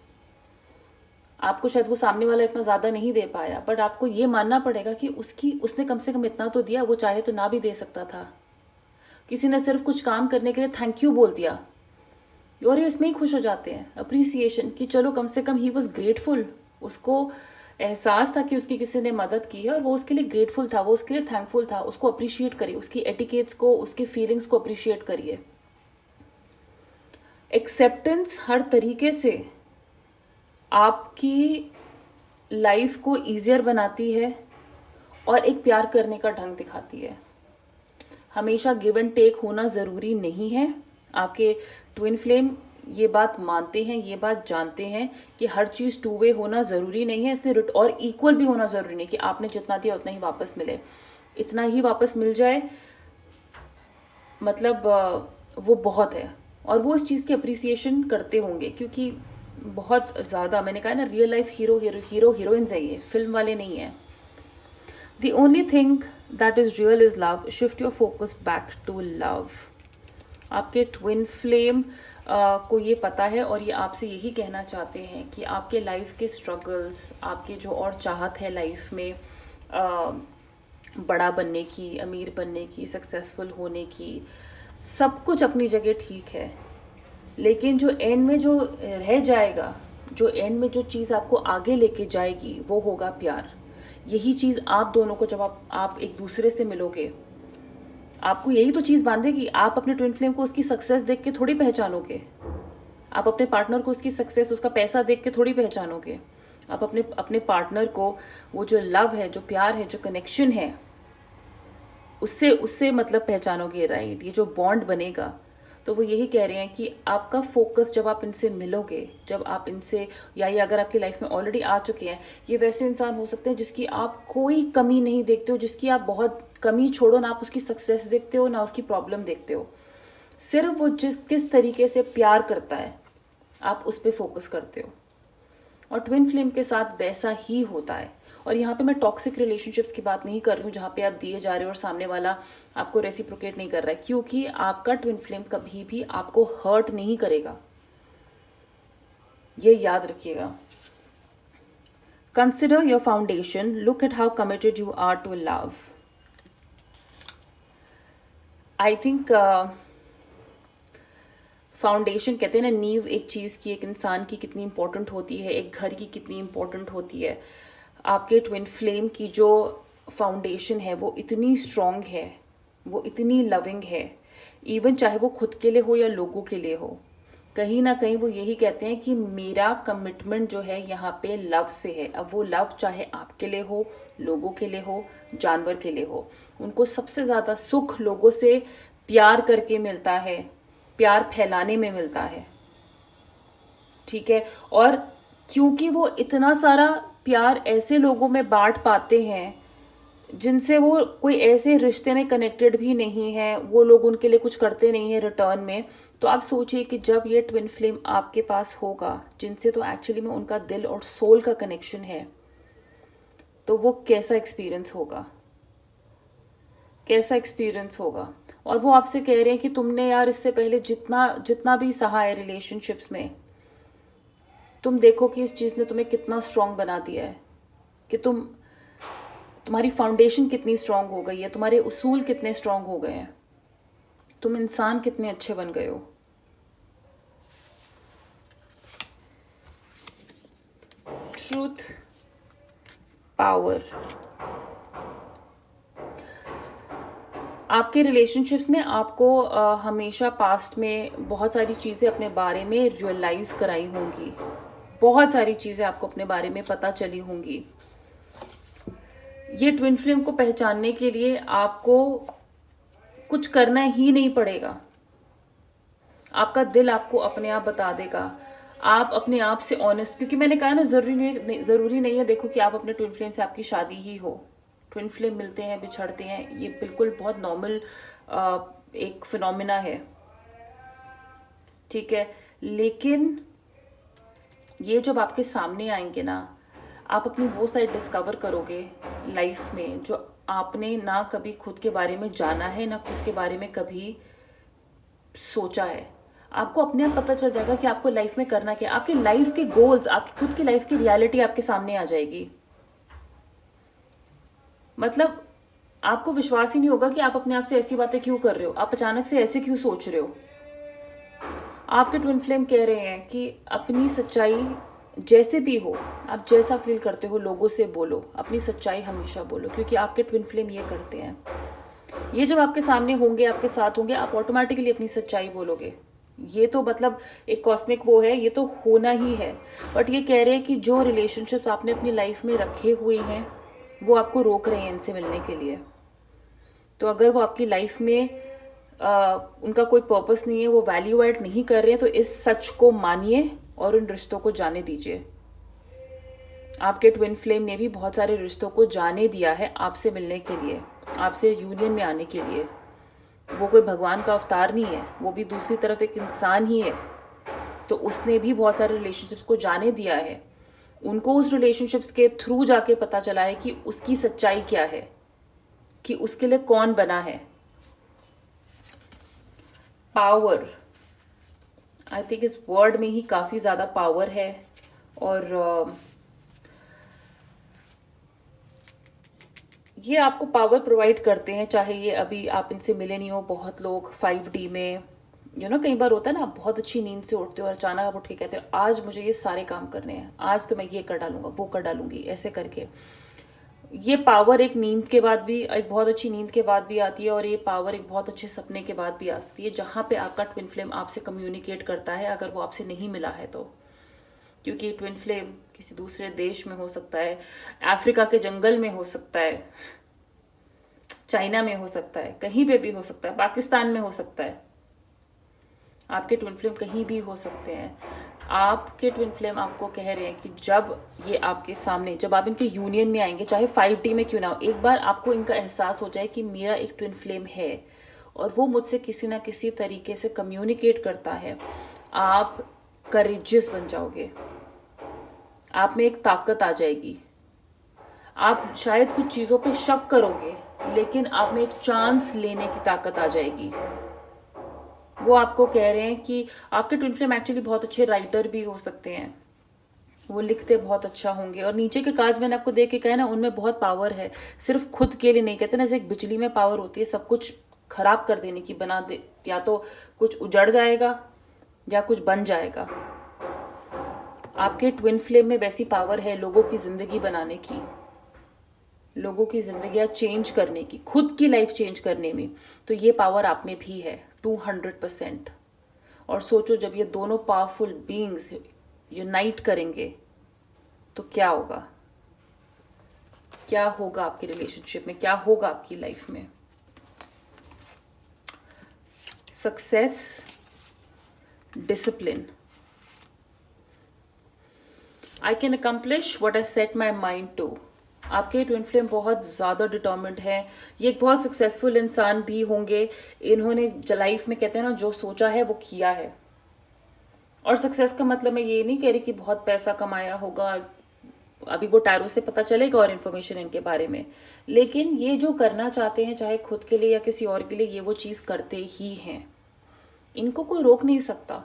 आपको शायद वो सामने वाला इतना ज़्यादा नहीं दे पाया, बट आपको ये मानना पड़ेगा कि उसने कम से कम इतना तो दिया, वो चाहे तो ना भी दे सकता था। किसी ने सिर्फ कुछ काम करने के लिए थैंक यू बोल दिया, और ये इसमें ही खुश हो जाते हैं, अप्रिसिएशन, कि चलो कम से कम ही वॉज ग्रेटफुल, उसको एहसास था कि उसकी किसी ने मदद की है, और वो उसके लिए ग्रेटफुल था, वो उसके लिए थैंकफुल था। उसको अप्रिशिएट करिए, उसकी एटिकेट्स को, उसकी फीलिंग्स को अप्रिशिएट करिए। एक्सेप्टेंस हर तरीके से आपकी लाइफ को ईजियर बनाती है, और एक प्यार करने का ढंग दिखाती है। हमेशा गिव एंड टेक होना ज़रूरी नहीं है। आपके ट्विन फ्लेम ये बात मानते हैं, ये बात जानते हैं कि हर चीज़ टू वे होना ज़रूरी नहीं है, इसलिए और इक्वल भी होना ज़रूरी नहीं कि आपने जितना दिया उतना ही वापस मिले। इतना ही वापस मिल जाए मतलब वो बहुत है, और वो इस चीज़ की अप्रिसिएशन करते होंगे, क्योंकि बहुत ज़्यादा, मैंने कहा ना, रियल लाइफ हीरोइंस है, ये फिल्म वाले नहीं है। The only thing that is real is love, shift your focus back to love. आपके ट्विन फ्लेम को ये पता है, और ये आपसे यही कहना चाहते हैं कि आपके लाइफ के स्ट्रगल्स, आपके जो और चाहत है लाइफ में, बड़ा बनने की, अमीर बनने की, सक्सेसफुल होने की, सब कुछ अपनी जगह ठीक है, लेकिन जो एंड में जो रह जाएगा, जो एंड में जो चीज़ आपको आगे लेके जाएगी, वो होगा प्यार। यही चीज़ आप दोनों को, जब आप एक दूसरे से मिलोगे, आपको यही तो चीज़ बांधेगी। आप अपने ट्विन फ्लेम को उसकी सक्सेस देख के थोड़ी पहचानोगे, आप अपने पार्टनर को उसकी सक्सेस, उसका पैसा देख के थोड़ी पहचानोगे। आप अपने पार्टनर को वो जो लव है, जो प्यार है, जो कनेक्शन है, उससे उससे मतलब पहचानोगे, राइट। ये जो बॉन्ड बनेगा, तो वो यही कह रहे हैं कि आपका फोकस, जब आप इनसे मिलोगे, जब आप इनसे, या ये अगर आपकी लाइफ में ऑलरेडी आ चुके हैं, ये वैसे इंसान हो सकते हैं जिसकी आप कोई कमी नहीं देखते हो, जिसकी आप बहुत कमी छोड़ो ना, आप उसकी सक्सेस देखते हो ना उसकी प्रॉब्लम देखते हो, सिर्फ वो किस तरीके से प्यार करता है, आप उस पर फोकस करते हो। और ट्विन फ्लेम के साथ वैसा ही होता है। और यहाँ पे मैं टॉक्सिक रिलेशनशिप्स की बात नहीं कर रही हूँ, जहाँ पे आप दिए जा रहे हो और सामने वाला आपको रेसिप्रोकेट नहीं कर रहा है, क्योंकि आपका ट्विन फ्लेम कभी भी आपको हर्ट नहीं करेगा, ये याद रखिएगा। Consider your foundation, look at how committed you are to love. I think foundation कहते हैं ना, नींव एक चीज़ की, एक इंसान की कितनी इंपॉर्टेंट होती है, एक घर की कितनी इंपॉर्टेंट होती है। आपके ट्विन फ्लेम की जो फाउंडेशन है वो इतनी स्ट्रॉन्ग है, वो इतनी लविंग है, इवन चाहे वो खुद के लिए हो या लोगों के लिए हो, कहीं ना कहीं वो यही कहते हैं कि मेरा कमिटमेंट जो है यहाँ पे लव से है। अब वो लव चाहे आपके लिए हो, लोगों के लिए हो, जानवर के लिए हो, उनको सबसे ज़्यादा सुख लोगों से प्यार करके मिलता है, प्यार फैलाने में मिलता है, ठीक है। और क्योंकि वो इतना सारा प्यार ऐसे लोगों में बांट पाते हैं जिनसे वो कोई ऐसे रिश्ते में कनेक्टेड भी नहीं है, वो लोग उनके लिए कुछ करते नहीं है रिटर्न में, तो आप सोचिए कि जब ये ट्विन फ्लेम आपके पास होगा, जिनसे तो एक्चुअली में उनका दिल और सोल का कनेक्शन है, तो वो कैसा एक्सपीरियंस होगा, कैसा एक्सपीरियंस होगा। और वो आपसे कह रहे हैं कि तुमने यार इससे पहले जितना जितना भी सहा है रिलेशनशिप्स में, तुम देखो कि इस चीज़ ने तुम्हें कितना स्ट्रांग बना दिया है, कि तुम्हारी फाउंडेशन कितनी स्ट्रांग हो गई है, तुम्हारे उसूल कितने स्ट्रांग हो गए हैं, तुम इंसान कितने अच्छे बन गए हो। Truth, power. आपके रिलेशनशिप्स में आपको हमेशा पास्ट में बहुत सारी चीज़ें अपने बारे में रियलाइज़ कराई होंगी, बहुत सारी चीज़ें आपको अपने बारे में पता चली होंगी। ये ट्विन फ्लेम को पहचानने के लिए आपको कुछ करना ही नहीं पड़ेगा, आपका दिल आपको अपने आप बता देगा। आप अपने आप से ऑनेस्ट, क्योंकि मैंने कहा ना, ज़रूरी नहीं है देखो कि आप अपने ट्विन फ्लेम से आपकी शादी ही हो। ट्विन फ्लेम मिलते हैं, बिछड़ते हैं, ये बिल्कुल बहुत नॉर्मल एक फिनोमिना है, ठीक है। लेकिन ये जब आपके सामने आएंगे ना, आप अपनी वो साइड डिस्कवर करोगे लाइफ में जो आपने ना कभी खुद के बारे में जाना है, ना खुद के बारे में कभी सोचा है। आपको अपने आप पता चल जाएगा कि आपको लाइफ में करना क्या, आपकी लाइफ के गोल्स, आपकी खुद की लाइफ की रियलिटी आपके सामने आ जाएगी। मतलब आपको विश्वास ही नहीं होगा कि आप अपने आप से ऐसी बातें क्यों कर रहे हो, आप अचानक से ऐसे क्यों सोच रहे हो। आपके ट्विन फ्लेम कह रहे हैं कि अपनी सच्चाई जैसे भी हो, आप जैसा फील करते हो लोगों से बोलो, अपनी सच्चाई हमेशा बोलो, क्योंकि आपके ट्विन फ्लेम ये करते हैं। ये जब आपके सामने होंगे, आपके साथ होंगे, आप ऑटोमेटिकली अपनी सच्चाई बोलोगे। ये तो मतलब एक कॉस्मिक वो है, ये तो होना ही है। बट ये कह रहे हैं कि जो रिलेशनशिप्स आपने अपनी लाइफ में रखे हुए हैं वो आपको रोक रहे हैं इनसे मिलने के लिए। तो अगर वो आपकी लाइफ में उनका कोई पर्पस नहीं है, वो वैल्यू ऐड नहीं कर रहे हैं, तो इस सच को मानिए और उन रिश्तों को जाने दीजिए। आपके ट्विन फ्लेम ने भी बहुत सारे रिश्तों को जाने दिया है आपसे मिलने के लिए, आपसे यूनियन में आने के लिए, वो कोई भगवान का अवतार नहीं है, वो भी दूसरी तरफ एक इंसान ही है। तो उसने भी बहुत सारे रिलेशनशिप्स को जाने दिया है। उनको उस रिलेशनशिप्स के थ्रू जाके पता चला है कि उसकी सच्चाई क्या है, कि उसके लिए कौन बना है। पावर, आई थिंक इस वर्ड में ही काफ़ी ज़्यादा पावर है। और ये आपको पावर प्रोवाइड करते हैं, चाहे ये अभी आप इनसे मिले नहीं हो। बहुत लोग 5D में कई बार होता है ना, आप बहुत अच्छी नींद से उठते हो और अचानक आप उठ के कहते हो आज मुझे ये सारे काम करने हैं, आज तो मैं ये कर डालूंगा, वो कर डालूंगी, ऐसे करके। ये पावर एक नींद के बाद भी, एक बहुत अच्छी नींद के बाद भी आती है, और ये पावर एक बहुत अच्छे सपने के बाद भी आती है, जहाँ पे आपका ट्विन फ्लेम आपसे कम्युनिकेट करता है, अगर वो आपसे नहीं मिला है तो। क्योंकि ट्विन फ्लेम किसी दूसरे देश में हो सकता है, अफ्रीका के जंगल में हो सकता है, चाइना में हो सकता है, कहीं पे भी हो सकता है, पाकिस्तान में हो सकता है। आपके ट्विन फ्लेम कहीं भी हो सकते हैं। आपके ट्विन फ्लेम आपको कह रहे हैं कि जब ये आपके सामने, जब आप इनके यूनियन में आएंगे, चाहे 5D में क्यों ना हो, एक बार आपको इनका एहसास हो जाए कि मेरा एक ट्विन फ्लेम है और वो मुझसे किसी ना किसी तरीके से कम्युनिकेट करता है, आप करेजियस बन जाओगे। आप में एक ताकत आ जाएगी। आप शायद कुछ चीज़ों पे शक करोगे, लेकिन आप में एक चांस लेने की ताकत आ जाएगी। वो आपको कह रहे हैं कि आपके ट्विन फ्लेम एक्चुअली बहुत अच्छे राइटर भी हो सकते हैं, वो लिखते बहुत अच्छा होंगे। और नीचे के कार्ड्स मैंने आपको देख के कहा ना, उनमें बहुत पावर है, सिर्फ खुद के लिए नहीं। कहते ना, जैसे एक बिजली में पावर होती है सब कुछ खराब कर देने की, बना दे, या तो कुछ उजड़ जाएगा या कुछ बन जाएगा। आपके ट्विन फ्लेम में वैसी पावर है लोगों की जिंदगी बनाने की, लोगों की जिंदगी चेंज करने की, खुद की लाइफ चेंज करने में। तो ये पावर आप में भी है 200%। और सोचो, जब ये दोनों पावरफुल बीइंग्स यूनाइट करेंगे तो क्या होगा, क्या होगा आपकी रिलेशनशिप में, क्या होगा आपकी लाइफ में। Success, discipline, I can accomplish what I set my mind to. आपके ट्विन फ्लेम बहुत ज़्यादा डिटर्मिन्ड है। ये एक बहुत सक्सेसफुल इंसान भी होंगे। इन्होंने लाइफ में, कहते हैं ना, जो सोचा है वो किया है। और सक्सेस का मतलब मैं ये नहीं कह रही कि बहुत पैसा कमाया होगा, अभी वो टैरो से पता चलेगा और इन्फॉर्मेशन इनके बारे में। लेकिन ये जो करना चाहते हैं, चाहे खुद के लिए या किसी और के लिए, ये वो चीज़ करते ही हैं। इनको कोई रोक नहीं सकता।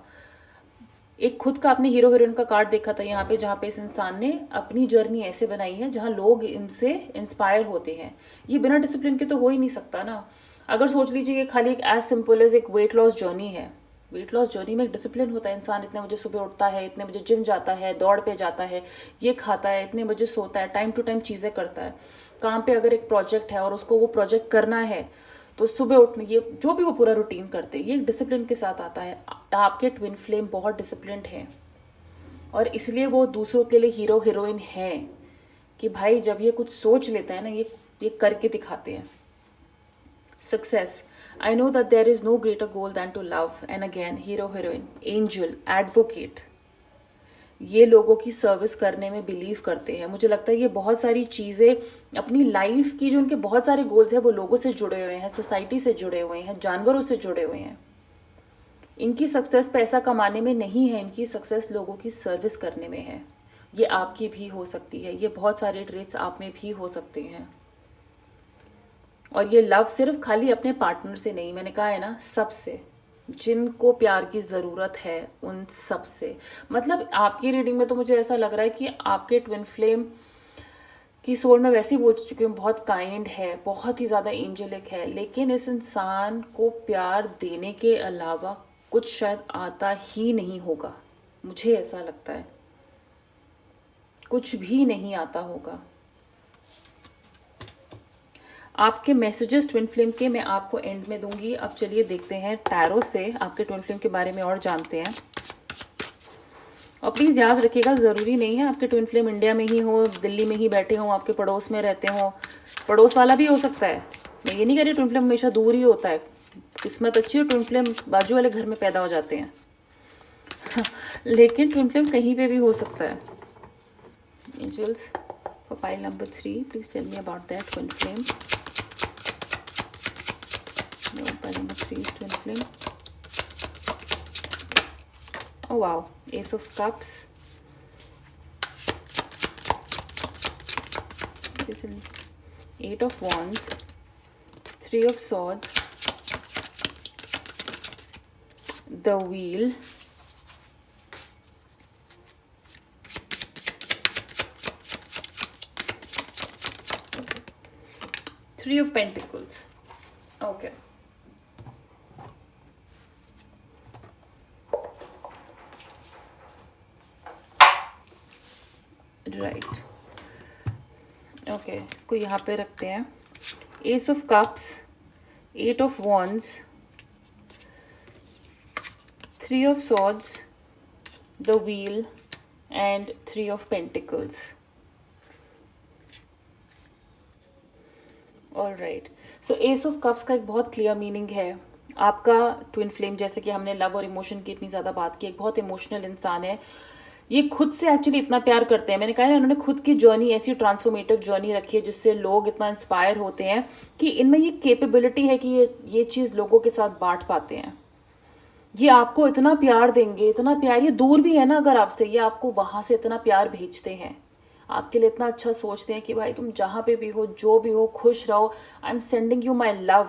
एक खुद का आपने हीरो हीरोइन का कार्ड देखा था यहाँ पे, जहाँ पे इस इंसान ने अपनी जर्नी ऐसे बनाई है जहाँ लोग इनसे इंस्पायर होते हैं। ये बिना डिसिप्लिन के तो हो ही नहीं सकता ना। अगर सोच लीजिए ये खाली एक एज सिंपल एज एक वेट लॉस जर्नी है, वेट लॉस जर्नी में एक डिसिप्लिन होता है। इंसान इतने बजे सुबह उठता है, इतने बजे जिम जाता है, दौड़ पे जाता है, ये खाता है, इतने बजे सोता है, टाइम टू टाइम चीज़ें करता है। काम पे अगर एक प्रोजेक्ट है और उसको वो प्रोजेक्ट करना है, तो सुबह उठने, ये जो भी वो पूरा रूटीन करते हैं, ये डिसिप्लिन के साथ आता है। आपके ट्विन फ्लेम बहुत डिसिप्लिन्ड हैं और इसलिए वो दूसरों के लिए हीरो हीरोइन है कि भाई जब ये कुछ सोच लेता है ना, ये करके दिखाते हैं। Success, I know that there is no greater goal than to love. And again, hero heroine, angel, advocate, ये लोगों की सर्विस करने में बिलीव करते हैं। मुझे लगता है ये बहुत सारी चीज़ें अपनी लाइफ की, जो उनके बहुत सारे गोल्स हैं, वो लोगों से जुड़े हुए हैं, सोसाइटी से जुड़े हुए हैं, जानवरों से जुड़े हुए हैं। इनकी सक्सेस पैसा कमाने में नहीं है, इनकी सक्सेस लोगों की सर्विस करने में है। ये आपकी भी हो सकती है, ये बहुत सारे ट्रेट्स आप में भी हो सकते हैं। और ये लव सिर्फ खाली अपने पार्टनर से नहीं, मैंने कहा है ना, सबसे, जिनको प्यार की ज़रूरत है उन सब से। मतलब आपकी रीडिंग में तो मुझे ऐसा लग रहा है कि आपके ट्विन फ्लेम की सोल में वैसे ही बोल चुकी हूँ, बहुत काइंड है, बहुत ही ज़्यादा एंजेलिक है, लेकिन इस इंसान को प्यार देने के अलावा कुछ शायद आता ही नहीं होगा। मुझे ऐसा लगता है कुछ भी नहीं आता होगा। आपके मैसेजेस ट्विन फ्लेम के मैं आपको एंड में दूंगी। अब चलिए देखते हैं टैरो से आपके ट्विन फ्लेम के बारे में और जानते हैं। और प्लीज़ याद रखिएगा, ज़रूरी नहीं है आपके ट्विन फ्लेम इंडिया में ही हो, दिल्ली में ही बैठे हों, आपके पड़ोस में रहते हों। पड़ोस वाला भी हो सकता है। मैं ये नहीं कह रही ट्विन फ्लेम हमेशा दूर ही होता है। किस्मत अच्छी हो, ट्विन फ्लेम बाजू वाले घर में पैदा हो जाते हैं। लेकिन ट्विन फ्लेम कहीं पे भी हो सकता है। Angels for pile number 3, please tell me about that twin flame. Pile number 3 twin flame. Oh wow, Ace of Cups. Eight of Wands, 3 of Swords, the Wheel, Three of Pentacles. Okay. Right okay, इसको यहाँ पे रखते हैं. S of cups, 8 of wands, 3 of swords, the wheel and 3 of pentacles. Alright, so S of cups का एक बहुत clear meaning है. आपका ट्विन फ्लेम, जैसे कि हमने लव और इमोशन की इतनी ज़्यादा बात की, एक बहुत इमोशनल इंसान है. ये खुद से एक्चुअली इतना प्यार करते हैं. मैंने कहा ना, इन्होंने खुद की जर्नी ऐसी ट्रांसफॉर्मेटिव जर्नी रखी है जिससे लोग इतना इंस्पायर होते हैं कि इनमें ये कैपेबिलिटी है कि ये चीज़ लोगों के साथ बांट पाते हैं. ये आपको इतना प्यार देंगे, इतना प्यार, ये दूर भी है ना अगर आपसे, ये आपको वहाँ से इतना प्यार भेजते हैं, आपके लिए इतना अच्छा सोचते हैं कि भाई तुम जहाँ पे भी हो, जो भी हो, खुश रहो. I am sending you my love.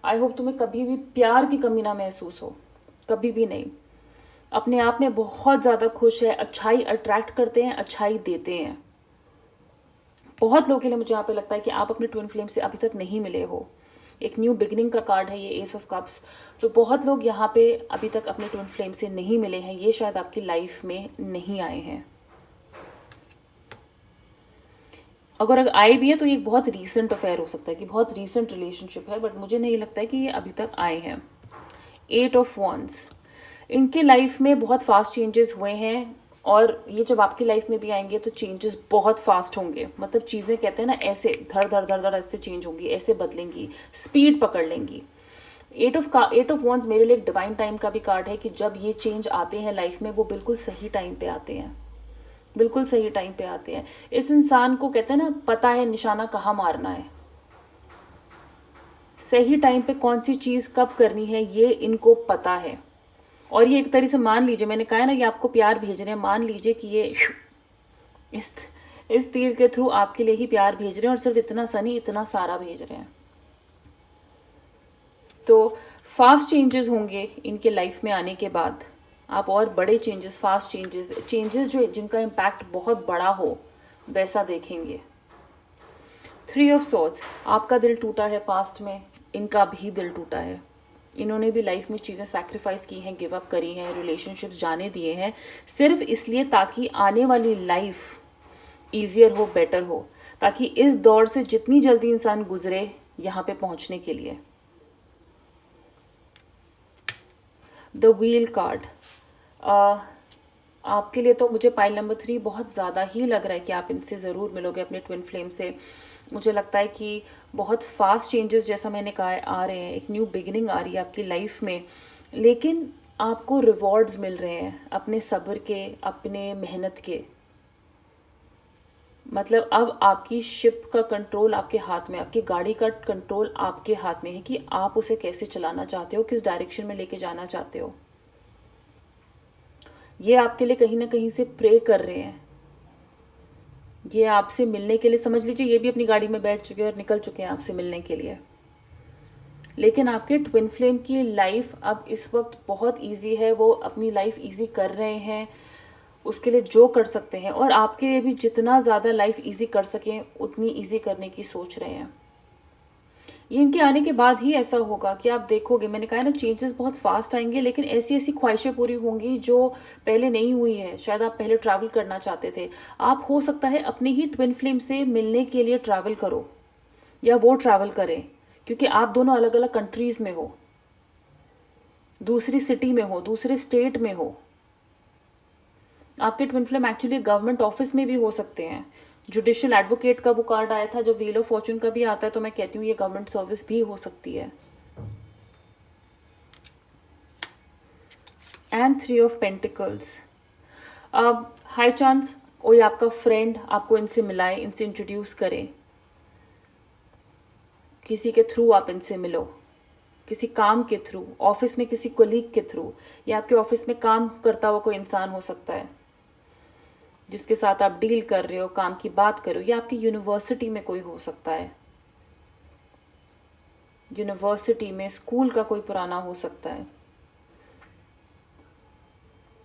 I hope तुम्हें कभी भी प्यार की कमी ना महसूस हो, कभी भी नहीं. अपने आप में बहुत ज़्यादा खुश है, अच्छाई अट्रैक्ट करते हैं, अच्छाई देते हैं. बहुत लोगों के लिए मुझे यहाँ पे लगता है कि आप अपने ट्विन फ्लेम से अभी तक नहीं मिले हो. एक न्यू बिगनिंग का कार्ड है ये एस ऑफ कप्स. तो बहुत लोग यहाँ पे अभी तक अपने ट्विन फ्लेम से नहीं मिले हैं. ये शायद आपकी लाइफ में नहीं आए हैं. अगर आए भी हैं तो ये एक बहुत रीसेंट अफेयर हो सकता है, कि बहुत रीसेंट रिलेशनशिप है, बट मुझे नहीं लगता है कि ये अभी तक आए हैं. 8 ऑफ वॉन्ड्स, इनके लाइफ में बहुत फास्ट चेंजेस हुए हैं, और ये जब आपकी लाइफ में भी आएंगे तो चेंजेस बहुत फास्ट होंगे. मतलब चीज़ें कहते हैं ना, ऐसे धड़ धड़ धड़ धड़ ऐसे चेंज होंगी, ऐसे बदलेंगी, स्पीड पकड़ लेंगी. 8 ऑफ वॉन्ड्स मेरे लिए एक डिवाइन टाइम का भी कार्ड है, कि जब ये चेंज आते हैं लाइफ में वो बिल्कुल सही टाइम पे आते हैं, बिल्कुल सही टाइम पे आते हैं. इस इंसान को कहते हैं ना, पता है निशाना कहाँ मारना है, सही टाइम पे कौन सी चीज़ कब करनी है, ये इनको पता है. और ये एक तरह से मान लीजिए, मैंने कहा है ना, ये आपको प्यार भेज रहे हैं, मान लीजिए कि ये इस तीर के थ्रू आपके लिए ही प्यार भेज रहे हैं, और सिर्फ इतना सा नहीं, इतना सारा भेज रहे हैं. तो फास्ट चेंजेस होंगे इनके लाइफ में आने के बाद. आप और बड़े चेंजेस, फास्ट चेंजेस जो जिनका इम्पैक्ट बहुत बड़ा हो, वैसा देखेंगे. 3 ऑफ सॉर्ड्स, आपका दिल टूटा है पास्ट में, इनका भी दिल टूटा है. इन्होंने भी लाइफ में चीज़ें सैक्रिफाइस की हैं, गिव अप करी हैं, रिलेशनशिप्स जाने दिए हैं, सिर्फ इसलिए ताकि आने वाली लाइफ ईजियर हो, बेटर हो, ताकि इस दौर से जितनी जल्दी इंसान गुजरे यहाँ पे पहुँचने के लिए. द व्हील कार्ड, आपके लिए तो मुझे पाइल नंबर 3 बहुत ज़्यादा ही लग रहा है कि आप इनसे ज़रूर मिलोगे, अपने ट्विन फ्लेम से. मुझे लगता है कि बहुत फास्ट चेंजेस, जैसा मैंने कहा है, आ रहे हैं. एक न्यू बिगिनिंग आ रही है आपकी लाइफ में, लेकिन आपको रिवॉर्ड्स मिल रहे हैं अपने सब्र के, अपने मेहनत के. मतलब अब आपकी शिप का कंट्रोल आपके हाथ में, आपकी गाड़ी का कंट्रोल आपके हाथ में है, कि आप उसे कैसे चलाना चाहते हो, किस डायरेक्शन में लेके जाना चाहते हो. ये आपके लिए कहीं ना कहीं से प्रे कर रहे हैं. ये आपसे मिलने के लिए, समझ लीजिए ये भी अपनी गाड़ी में बैठ चुके हैं और निकल चुके हैं आपसे मिलने के लिए. लेकिन आपके ट्विन फ्लेम की लाइफ अब इस वक्त बहुत इजी है. वो अपनी लाइफ इजी कर रहे हैं, उसके लिए जो कर सकते हैं, और आपके लिए भी जितना ज़्यादा लाइफ इजी कर सकें उतनी इजी करने की सोच रहे हैं. ये इनके आने के बाद ही ऐसा होगा कि आप देखोगे, मैंने कहा ना, चेंजेस बहुत फास्ट आएंगे, लेकिन ऐसी ऐसी ख्वाहिशें पूरी होंगी जो पहले नहीं हुई है. शायद आप पहले ट्रैवल करना चाहते थे, आप हो सकता है अपने ही ट्विन फ्लेम से मिलने के लिए ट्रैवल करो, या वो ट्रैवल करें, क्योंकि आप दोनों अलग अलग कंट्रीज़ में हो, दूसरी सिटी में हो, दूसरे स्टेट में हो. आपके twin flame actually government office में भी हो सकते हैं. जुडिशियल एडवोकेट का वो कार्ड आया था, जब व्हील ऑफ फॉर्चून का भी आता है, तो मैं कहती हूँ ये गवर्नमेंट सर्विस भी हो सकती है. एंड 3 ऑफ पेंटिकल्स, अब हाई चांस कोई आपका फ्रेंड आपको इनसे मिलाए, इनसे इंट्रोड्यूस करे, किसी के थ्रू आप इनसे मिलो. किसी काम के थ्रू, ऑफिस में किसी कोलीग के थ्रू, या आपके ऑफिस में काम करता हुआ कोई इंसान हो सकता है जिसके साथ आप डील कर रहे हो, काम की बात कर रहे हो, या आपकी यूनिवर्सिटी में कोई हो सकता है, यूनिवर्सिटी में स्कूल का कोई पुराना हो सकता है,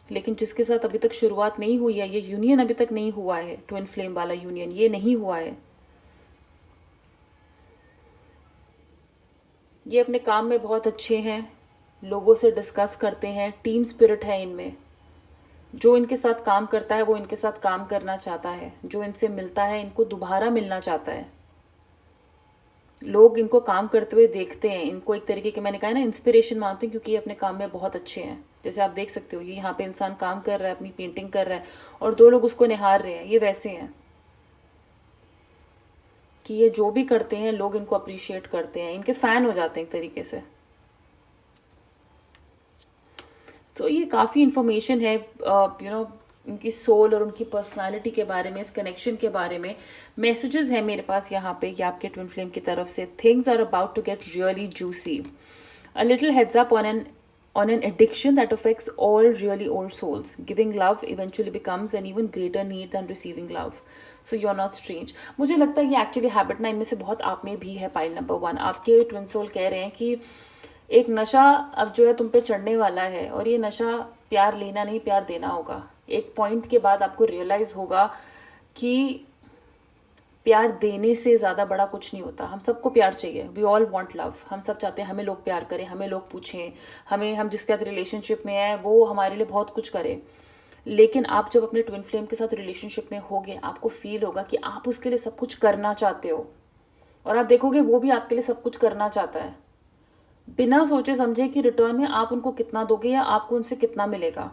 लेकिन जिसके साथ अभी तक शुरुआत नहीं हुई है, ये यूनियन अभी तक नहीं हुआ है, ट्विन फ्लेम वाला यूनियन ये नहीं हुआ है। ये अपने काम में बहुत अच्छे हैं, लोगों से डिस्कस करते हैं, टीम स्पिरिट है इनमें। जो इनके साथ काम करता है वो इनके साथ काम करना चाहता है, जो इनसे मिलता है इनको दोबारा मिलना चाहता है। लोग इनको काम करते हुए देखते हैं, इनको एक तरीके के, मैंने कहा है ना, इंस्पिरेशन मानते हैं, क्योंकि ये अपने काम में बहुत अच्छे हैं। जैसे आप देख सकते हो, ये यहाँ पे इंसान काम कर रहा है, अपनी पेंटिंग कर रहा है और दो लोग उसको निहार रहे हैं। ये वैसे हैं कि ये जो भी करते हैं लोग इनको अप्रिशिएट करते हैं, इनके फैन हो जाते हैं एक तरीके से। सो ये काफ़ी इन्फॉर्मेशन है इनकी सोल और उनकी पर्सनालिटी के बारे में, इस कनेक्शन के बारे में मैसेजेस हैं मेरे पास यहाँ पे कि आपके ट्विन फ्लेम की तरफ से things are about to get really juicy. A little heads up on an addiction that affects all really old souls. Giving love eventually becomes an even greater need than receiving love. So you're not strange. मुझे लगता है ये actually habit ना इनमें से बहुत आप में भी है। पाइल नंबर 1, आपके ट्विन सोल कह रहे हैं कि एक नशा अब जो है तुम पे चढ़ने वाला है, और ये नशा प्यार लेना नहीं, प्यार देना होगा। एक पॉइंट के बाद आपको रियलाइज होगा कि प्यार देने से ज़्यादा बड़ा कुछ नहीं होता। हम सबको प्यार चाहिए, वी ऑल वांट लव। हम सब चाहते हैं हमें लोग प्यार करें, हमें लोग पूछें, हम जिसके साथ रिलेशनशिप में है वो हमारे लिए बहुत कुछ करे। लेकिन आप जब अपने ट्विन फ्लेम के साथ रिलेशनशिप में होगे, आपको फील होगा कि आप उसके लिए सब कुछ करना चाहते हो, और आप देखोगे वो भी आपके लिए सब कुछ करना चाहता है, बिना सोचे समझे कि रिटर्न में आप उनको कितना दोगे या आपको उनसे कितना मिलेगा।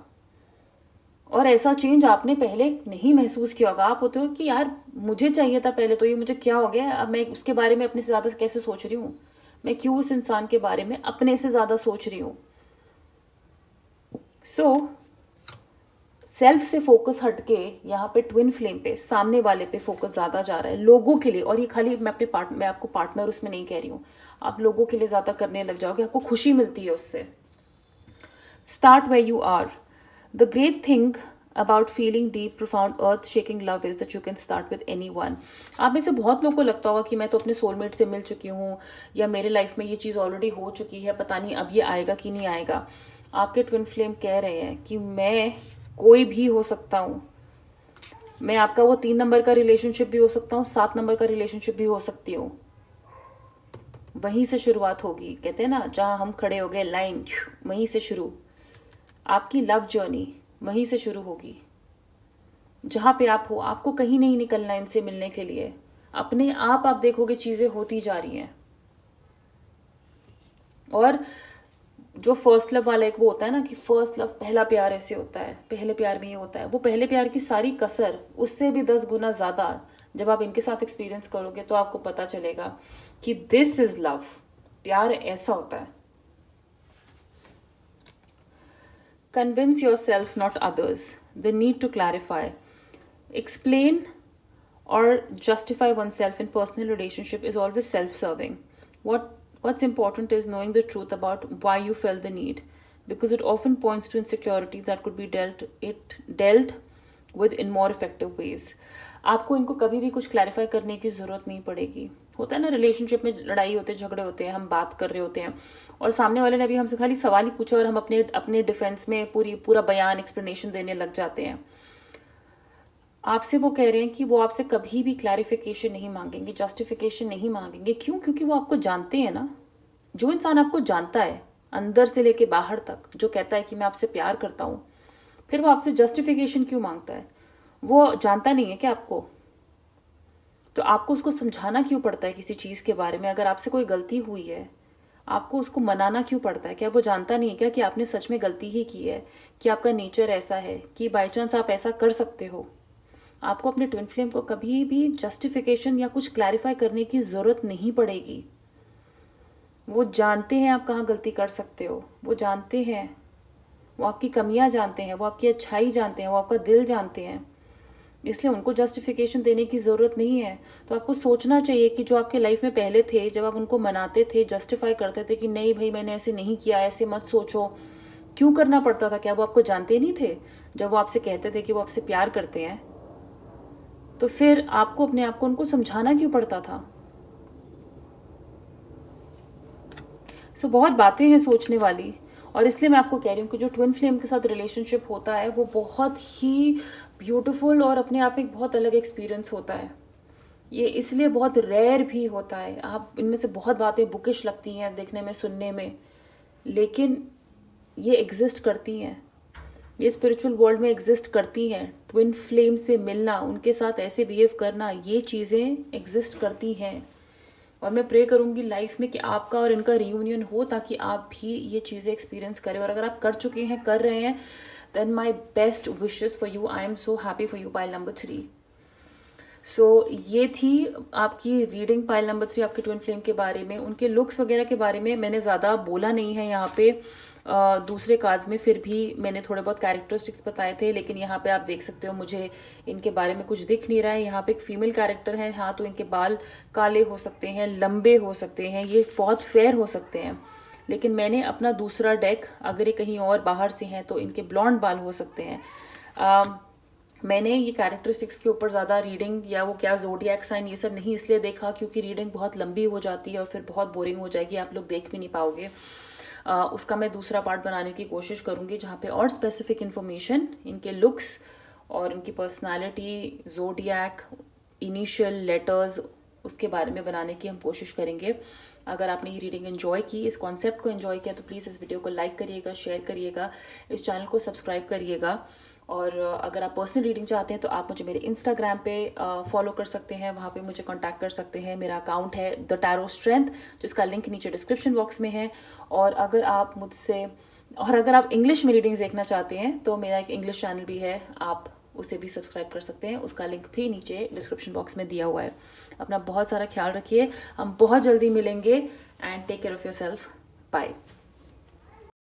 और ऐसा चेंज आपने पहले नहीं महसूस किया होगा। आप होते हो कि यार मुझे चाहिए था पहले, तो ये मुझे क्या हो गया, अब मैं उसके बारे में अपने से ज़्यादा कैसे सोच रही हूँ, मैं क्यों उस इंसान के बारे में अपने से ज़्यादा सोच रही हूँ। सो सेल्फ से फोकस हटके यहाँ पे ट्विन फ्लेम पे, सामने वाले पे फोकस ज़्यादा जा रहा है, लोगों के लिए। और ये खाली मैं आपको पार्टनर उसमें नहीं कह रही हूँ, आप लोगों के लिए ज़्यादा करने लग जाओगे, आपको खुशी मिलती है उससे। Start where you are. The great thing about feeling deep, profound, earth-shaking love is that you can start with anyone. आप में से बहुत लोगों को लगता होगा कि मैं तो अपने सोलमेट से मिल चुकी हूँ, या मेरे लाइफ में ये चीज़ ऑलरेडी हो चुकी है, पता नहीं अब ये आएगा कि नहीं आएगा। आपके ट्विन फ्लेम कह रहे हैं कि मैं कोई भी हो सकता हूँ, मैं आपका वो 3 नंबर का रिलेशनशिप भी हो सकता हूँ, 7 नंबर का रिलेशनशिप भी हो सकती हूँ। वहीं से शुरुआत होगी, कहते हैं ना, जहाँ हम खड़े हो गए लाइन, वहीं से शुरू। आपकी लव जर्नी वहीं से शुरू होगी। जहाँ पे आप हो, आपको कहीं नहीं निकलना इनसे मिलने के लिए, अपने आप देखोगे चीज़ें होती जा रही हैं। और जो फर्स्ट लव वाला एक वो होता है ना कि फर्स्ट लव, पहला प्यार ऐसे होता है, पहले प्यार में ये होता है, वो पहले प्यार की सारी कसर उससे भी 10 गुना ज़्यादा जब आप इनके साथ एक्सपीरियंस करोगे तो आपको पता चलेगा कि दिस इज लव, प्यार ऐसा होता है। Convince yourself, not others. The need to clarify. Explain or justify oneself in personal relationship is always self-serving. What's important is knowing the truth about why you felt the need, because it often points to insecurity that could be dealt with in more effective ways. आपको इनको कभी भी कुछ clarify करने की ज़रूरत नहीं पड़ेगी। होता है ना, रिलेशनशिप में लड़ाई होते हैं, झगड़े होते हैं, हम बात कर रहे होते हैं और सामने वाले ने भी हमसे खाली सवाल ही पूछा और हम अपने डिफेंस में पूरा बयान, एक्सप्लेनेशन देने लग जाते हैं। आपसे वो कह रहे हैं कि वो आपसे कभी भी क्लैरिफिकेशन नहीं मांगेंगे, जस्टिफिकेशन नहीं मांगेंगे। क्यों? क्योंकि वो आपको जानते हैं ना। जो इंसान आपको जानता है अंदर से लेके बाहर तक, जो कहता है कि मैं आपसे प्यार करता हूँ, फिर वो आपसे जस्टिफिकेशन क्यों मांगता है? वो जानता नहीं है क्या आपको? तो आपको उसको समझाना क्यों पड़ता है किसी चीज़ के बारे में? अगर आपसे कोई गलती हुई है, आपको उसको मनाना क्यों पड़ता है? क्या वो जानता नहीं है क्या कि आपने सच में गलती ही की है, कि आपका नेचर ऐसा है, कि बाई चांस आप ऐसा कर सकते हो? आपको अपने ट्विन फ्लेम को कभी भी जस्टिफिकेशन या कुछ क्लैरिफाई करने की ज़रूरत नहीं पड़ेगी। वो जानते हैं आप कहाँ गलती कर सकते हो, वो जानते हैं, वो आपकी कमियां जानते हैं, वो आपकी अच्छाई जानते हैं, वो आपका दिल जानते हैं। इसलिए उनको जस्टिफिकेशन देने की ज़रूरत नहीं है। तो आपको सोचना चाहिए कि जो आपके लाइफ में पहले थे, जब आप उनको मनाते थे, जस्टिफाई करते थे कि नहीं भाई मैंने ऐसे नहीं किया, ऐसे मत सोचो, क्यों करना पड़ता था? क्या वो आपको जानते नहीं थे? जब वो आपसे कहते थे कि वो आपसे प्यार करते हैं, तो फिर आपको अपने आप को उनको समझाना क्यों पड़ता था? सो बहुत बातें हैं सोचने वाली, और इसलिए मैं आपको कह रही हूँ कि जो ट्विन फ्लेम के साथ रिलेशनशिप होता है वो बहुत ही ब्यूटीफुल और अपने आप में एक बहुत अलग एक्सपीरियंस होता है। ये इसलिए बहुत रेयर भी होता है। आप इनमें से बहुत बातें बुकिश लगती हैं देखने में, सुनने में, लेकिन ये एग्जिस्ट करती हैं, ये स्पिरिचुअल वर्ल्ड में एग्जिस्ट करती हैं। ट्विन फ्लेम से मिलना, उनके साथ ऐसे बिहेव करना, ये चीज़ें एग्जिस्ट करती हैं। और मैं प्रे करूँगी लाइफ में कि आपका और इनका रियूनियन हो, ताकि आप भी ये चीज़ें एक्सपीरियंस करें। और अगर आप कर चुके हैं, कर रहे हैं, then my best wishes for you. I am so happy for you. Pile number 3। So ये थी आपकी रीडिंग पाइल नंबर 3, आपके ट्विन फ्लेम के बारे में। उनके लुक्स वगैरह के बारे में मैंने ज़्यादा बोला नहीं है यहाँ पे। दूसरे कार्ड्स में फिर भी मैंने थोड़े बहुत कैरेक्टरिस्टिक्स बताए थे, लेकिन यहाँ पे आप देख सकते हो मुझे इनके बारे में कुछ दिख नहीं रहा है। यहाँ पे एक फीमेल कैरेक्टर है, हाँ, तो इनके बाल काले हो सकते हैं, लंबे हो सकते हैं, ये बहुत फेयर हो सकते हैं। लेकिन मैंने अपना दूसरा डेक, अगर ये कहीं और बाहर से हैं तो इनके ब्लॉन्ड बाल हो सकते हैं। मैंने ये कैरेक्टरिस्टिक्स के ऊपर ज़्यादा रीडिंग या वो क्या ज़ोडिएक साइन ये सब नहीं इसलिए देखा क्योंकि रीडिंग बहुत लंबी हो जाती है और फिर बहुत बोरिंग हो जाएगी, आप लोग देख भी नहीं पाओगे। उसका मैं दूसरा पार्ट बनाने की कोशिश करूँगी जहाँ पे और स्पेसिफिक इन्फॉर्मेशन, इनके लुक्स और इनकी पर्सनालिटी, ज़ोडिएक, इनिशियल लेटर्स, उसके बारे में बनाने की हम कोशिश करेंगे। अगर आपने ये रीडिंग एंजॉय की, इस कॉन्सेप्ट को एंजॉय किया, तो प्लीज़ इस वीडियो को लाइक करिएगा, शेयर करिएगा, इस चैनल को सब्सक्राइब करिएगा। और अगर आप पर्सनल रीडिंग चाहते हैं तो आप मुझे मेरे इंस्टाग्राम पे फॉलो कर सकते हैं, वहाँ पे मुझे कांटेक्ट कर सकते हैं। मेरा अकाउंट है द टैरो स्ट्रेंथ, जिसका लिंक नीचे डिस्क्रिप्शन बॉक्स में है। और अगर आप इंग्लिश में रीडिंग्स देखना चाहते हैं तो मेरा एक इंग्लिश चैनल भी है, आप उसे भी सब्सक्राइब कर सकते हैं, उसका लिंक भी नीचे डिस्क्रिप्शन बॉक्स में दिया हुआ है। अपना बहुत सारा ख्याल रखिए, हम बहुत जल्दी मिलेंगे, and take care of yourself. Bye.